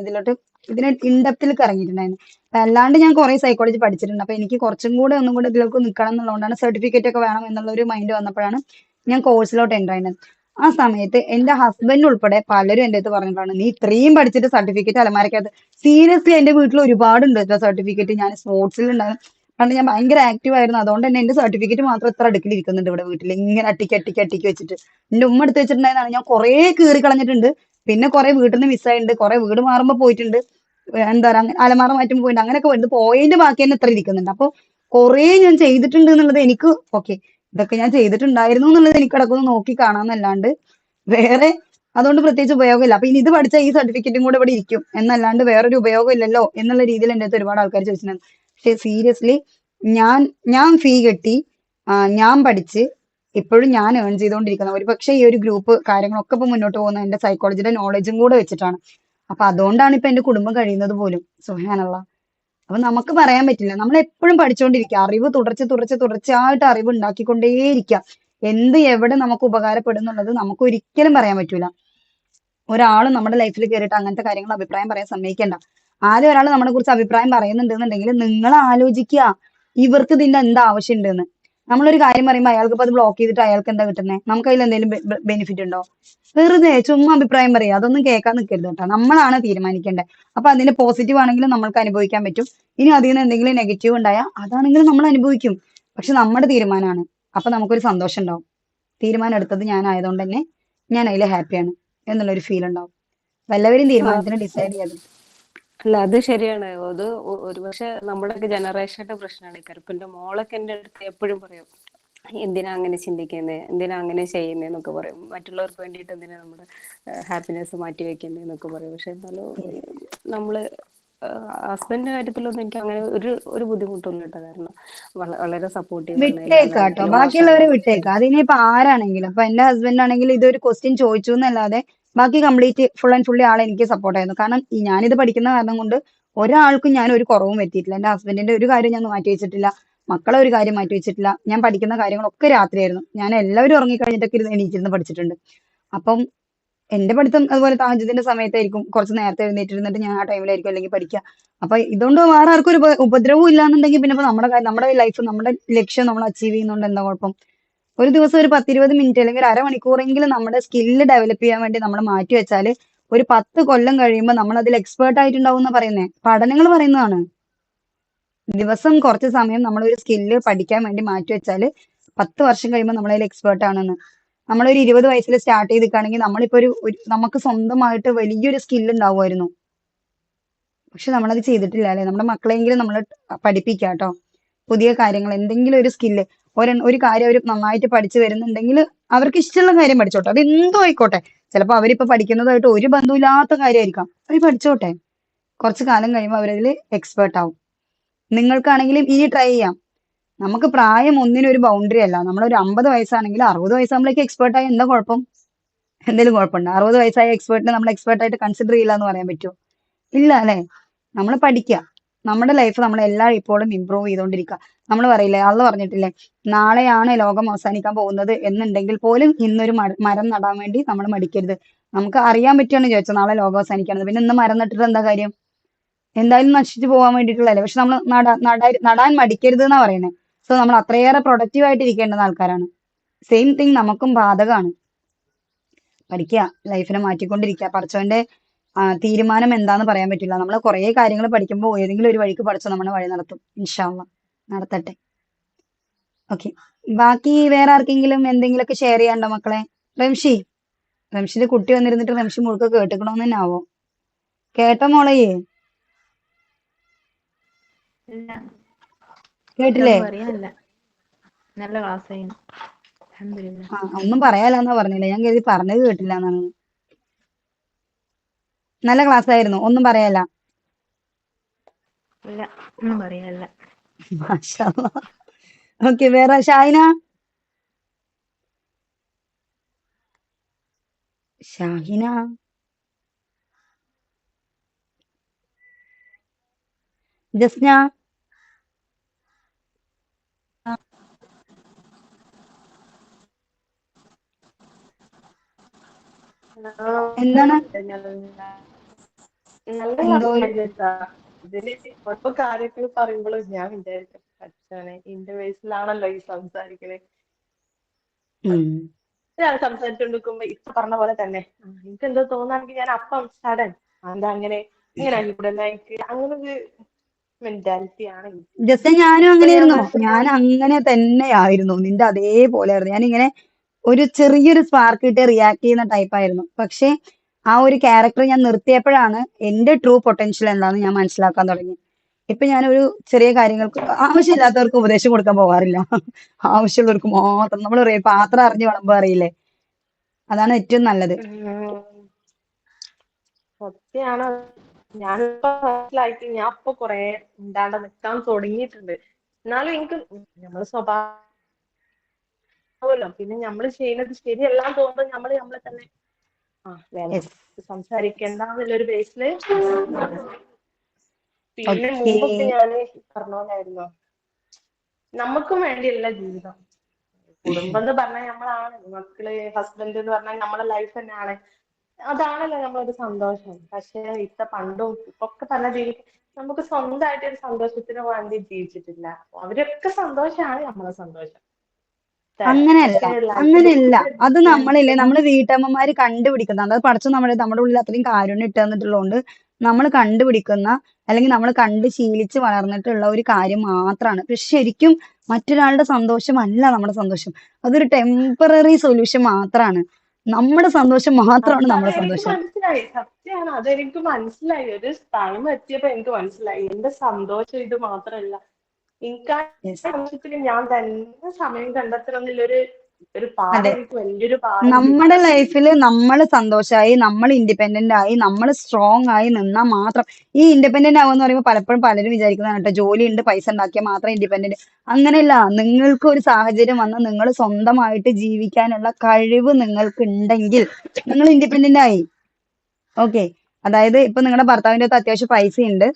ഇതിനെ ഇൻഡെപ്തിലേക്ക് ഇറങ്ങിയിട്ടുണ്ടായിരുന്നത്. അപ്പൊ അല്ലാണ്ട് ഞാൻ കുറെ സൈക്കോളജി പഠിച്ചിട്ടുണ്ട്. അപ്പൊ എനിക്ക് കുറച്ചും കൂടെ ഒന്നും കൂടെ ഇതിലേക്ക് നിൽക്കണം എന്നുള്ളതുകൊണ്ടാണ്, സർട്ടിഫിക്കറ്റ് ഒക്കെ വേണം എന്നുള്ള ഒരു മൈൻഡ് വന്നപ്പോഴാണ് ഞാൻ കോഴ്സിലോട്ട് എൻ്റർ ആയിരുന്നത്. ആ സമയത്ത് എന്റെ ഹസ്ബൻഡ് ഉൾപ്പെടെ പലരും എന്റെ അടുത്ത് പറഞ്ഞിട്ടാണ് നീ ഇത്രയും പഠിച്ചിട്ട് സർട്ടിഫിക്കറ്റ് അലമാരക്കകത്ത്. സീരിയസ്ലി എന്റെ വീട്ടിൽ ഒരുപാടുണ്ട് കേട്ടോ സർട്ടിഫിക്കറ്റ്. ഞാൻ സ്പോർട്സിൽ ഉണ്ടായിരുന്നു, കാരണം ഞാൻ ഭയങ്കര ആക്റ്റീവ് ആയിരുന്നു. അതുകൊണ്ട് തന്നെ എന്റെ സർട്ടിഫിക്കറ്റ് മാത്രം ഇത്ര അടുക്കിലിരിക്കുന്നുണ്ട് ഇവിടെ വീട്ടിൽ, ഇങ്ങനെ അട്ടിക്ക് വെച്ചിട്ട്. എന്റെ ഉമ്മ എടുത്ത് വെച്ചിട്ടുണ്ടായതാണ്. ഞാൻ കുറെ കീറി കളഞ്ഞിട്ടുണ്ട്, പിന്നെ കുറെ വീട്ടിൽ നിന്ന് മിസ്സായിട്ടുണ്ട്, കുറെ വീട് മാറുമ്പോ പോയിട്ടുണ്ട്, എന്താ പറയാ അലമാര മാറ്റുമ്പോൾ പോയിട്ടുണ്ട്, അങ്ങനെയൊക്കെ പോയിട്ട് പോയിന്റ് ബാക്കി തന്നെ ഇത്ര ഇരിക്കുന്നുണ്ട്. അപ്പൊ കുറെ ഞാൻ ചെയ്തിട്ടുണ്ട് എന്നുള്ളത് എനിക്ക് ഓക്കെ, ഇതൊക്കെ ഞാൻ ചെയ്തിട്ടുണ്ടായിരുന്നു എന്നുള്ളത് എനിക്ക് ഇടക്കൊന്ന് നോക്കി കാണാന്നല്ലാണ്ട് വേറെ അതുകൊണ്ട് പ്രത്യേകിച്ച് ഉപയോഗമില്ല. അപ്പൊ ഇനി ഇത് പഠിച്ച ഈ സർട്ടിഫിക്കറ്റും കൂടെ ഇവിടെ ഇരിക്കും എന്നല്ലാണ്ട് വേറൊരു ഉപയോഗം ഇല്ലല്ലോ എന്നുള്ള രീതിയിൽ എന്റെ അടുത്ത് ഒരുപാട് ആൾക്കാർ ചോദിച്ചിട്ടുണ്ട്. പക്ഷെ സീരിയസ്ലി ഞാൻ ഞാൻ ഫീ കെട്ടി ഞാൻ പഠിച്ച് ഇപ്പോഴും ഞാൻ ഏൺ ചെയ്തുകൊണ്ടിരിക്കുന്ന ഒരു പക്ഷേ ഈ ഒരു ഗ്രൂപ്പ് കാര്യങ്ങളൊക്കെ ഇപ്പൊ മുന്നോട്ട് പോകുന്ന എന്റെ സൈക്കോളജിയുടെ നോളജും കൂടെ വെച്ചിട്ടാണ്. അപ്പൊ അതുകൊണ്ടാണ് ഇപ്പൊ എന്റെ കുടുംബം കഴിയുന്നത് പോലും. സുബ്ഹാനല്ലാഹ്. അപ്പൊ നമുക്ക് പറയാൻ പറ്റില്ല, നമ്മൾ എപ്പോഴും പഠിച്ചുകൊണ്ടിരിക്കുക, അറിവ് തുടർച്ചയായിട്ട് അറിവ് ഉണ്ടാക്കിക്കൊണ്ടേയിരിക്കുക. എന്ത് എവിടെ നമുക്ക് ഉപകാരപ്പെടും എന്നുള്ളത് നമുക്ക് ഒരിക്കലും പറയാൻ പറ്റൂല. ഒരാളും നമ്മുടെ ലൈഫിൽ കയറിയിട്ട് അങ്ങനത്തെ കാര്യങ്ങൾ അഭിപ്രായം പറയാൻ സമ്മതിക്കണ്ട. ആരും ഒരാൾ നമ്മളെ കുറിച്ച് അഭിപ്രായം പറയുന്നുണ്ടെന്നുണ്ടെങ്കിൽ നിങ്ങൾ ആലോചിക്കുക ഇവർക്ക് ഇതിന്റെ എന്താ ആവശ്യം ഉണ്ടെന്ന്. നമ്മളൊരു കാര്യം പറയുമ്പോൾ അയാൾക്ക് ഇപ്പൊ അത് ബ്ലോക്ക് ചെയ്തിട്ട് അയാൾക്ക് എന്താ കിട്ടുന്നത്? നമുക്ക് അതിൽ എന്തെങ്കിലും ബെനിഫിറ്റ് ഉണ്ടോ? വെറുതെ ചുമ്മാ അഭിപ്രായം പറയുക, അതൊന്നും കേൾക്കാൻ നിൽക്കരുത് കേട്ടോ. നമ്മളാണ് തീരുമാനിക്കേണ്ടത്. അപ്പൊ അതിന്റെ പോസിറ്റീവ് ആണെങ്കിലും നമ്മൾക്ക് അനുഭവിക്കാൻ പറ്റും, ഇനി അതിൽ നിന്ന് എന്തെങ്കിലും നെഗറ്റീവ് ഉണ്ടായാൽ അതാണെങ്കിലും നമ്മൾ അനുഭവിക്കും. പക്ഷെ നമ്മുടെ തീരുമാനമാണ്, അപ്പൊ നമുക്കൊരു സന്തോഷം ഉണ്ടാവും. തീരുമാനം എടുത്തത് ഞാനായതുകൊണ്ട് തന്നെ ഞാൻ അതിൽ ഹാപ്പിയാണ് എന്നുള്ളൊരു ഫീൽ ഉണ്ടാവും. വല്ലവരും തീരുമാനത്തിന് ഡിസൈഡ് ചെയ്യാതെ. അല്ല, അത് ശരിയാണ്. അത് ഒരുപക്ഷെ നമ്മുടെയൊക്കെ ജനറേഷന്റെ പ്രശ്നമാണ്. ഇപ്പൊ എന്റെ മോളൊക്കെ എന്റെ അടുത്ത് എപ്പോഴും പറയും, എന്തിനാ അങ്ങനെ ചിന്തിക്കുന്നത്, എന്തിനാ അങ്ങനെ ചെയ്യുന്നതെന്നൊക്കെ പറയും. മറ്റുള്ളവർക്ക് വേണ്ടിയിട്ട് എന്തിനാ നമ്മുടെ ഹാപ്പിനെസ് മാറ്റി വെക്കുന്നതെന്നൊക്കെ പറയും. പക്ഷെ എന്നാലും നമ്മള് ഹസ്ബൻഡിന്റെ കാര്യത്തിലൊന്നും എനിക്ക് അങ്ങനെ ഒരു ബുദ്ധിമുട്ടൊന്നും കേട്ടോ. കാരണം വളരെ സപ്പോർട്ടീവ് ആണ് എല്ലാ വിട്ടേക്കാട്ടോ, കാര്യത്തിലും. ബാക്കിയുള്ളവരെ മാഷാഅല്ലാഹ്. വിട്ടേക്കാം. അതിനിപ്പോ ആരാണെങ്കിലും, ഇപ്പൊ എന്റെ ഹസ്ബൻഡ് ആണെങ്കിൽ ഇതൊരു ക്വസ്റ്റ്യൻ ചോദിച്ചു എന്നല്ലാതെ ബാക്കി കംപ്ലീറ്റ് ഫുൾ ആൻഡ് ഫുള്ളി ആൾ എനിക്ക് സപ്പോർട്ട് ആയിരുന്നു. കാരണം ഞാനിത് പഠിക്കുന്ന കാരണം കൊണ്ട് ഒരാൾക്കും ഞാൻ ഒരു കുറവും വരുത്തിയിട്ടില്ല. എന്റെ ഹസ്ബൻഡിന്റെ ഒരു കാര്യം ഞാൻ മാറ്റി വെച്ചിട്ടില്ല, മക്കളെ ഒരു കാര്യം മാറ്റി വെച്ചിട്ടില്ല. ഞാൻ പഠിക്കുന്ന കാര്യങ്ങളൊക്കെ രാത്രിയായിരുന്നു, ഞാൻ എല്ലാവരും ഉറങ്ങിക്കഴിഞ്ഞിട്ടൊക്കെ എണീച്ചിരുന്ന് പഠിച്ചിട്ടുണ്ട്. അപ്പം എന്റെ പഠിത്തം അതുപോലെ താഹജ്ജുദിന്റെ സമയത്തായിരിക്കും, കുറച്ച് നേരത്തെ എഴുന്നേറ്റിരുന്നിട്ട് ഞാൻ ആ ടൈമിലായിരിക്കും അല്ലെങ്കിൽ പഠിക്കുക. അപ്പൊ ഇതുകൊണ്ട് വേറെ ആർക്കും ഒരു ഉപദ്രവവും ഇല്ലാന്നുണ്ടെങ്കിൽ പിന്നെ ഇപ്പൊ നമ്മുടെ ലൈഫ്, നമ്മുടെ ലക്ഷ്യം നമ്മൾ അച്ചീവ് ചെയ്യുന്നതുകൊണ്ട് എന്താ കുഴപ്പം? ഒരു ദിവസം ഒരു 10-20 മിനിറ്റ് അല്ലെങ്കിൽ ഒരു അരമണിക്കൂറെങ്കിലും നമ്മുടെ സ്കില്ല് ഡെവലപ്പ് ചെയ്യാൻ വേണ്ടി നമ്മൾ മാറ്റി വെച്ചാൽ ഒരു 10 കൊല്ലം കഴിയുമ്പോൾ നമ്മൾ അതിൽ എക്സ്പേർട്ട് ആയിട്ടുണ്ടാവും എന്നാ പറയുന്നേ, പഠനങ്ങൾ പറയുന്നതാണ്. ദിവസം കുറച്ച് സമയം നമ്മൾ ഒരു സ്കില്ല് പഠിക്കാൻ വേണ്ടി മാറ്റി വെച്ചാൽ 10 വർഷം കഴിയുമ്പോൾ നമ്മളതിൽ എക്സ്പേർട്ട് ആണെന്ന്. നമ്മളൊരു 20 വയസ്സിൽ സ്റ്റാർട്ട് ചെയ്തിരിക്കുകയാണെങ്കിൽ നമ്മളിപ്പോ നമുക്ക് സ്വന്തമായിട്ട് വലിയൊരു സ്കില്ല് ഉണ്ടാവുമായിരുന്നു. പക്ഷെ നമ്മളത് ചെയ്തിട്ടില്ല അല്ലെ? നമ്മുടെ മക്കളെങ്കിലും നമ്മൾ പഠിപ്പിക്കുക കേട്ടോ, പുതിയ കാര്യങ്ങൾ, എന്തെങ്കിലും ഒരു സ്കില്ല്, ഒരു കാര്യം അവർ നന്നായിട്ട് പഠിച്ചു വരുന്നുണ്ടെങ്കിൽ അവർക്ക് ഇഷ്ടമുള്ള കാര്യം പഠിച്ചോട്ടെ, അത് എന്തോ ആയിക്കോട്ടെ. ചിലപ്പോൾ അവരിപ്പോ പഠിക്കുന്നതായിട്ട് ഒരു ബന്ധമില്ലാത്ത കാര്യമായിരിക്കാം, അവർ പഠിച്ചോട്ടെ. കുറച്ച് കാലം കഴിയുമ്പോൾ അവരതിൽ എക്സ്പേർട്ട് ആവും. നിങ്ങൾക്കാണെങ്കിലും ഇനി ട്രൈ ചെയ്യാം. നമുക്ക് പ്രായം ഒന്നിനും ഒരു ബൗണ്ടറി അല്ല. നമ്മളൊരു 50 വയസ്സാണെങ്കിൽ 60 വയസ്സാകുമ്പോഴേക്ക് എക്സ്പേർട്ട് ആയ എന്താ കുഴപ്പം? എന്തെങ്കിലും കുഴപ്പമുണ്ടോ? 60 വയസ്സായ എക്സ്പേർട്ടിനെ നമ്മൾ എക്സ്പേർട്ട് ആയിട്ട് കൺസിഡർ ചെയ്യില്ല എന്ന് പറയാൻ പറ്റുമോ? ഇല്ല അല്ലെ? നമ്മൾ പഠിക്കുക, നമ്മുടെ ലൈഫ് നമ്മൾ എല്ലാ ഇപ്പോഴും ഇമ്പ്രൂവ് ചെയ്തുകൊണ്ടിരിക്കുക. നമ്മൾ പറയില്ലേ, അള്ള പറഞ്ഞിട്ടില്ലേ, നാളെയാണ് ലോകം അവസാനിക്കാൻ പോകുന്നത് എന്നുണ്ടെങ്കിൽ പോലും ഇന്നൊരു മരം നടാൻ വേണ്ടി നമ്മൾ മടിക്കരുത്. നമുക്ക് അറിയാൻ പറ്റുകയാണ് ചോദിച്ചോ നാളെ ലോകം അവസാനിക്കുകയാണെന്ന്, പിന്നെ ഇന്ന് മരം നട്ടിട്ട് എന്താ കാര്യം? എന്തായാലും നശിച്ചു പോകാൻ വേണ്ടിയിട്ടുള്ളതല്ലേ. പക്ഷെ നമ്മൾ നടാൻ മടിക്കരുത് എന്നാ പറയുന്നത്. സോ നമ്മൾ അത്രയേറെ പ്രൊഡക്റ്റീവ് ആയിട്ട് ഇരിക്കേണ്ടുന്ന ആൾക്കാരാണ്. സെയിം തിങ് നമുക്കും ബാധകമാണ്. പഠിക്കുക, ലൈഫിനെ മാറ്റിക്കൊണ്ടിരിക്കുക. പടച്ചവന്റെ തീരുമാനം എന്താന്ന് പറയാൻ പറ്റില്ല. നമ്മൾ കുറെ കാര്യങ്ങൾ പഠിക്കുമ്പോൾ ഏതെങ്കിലും ഒരു വഴിക്ക് പഠിച്ചോ നമ്മളെ വഴി നടത്തും. ഇൻഷാ അള്ളാ നടത്തട്ടെ. ഓക്കെ, ബാക്കി വേറെ ആർക്കെങ്കിലും എന്തെങ്കിലുമൊക്കെ ഷെയർ ചെയ്യാണ്ടോ മക്കളെ? റംഷിന്റെ കുട്ടി വന്നിരുന്നിട്ട് റംഷി മുഴുക്ക കേട്ടിക്കണോന്ന് തന്നെ ആവോ? കേട്ടോ മോളെയേ? ഇല്ല, കേട്ടില്ലേ? ഇതൊന്നും പറയാനില്ല. നല്ല ക്ലാസ് ആയിരുന്നു. അൽഹംദുലില്ലാ. ഒന്നും പറയാലെന്നാ പറഞ്ഞില്ലേ, ഞാൻ കരുതി പറഞ്ഞത് കേട്ടില്ല എന്നാണ്. നല്ല ക്ലാസ് ആയിരുന്നു, ഒന്നും പറയാല. ഇല്ല, ഒന്നും പറയാനില്ല. മാഷാ അള്ളാ. ഓക്കെ, വേറെ ഷാഹിന? ഷാഹിന ജസ്ന എന്താണ് നല്ല എന്തോ ക്ലാസ്സാ. ഇതില് ഓരോ കാര്യങ്ങൾ പറയുമ്പോഴും ഞാൻ വിചാരിക്കും, പഠിച്ചോനെ, ഇന്റെ വയസ്സിലാണല്ലോ ഈ സംസാരിക്കണേ. ഉം ഒരാൾ സംസാരിച്ചുകൊണ്ടിരിക്കുമ്പോ ഇപ്പൊ പറഞ്ഞ പോലെ തന്നെ എനിക്ക് എന്തോ തോന്നുകയാണെങ്കിൽ ഞാൻ അപ്പം സഡൻ എന്താ അങ്ങനെ ഇങ്ങനെ ആക്കിക്കൂടെ എന്നാ എനിക്ക് അങ്ങനെ ഒരു മെന്റാലിറ്റി ആണ് എനിക്ക്. ജസ്റ്റ് ഞാനും ഇപ്പൊ ഞാൻ അങ്ങനെയായിരുന്നു. പക്ഷെ ഞാൻ അങ്ങനെ തന്നെയായിരുന്നു. നിന്റെ അതേപോലെ ആയിരുന്നു. ഞാനിങ്ങനെ ഒരു ചെറിയൊരു സ്പാർക്ക് കിട്ടി റിയാക്ട് ചെയ്യുന്ന ടൈപ്പ് ആയിരുന്നു. പക്ഷെ ആ ഒരു ക്യാരക്ടർ ഞാൻ നിർത്തിയപ്പോഴാണ് എന്റെ ട്രൂ പൊട്ടൻഷ്യൽ എന്താണെന്ന് ഞാൻ മനസ്സിലാക്കാൻ തുടങ്ങി. ഇപ്പൊ ഞാനൊരു ചെറിയ കാര്യങ്ങൾക്ക് ആവശ്യമില്ലാത്തവർക്ക് ഉപദേശം കൊടുക്കാൻ പോകാറില്ല. ആവശ്യമുള്ളവർക്ക് മാത്രം നമ്മൾ പാത്രം അറിഞ്ഞ് വിളമ്പോ അറിയില്ലേ, അതാണ് ഏറ്റവും നല്ലത്. സത്യാണ്. ഞാനിപ്പോ മനസ്സിലായിട്ട് ഞാൻ ഇപ്പൊ കൊറേ മിണ്ടാണ്ട് നിക്കാൻ തുടങ്ങിയിട്ടുണ്ട്. എന്നാലും എനിക്ക് നമ്മളെ സ്വഭാവമല്ലോ, പിന്നെ നമ്മള് ചെയ്യുന്നത് ശരിയല്ലാന്ന് തോന്നുമ്പോ നമ്മളെ തന്നെ വേണ്ട യെസ്. സംസാരിക്കണ്ട എന്നുള്ളൊരു ബേസില്. പിന്നെ ഓക്കേ. മുമ്പൊക്കെ ഞാന് പറഞ്ഞ പോലായിരുന്നു, നമുക്കും വേണ്ടിയല്ല ജീവിതം. കുടുംബം എന്ന് പറഞ്ഞാൽ നമ്മളാണ്, മക്കള് ഹസ്ബൻഡ് എന്ന് പറഞ്ഞാൽ നമ്മളെ ലൈഫ് തന്നെയാണ്. അതാണല്ലോ നമ്മളൊരു സന്തോഷം. പക്ഷെ പണ്ടും ഇപ്പൊക്കെ പറഞ്ഞ നമുക്ക് സ്വന്തമായിട്ട് ഒരു സന്തോഷത്തിന് വേണ്ടി ജീവിച്ചിട്ടില്ല. അവരൊക്കെ സന്തോഷമാണ് നമ്മളെ സന്തോഷം. അങ്ങനെയല്ല, പക്ഷെ ലൈഫിൽ അങ്ങനെയല്ല. അത് നമ്മളില്ലേ, നമ്മള് വീട്ടമ്മമാര് കണ്ടുപിടിക്കുന്ന, അതായത് പടച്ചോൻ നമ്മുടെ ഉള്ളിൽ അത്രയും കാരുണ്യം ഇട്ട് തന്നിട്ടുള്ളതുകൊണ്ട് നമ്മൾ കണ്ടുപിടിക്കുന്ന, അല്ലെങ്കിൽ നമ്മൾ കണ്ട് ശീലിച്ച് വളർന്നിട്ടുള്ള ഒരു കാര്യം മാത്രമാണ്. പക്ഷെ ശരിക്കും മറ്റൊരാളുടെ സന്തോഷമല്ല നമ്മുടെ സന്തോഷം. അതൊരു ടെമ്പററി സൊല്യൂഷൻ മാത്രമാണ്. നമ്മുടെ സന്തോഷം മാത്രമാണ് നമ്മുടെ എനിക്ക് സന്തോഷം. മനസ്സിലായി, സത്യമാണ്. അതെനിക്ക് മനസ്സിലായി. ഒരു ടൈം എത്തിയപ്പോ എനിക്ക് മനസ്സിലായി എന്റെ സന്തോഷം ഇത് മാത്രമല്ല. എനിക്ക് ആ യെസ്. സന്തോഷത്തിന് ഞാൻ തന്നെ സമയം കണ്ടെത്തണം എന്നുള്ളൊരു പാഠം അതെ. എനിക്ക് വലിയൊരു പാഠം കിട്ടി. നമ്മുടെ ലൈഫിൽ നമ്മൾ സന്തോഷമായി, നമ്മൾ ഇൻഡിപെൻഡന്റ് ആയി, നമ്മൾ സ്ട്രോങ് ആയി നിന്നാൽ മാത്രം. ഈ ഇൻഡിപെൻഡന്റ് ആവുക എന്ന് പറയുമ്പോൾ പലപ്പോഴും പലരും വിചാരിക്കുന്നതാണ് കേട്ടോ, ജോലി ഉണ്ട്, പൈസ ഉണ്ടാക്കിയാൽ മാത്രം ഇൻഡിപെൻഡന്റ്. അങ്ങനെയല്ല. നിങ്ങൾക്ക് ഒരു സാഹചര്യം വന്ന് നിങ്ങൾ സ്വന്തമായിട്ട് ജീവിക്കാനുള്ള കഴിവ് നിങ്ങൾക്ക് ഉണ്ടെങ്കിൽ നിങ്ങൾ ഇൻഡിപെൻഡന്റ് ആയി. ഓക്കെ. അതായത് ഇപ്പൊ നിങ്ങളുടെ ഭർത്താവിന്റെ അടുത്ത് അത്യാവശ്യം പൈസ ഉണ്ട്,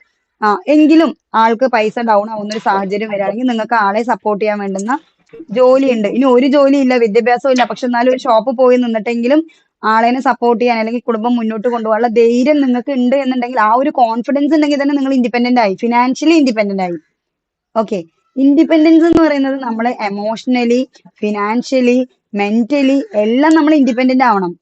എങ്കിലും ആൾക്ക് പൈസ ഡൗൺ ആവുന്ന ഒരു സാഹചര്യം വരികയാണെങ്കിൽ നിങ്ങൾക്ക് ആളെ സപ്പോർട്ട് ചെയ്യാൻ വേണ്ടുന്ന ജോലിയുണ്ട്. ഇനി ഒരു ജോലി ഇല്ല, വിദ്യാഭ്യാസം ഇല്ല, പക്ഷെ എന്നാലും ഒരു ഷോപ്പ് പോയി നിന്നിട്ടെങ്കിലും ആളെനെ സപ്പോർട്ട് ചെയ്യാൻ അല്ലെങ്കിൽ കുടുംബം മുന്നോട്ട് കൊണ്ടുപോകാനുള്ള ധൈര്യം നിങ്ങൾക്ക് ഉണ്ട് എന്നുണ്ടെങ്കിൽ, ആ ഒരു കോൺഫിഡൻസ് ഉണ്ടെങ്കിൽ തന്നെ നിങ്ങൾ ഇൻഡിപെൻഡന്റ് ആയി, ഫിനാൻഷ്യലി ഇൻഡിപെൻഡന്റ് ആയി. ഓക്കെ. ഇൻഡിപെൻഡൻസ് എന്ന് പറയുന്നത് നമ്മളെ എമോഷണലി, ഫിനാൻഷ്യലി, മെന്റലി എല്ലാം നമ്മൾ ഇൻഡിപെൻഡന്റ് ആവണം.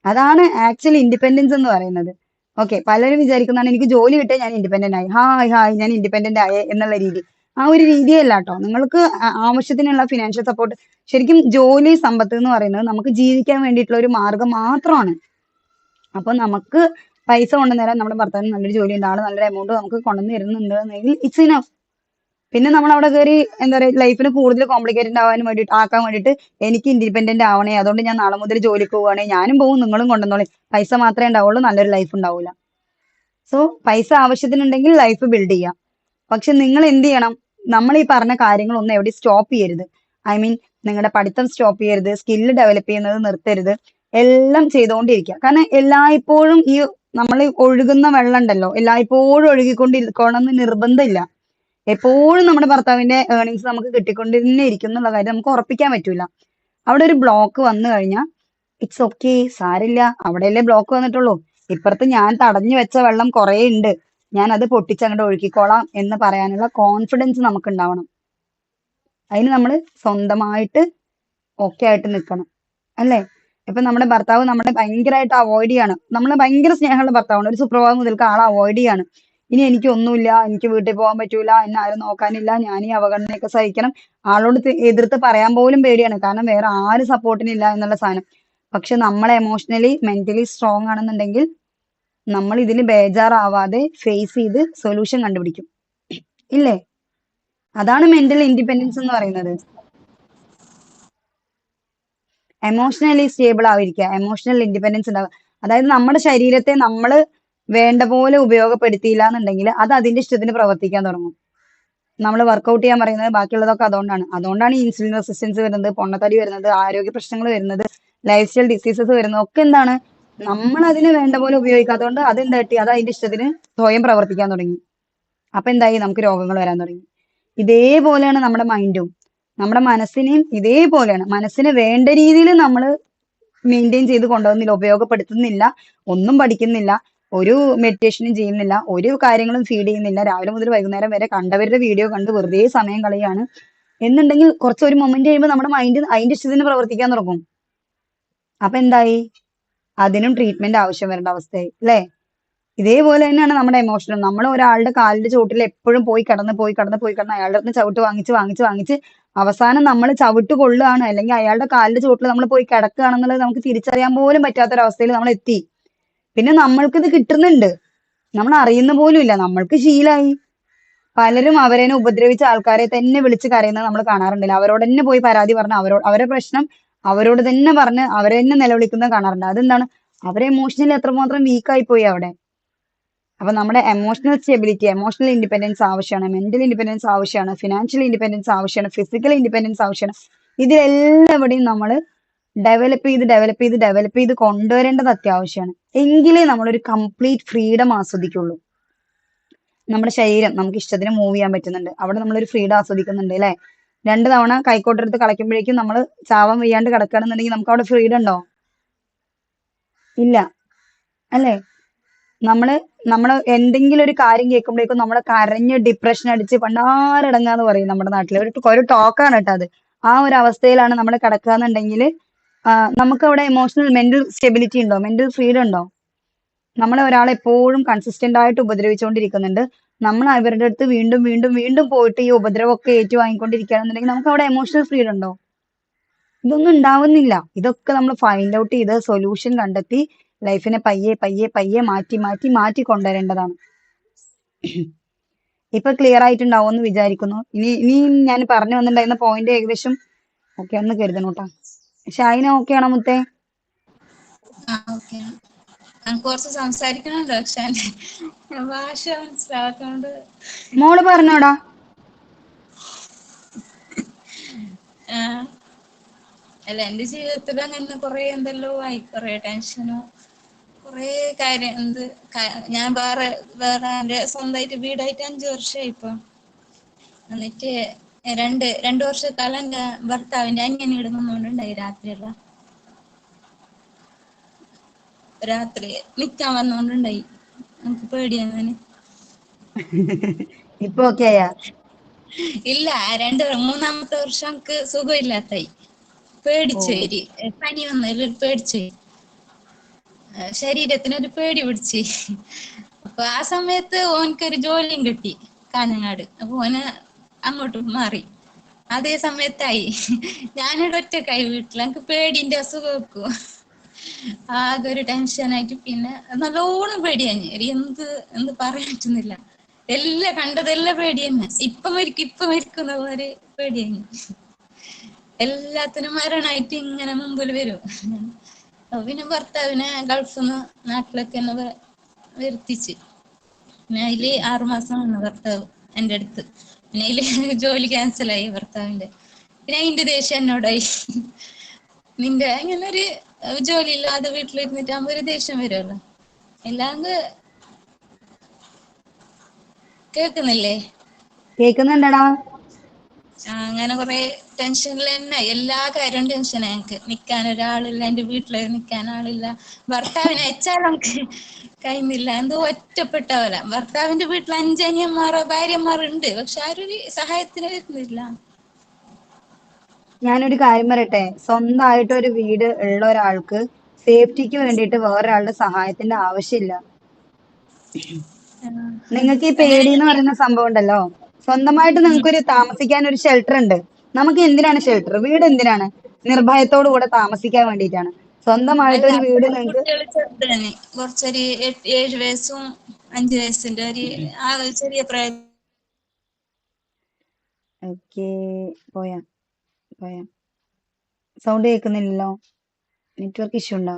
അതാണ് ആക്ച്വലി ഇൻഡിപെൻഡൻസ് എന്ന് പറയുന്നത്. ഓക്കെ. പലരും വിചാരിക്കുന്നതാണ് എനിക്ക് ജോലി കിട്ടിയാൽ ഞാൻ ഇൻഡിപെൻഡന്റ് ആയി, ഹായ് ഹായ് ഞാൻ ഇൻഡിപെൻഡന്റ് ആയേ എന്നുള്ള രീതി. ആ ഒരു രീതിയല്ല കേട്ടോ. നിങ്ങൾക്ക് ആവശ്യത്തിനുള്ള ഫിനാൻഷ്യൽ സപ്പോർട്ട്, ശരിക്കും ജോലി സമ്പത്ത് എന്ന് പറയുന്നത് നമുക്ക് ജീവിക്കാൻ വേണ്ടിയിട്ടുള്ള ഒരു മാർഗം മാത്രമാണ്. അപ്പൊ നമുക്ക് പൈസ കൊണ്ടുവന്നേരാൻ നമ്മുടെ ഭർത്താവിന് നല്ലൊരു ജോലി ഉണ്ട്, ആള് നല്ലൊരു എമൗണ്ട് നമുക്ക് കൊണ്ടുവന്ന് തരുന്നുണ്ടെങ്കിൽ ഇറ്റ്സ് ഇനഫ്. പിന്നെ നമ്മൾ അവിടെ കയറി എന്താ പറയുക, ലൈഫിന് കൂടുതൽ കോംപ്ലിക്കേറ്റഡ് ആക്കാൻ വേണ്ടിയിട്ട് എനിക്ക് ഇൻഡിപെൻഡന്റ് ആവണേ, അതുകൊണ്ട് ഞാൻ നാളെ മുതൽ ജോലിക്ക് പോവുകയാണെ, ഞാനും പോവും നിങ്ങളും കൊണ്ടുവന്നോളി, പൈസ മാത്രമേ ഉണ്ടാവുള്ളൂ, നല്ലൊരു ലൈഫ് ഉണ്ടാവില്ല. സോ പൈസ ആവശ്യത്തിനുണ്ടെങ്കിൽ ലൈഫ് ബിൽഡ് ചെയ്യാം. പക്ഷെ നിങ്ങൾ എന്ത് ചെയ്യണം, നമ്മൾ ഈ പറഞ്ഞ കാര്യങ്ങളൊന്നും എവിടെ സ്റ്റോപ്പ് ചെയ്യരുത്. ഐ മീൻ, നിങ്ങളുടെ പഠിത്തം സ്റ്റോപ്പ് ചെയ്യരുത്, സ്കില്ല് ഡെവലപ്പ് ചെയ്യുന്നത് നിർത്തരുത്, എല്ലാം ചെയ്തുകൊണ്ടിരിക്കുക. കാരണം എല്ലായ്പ്പോഴും ഈ നമ്മൾ ഒഴുകുന്ന വെള്ളം ഉണ്ടല്ലോ, എല്ലായ്പ്പോഴും ഒഴുകിക്കൊണ്ടിരിക്കണം എന്ന് നിർബന്ധമില്ല. എപ്പോഴും നമ്മുടെ ഭർത്താവിന്റെ ഏർണിങ്സ് നമുക്ക് കിട്ടിക്കൊണ്ടിരുന്നേ ഇരിക്കും എന്നുള്ള കാര്യം നമുക്ക് ഉറപ്പിക്കാൻ പറ്റൂല. അവിടെ ഒരു ബ്ലോക്ക് വന്നു കഴിഞ്ഞാൽ ഇറ്റ്സ് ഓക്കെ, സാരില്ല, അവിടെയല്ലേ ബ്ലോക്ക് വന്നിട്ടുള്ളൂ, ഇപ്പുറത്ത് ഞാൻ തടഞ്ഞു വെച്ച വെള്ളം കുറേ ഉണ്ട്, ഞാൻ അത് പൊട്ടിച്ചങ്ങോട്ട് ഒഴുക്കിക്കോളാം എന്ന് പറയാനുള്ള കോൺഫിഡൻസ് നമുക്ക് ഉണ്ടാവണം. അതിന് നമ്മൾ സ്വന്തമായിട്ട് ഓക്കെ ആയിട്ട് നിൽക്കണം, അല്ലേ? ഇപ്പൊ നമ്മുടെ ഭർത്താവ് നമ്മളെ ഭയങ്കരമായിട്ട് അവോയ്ഡ് ചെയ്യാണ്, നമ്മളെ ഭയങ്കര സ്നേഹമുള്ള ഭർത്താവാണ്, ഒരു സുപ്രഭാതം മുതൽക്ക് ആളെ അവോയ്ഡ് ചെയ്യാണ്. ഇനി എനിക്കൊന്നുമില്ല, എനിക്ക് വീട്ടിൽ പോകാൻ പറ്റൂല, എന്നെ ആരും നോക്കാനില്ല, ഞാൻ ഈ അവഗണനയൊക്കെ സഹിക്കണം, ആളോട് എതിർത്ത് പറയാൻ പോലും പേടിയാണ്, കാരണം വേറെ ആരും സപ്പോർട്ടിനില്ല എന്നുള്ള സാധനം. പക്ഷെ നമ്മൾ എമോഷണലി മെന്റലി സ്ട്രോങ് ആണെന്നുണ്ടെങ്കിൽ നമ്മൾ ഇതിന് ബേജാറാവാതെ ഫേസ് ചെയ്ത് സൊല്യൂഷൻ കണ്ടുപിടിക്കും, ഇല്ലേ? അതാണ് മെന്റൽ ഇൻഡിപെൻഡൻസ് എന്ന് പറയുന്നത്. എമോഷണലി സ്റ്റേബിൾ ആയിരിക്കുക, എമോഷണൽ ഇൻഡിപെൻഡൻസ് ഉണ്ടാവുക. അതായത് നമ്മുടെ ശരീരത്തെ നമ്മൾ വേണ്ട പോലെ ഉപയോഗപ്പെടുത്തിയില്ല എന്നുണ്ടെങ്കിൽ അത് അതിന്റെ ഇഷ്ടത്തിന് പ്രവർത്തിക്കാൻ തുടങ്ങും. നമ്മൾ വർക്കൗട്ട് ചെയ്യാൻ പറയുന്നത് ബാക്കിയുള്ളതൊക്കെ അതുകൊണ്ടാണ് ഈ ഇൻസുലിൻ റെസിസ്റ്റൻസ് വരുന്നത്, പൊണ്ണത്തടി വരുന്നത്, ആരോഗ്യ പ്രശ്നങ്ങൾ വരുന്നത്, ലൈഫ് സ്റ്റൈൽ ഡിസീസസ് വരുന്നത് ഒക്കെ എന്താണ്, നമ്മൾ അതിനെ വേണ്ട പോലെ ഉപയോഗിക്കാത്തതുകൊണ്ട് അത് എന്താ പറ്റി, അത് അതിന്റെ ഇഷ്ടത്തിന് സ്വയം പ്രവർത്തിക്കാൻ തുടങ്ങി. അപ്പൊ എന്തായി, നമുക്ക് രോഗങ്ങൾ വരാൻ തുടങ്ങി. ഇതേപോലെയാണ് നമ്മുടെ മൈൻഡും, നമ്മുടെ മനസ്സിനെയും ഇതേപോലെയാണ്. മനസ്സിനെ വേണ്ട രീതിയിൽ നമ്മൾ മെയിൻറ്റെയിൻ ചെയ്ത് കൊണ്ടുപോകുന്നില്ല, ഉപയോഗപ്പെടുത്തുന്നില്ല, ഒന്നും പഠിക്കുന്നില്ല, ഒരു മെഡിറ്റേഷനും ചെയ്യുന്നില്ല, ഒരു കാര്യങ്ങളും ഫീഡ് ചെയ്യുന്നില്ല, രാവിലെ മുതൽ വൈകുന്നേരം വരെ കണ്ടവരുടെ വീഡിയോ കണ്ട് വെറുതെ സമയം കളയാണ് എന്നുണ്ടെങ്കിൽ കുറച്ച് ഒരു മൊമെന്റ് കഴിയുമ്പോൾ നമ്മുടെ മൈൻഡ് അതിന്റെ ഇഷ്ടത്തിന് പ്രവർത്തിക്കാൻ തുടങ്ങും. അപ്പൊ എന്തായി? അതിനും ട്രീറ്റ്മെന്റ് ആവശ്യം വരേണ്ട അവസ്ഥയായി അല്ലേ? ഇതേപോലെ തന്നെയാണ് നമ്മുടെ എമോഷനും. നമ്മൾ ഒരാളുടെ കാലിന്റെ ചോട്ടിൽ എപ്പോഴും പോയി കിടന്ന് അയാളുടെ അടുത്ത് ചവിട്ട് വാങ്ങിച്ച് അവസാനം നമ്മൾ ചവിട്ട് കൊള്ളുകയാണ്, അല്ലെങ്കിൽ അയാളുടെ കാലിന്റെ ചോട്ടിൽ നമ്മൾ പോയി കിടക്കുകയാണെന്നുള്ളത് നമുക്ക് തിരിച്ചറിയാൻ പോലും പറ്റാത്തൊരവസ്ഥയിൽ നമ്മൾ എത്തി. പിന്നെ നമ്മൾക്കിത് കിട്ടുന്നുണ്ട്, നമ്മൾ അറിയുന്ന പോലും ഇല്ല, നമ്മൾക്ക് ശീലായി. പലരും അവരേനെ ഉപദ്രവിച്ച ആൾക്കാരെ തന്നെ വിളിച്ച് കരയുന്നത് നമ്മൾ കാണാറുണ്ടല്ലോ. അവരോട് തന്നെ പോയി പരാതി പറഞ്ഞ് അവരുടെ പ്രശ്നം അവരോട് തന്നെ പറഞ്ഞ് അവരെ തന്നെ നിലവിളിക്കുന്നത് കാണാറുണ്ട്. അതെന്താണ്? അവരെ എമോഷണലി എത്രമാത്രം വീക്കായി പോയി അവിടെ. അപ്പൊ നമ്മുടെ എമോഷണൽ സ്റ്റെബിലിറ്റി, എമോഷണൽ ഇൻഡിപെൻഡൻസ് ആവശ്യമാണ്, മെന്റൽ ഇൻഡിപെൻഡൻസ് ആവശ്യമാണ്, ഫിനാൻഷ്യൽ ഇൻഡിപെൻഡൻസ് ആവശ്യമാണ്, ഫിസിക്കൽ ഇൻഡിപെൻഡൻസ് ആവശ്യമാണ്. ഇതിലെല്ലാവിടെയും നമ്മൾ ഡെവലപ്പ് ചെയ്ത് കൊണ്ടുവരേണ്ടത് അത്യാവശ്യമാണ്. എങ്കിലേ നമ്മളൊരു കംപ്ലീറ്റ് ഫ്രീഡം ആസ്വദിക്കുള്ളൂ. നമ്മുടെ ശരീരം നമുക്ക് ഇഷ്ടത്തിന് മൂവ് ചെയ്യാൻ പറ്റുന്നുണ്ട്, അവിടെ നമ്മളൊരു ഫ്രീഡം ആസ്വദിക്കുന്നുണ്ട് അല്ലെ? 2 തവണ കൈക്കോട്ടെടുത്ത് കളയ്ക്കുമ്പോഴേക്കും നമ്മൾ ചാവാൻ വയ്യാണ്ട് കിടക്കുകയാണെന്നുണ്ടെങ്കിൽ നമുക്ക് അവിടെ ഫ്രീഡം ഉണ്ടോ? ഇല്ല അല്ലെ? നമ്മള് എന്തെങ്കിലും ഒരു കാര്യം കേൾക്കുമ്പോഴേക്കും നമ്മള് കരഞ്ഞ് ഡിപ്രഷൻ അടിച്ച് പണ്ടാരടങ്ങാന്ന് പറയും നമ്മുടെ നാട്ടില്. ഒരു ടോക്കാണ് കേട്ടോ അത്. ആ ഒരു അവസ്ഥയിലാണ് നമ്മൾ കിടക്കുകയെന്നുണ്ടെങ്കിൽ നമുക്ക് അവിടെ എമോഷണൽ മെന്റൽ സ്റ്റെബിലിറ്റി ഉണ്ടോ? മെന്റൽ ഫ്രീഡം ഉണ്ടോ? നമ്മളെ ഒരാൾ എപ്പോഴും കൺസിസ്റ്റന്റ് ആയിട്ട് ഉപദ്രവിച്ചുകൊണ്ടിരിക്കുന്നുണ്ട്, നമ്മൾ അവരുടെ അടുത്ത് വീണ്ടും വീണ്ടും വീണ്ടും പോയിട്ട് ഈ ഉപദ്രവമൊക്കെ ഏറ്റുവാങ്ങിക്കൊണ്ടിരിക്കുകയാണെന്നുണ്ടെങ്കിൽ നമുക്ക് അവിടെ എമോഷണൽ ഫ്രീഡം ഉണ്ടോ? ഇതൊന്നും ഉണ്ടാവുന്നില്ല. ഇതൊക്കെ നമ്മൾ ഫൈൻഡ് ഔട്ട് ചെയ്ത് സൊല്യൂഷൻ കണ്ടെത്തി ലൈഫിനെ പയ്യെ പയ്യെ പയ്യെ മാറ്റി കൊണ്ടുവരേണ്ടതാണ്. ഇപ്പൊ ക്ലിയർ ആയിട്ടുണ്ടാവും എന്ന് വിചാരിക്കുന്നു. ഇനി ഞാൻ പറഞ്ഞു വന്നിട്ടുണ്ടായിരുന്ന പോയിന്റ് ഏകദേശം ഓക്കെ ആണെന്ന് കരുതണം കേട്ടോ. ഷാഹിന ഓക്കെ ആണോ മുത്തേ? ഓക്കെ. നമുക്ക് കുറച്ച് സംസാരിക്കണമല്ലോ, പക്ഷെ ഭാഷ മനസ്സിലാക്കാണ്ട്. മോള് പറഞ്ഞോടാ. അല്ല, എന്റെ ജീവിതത്തിൽ അങ്ങനെ കുറെ എന്തെല്ലോ ആയി, കുറെ ടെൻഷനും കുറെ കാര്യം. ഞാൻ വേറെ എന്റെ സ്വന്തമായിട്ട് വീടായിട്ട് 5 വർഷമായി ഇപ്പൊ. എന്നിട്ട് രണ്ടു വർഷക്കാലം എന്റെ ഭർത്താവിന്റെ അനിയൻ ഇവിടെ നിന്നുകൊണ്ടുണ്ടായി. രാത്രി നിക്കാൻ വന്നോണ്ടുണ്ടായി. നമുക്ക് പേടിയാണ്. ഇപ്പൊ ഓക്കെ ആയാ? ഇല്ല, മൂന്നാമത്തെ വർഷം എനിക്ക് സുഖമില്ലാത്തായി. പേടിച്ചേരി പനി വന്നതിൽ പേടിച്ചോയി, ശരീരത്തിനൊരു പേടി പിടിച്ച്. അപ്പൊ ആ സമയത്ത് ഓനക്കൊരു ജോലിയും കിട്ടി കാഞ്ഞങ്ങാട്. അപ്പൊ ഓന് അങ്ങോട്ട് മാറി. അതേ സമയത്തായി ഞാനിവിടെ ഒറ്റക്കായി വീട്ടിൽ. എനിക്ക് പേടിന്റെ അസുഖം വെക്കും. ആകെ ഒരു ടെൻഷനായിട്ട് പിന്നെ നല്ലോണം പേടിയാഞ്ഞ്. എന്ത് പറയാൻ പറ്റുന്നില്ല. എല്ലാം കണ്ടതെല്ലാം പേടി തന്നെ. ഇപ്പൊ മരിക്കുന്ന പോലെ പേടിയാഞ്ഞ്. എല്ലാത്തിനും മരണമായിട്ട് ഇങ്ങനെ മുമ്പിൽ വരും. പിന്നെ ഭർത്താവിനെ ഗൾഫിന്ന് നാട്ടിലൊക്കെ തന്നെ വരുത്തിച്ച്. പിന്നെ അതില് 6 മാസം വന്നു ഭർത്താവ് എന്റെ അടുത്ത്. പിന്നെ അതില് ജോലി ക്യാൻസലായി ഭർത്താവിന്റെ. പിന്നെ അതിന്റെ ദേഷ്യം എന്നോടായി. നിന്റെ ഇങ്ങനെ ഒരു ജോലി ഇല്ലാതെ വീട്ടിലിരുന്നിട്ടാകുമ്പോ ഒരു ദേഷ്യം വരുമല്ലോ. എല്ലാണ്ട് കേൾക്കുന്നില്ലേ? കേക്കുന്നുണ്ടടാ. അങ്ങനെ കുറെ ടെൻഷനിൽ തന്നെ. എല്ലാ കാര്യവും ടെൻഷനാ എനിക്ക്. നിക്കാൻ ഒരാളില്ല, എന്റെ വീട്ടില് നിക്കാൻ ആളില്ല. ഭർത്താവിനെ അയച്ചാൽ നമുക്ക് കഴിയുന്നില്ല. എന്തോ ഒറ്റപ്പെട്ട പോലെ. ഭർത്താവിന്റെ വീട്ടിൽ 5 അനിയന്മാരോ ഭാര്യമാരുണ്ട്, പക്ഷെ ആരും സഹായത്തിന് വരുന്നില്ല. ഞാനൊരു കാര്യം പറയട്ടെ, സ്വന്തമായിട്ട് ഒരു വീട് ഉള്ള ഒരാൾക്ക് സേഫ്റ്റിക്ക് വേണ്ടിയിട്ട് വേറൊരാളുടെ സഹായത്തിന്റെ ആവശ്യമില്ല. നിങ്ങൾക്ക് ഈ പേടി എന്ന് പറയുന്ന സംഭവം ഉണ്ടല്ലോ, സ്വന്തമായിട്ട് നിങ്ങൾക്ക് ഒരു താമസിക്കാൻ ഒരു ഷെൽട്ടർ ഉണ്ട്. നമുക്ക് എന്തിനാണ് ഷെൽട്ടർ? വീട് എന്തിനാണ്? നിർഭയത്തോടു കൂടെ താമസിക്കാൻ വേണ്ടിയിട്ടാണ്. സ്വന്തമായിട്ട് അല്ല, ഒരു വീട് നിങ്ങൾക്ക്. കുട്ടികൾ ചെറുതാണ്. കുറച്ചൊരു 7 വയസ്സും 5 വയസ്സിന്റെ ഒരു ചെറിയ പ്രായം. ഓക്കെ, പോയാ പോയാ സൗണ്ട് കേൾക്കുന്നില്ലല്ലോ. നെറ്റ്വർക്ക് ഇഷ്യൂ ഉണ്ടോ?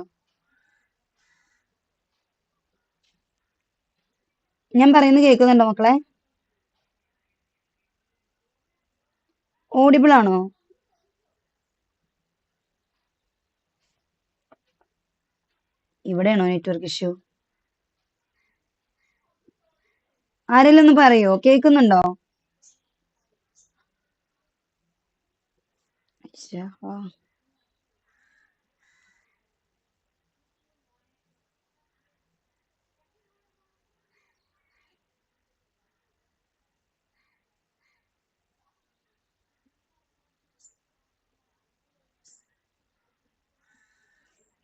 ഞാൻ പറയുന്നത് കേൾക്കുന്നുണ്ടോ മക്കളെ? ഓഡിബിൾ ആണോ? ഇവിടെയാണോ നെറ്റ്വർക്ക് ഇഷ്യൂ? ആരെങ്കിലും ഒന്ന് പറയോ, കേൾക്കുന്നുണ്ടോ? ശ്ശെ, ആ.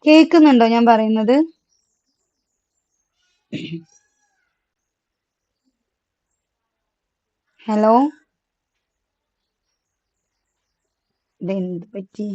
കേക്കുന്നുണ്ടോ ഞാൻ പറയുന്നത്? ഹലോ, ഇതെന്ത് പറ്റി?